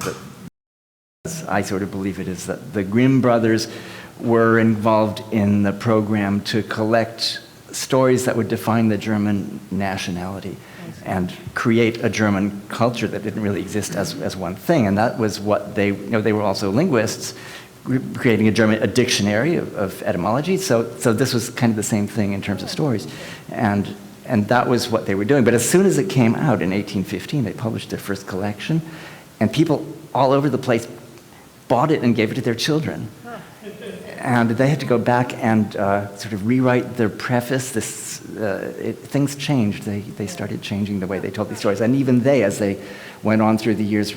Speaker 4: I sort of believe it is that the Grimm brothers were involved in the program to collect stories that would define the German nationality and create a German culture that didn't really exist as one thing. And that was what they were also linguists, creating a dictionary of etymology. So this was kind of the same thing in terms of stories. And that was what they were doing. But as soon as it came out in 1815, they published their first collection, and people all over the place bought it and gave it to their children. And they had to go back and sort of rewrite their preface. Things changed. They started changing the way they told these stories. And even they, as they went on through the years,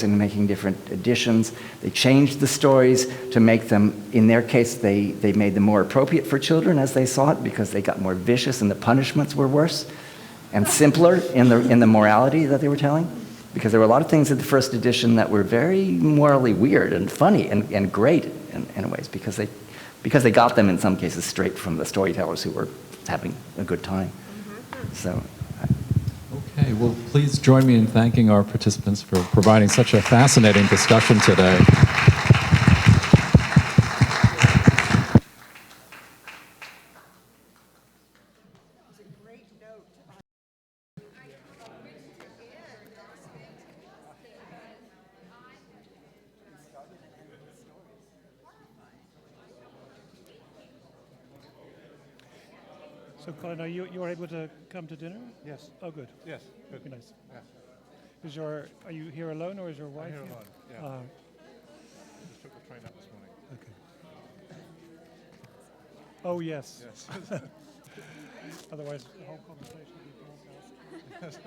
Speaker 4: and making different editions, they changed the stories to make them, in their case, they made them more appropriate for children as they saw it, because they got more vicious and the punishments were worse and simpler in the morality that they were telling. Because there were a lot of things in the first edition that were very morally weird and funny and great in ways, because they got them in some cases straight from the storytellers who were having a good time. So.
Speaker 2: Okay, well, please join me in thanking our participants for providing such a fascinating discussion today.
Speaker 5: So, Colin, are you able to come to dinner?
Speaker 8: Yes.
Speaker 5: Oh, good.
Speaker 8: Yes.
Speaker 5: Good. Be nice.
Speaker 8: Yeah.
Speaker 5: Are you here alone, or is your wife
Speaker 8: I'm here
Speaker 5: here?
Speaker 8: alone, yeah. Just took the train up this morning.
Speaker 5: Okay. Oh, yes.
Speaker 8: Yes.
Speaker 5: Otherwise, the whole conversation would be blown out.
Speaker 8: that.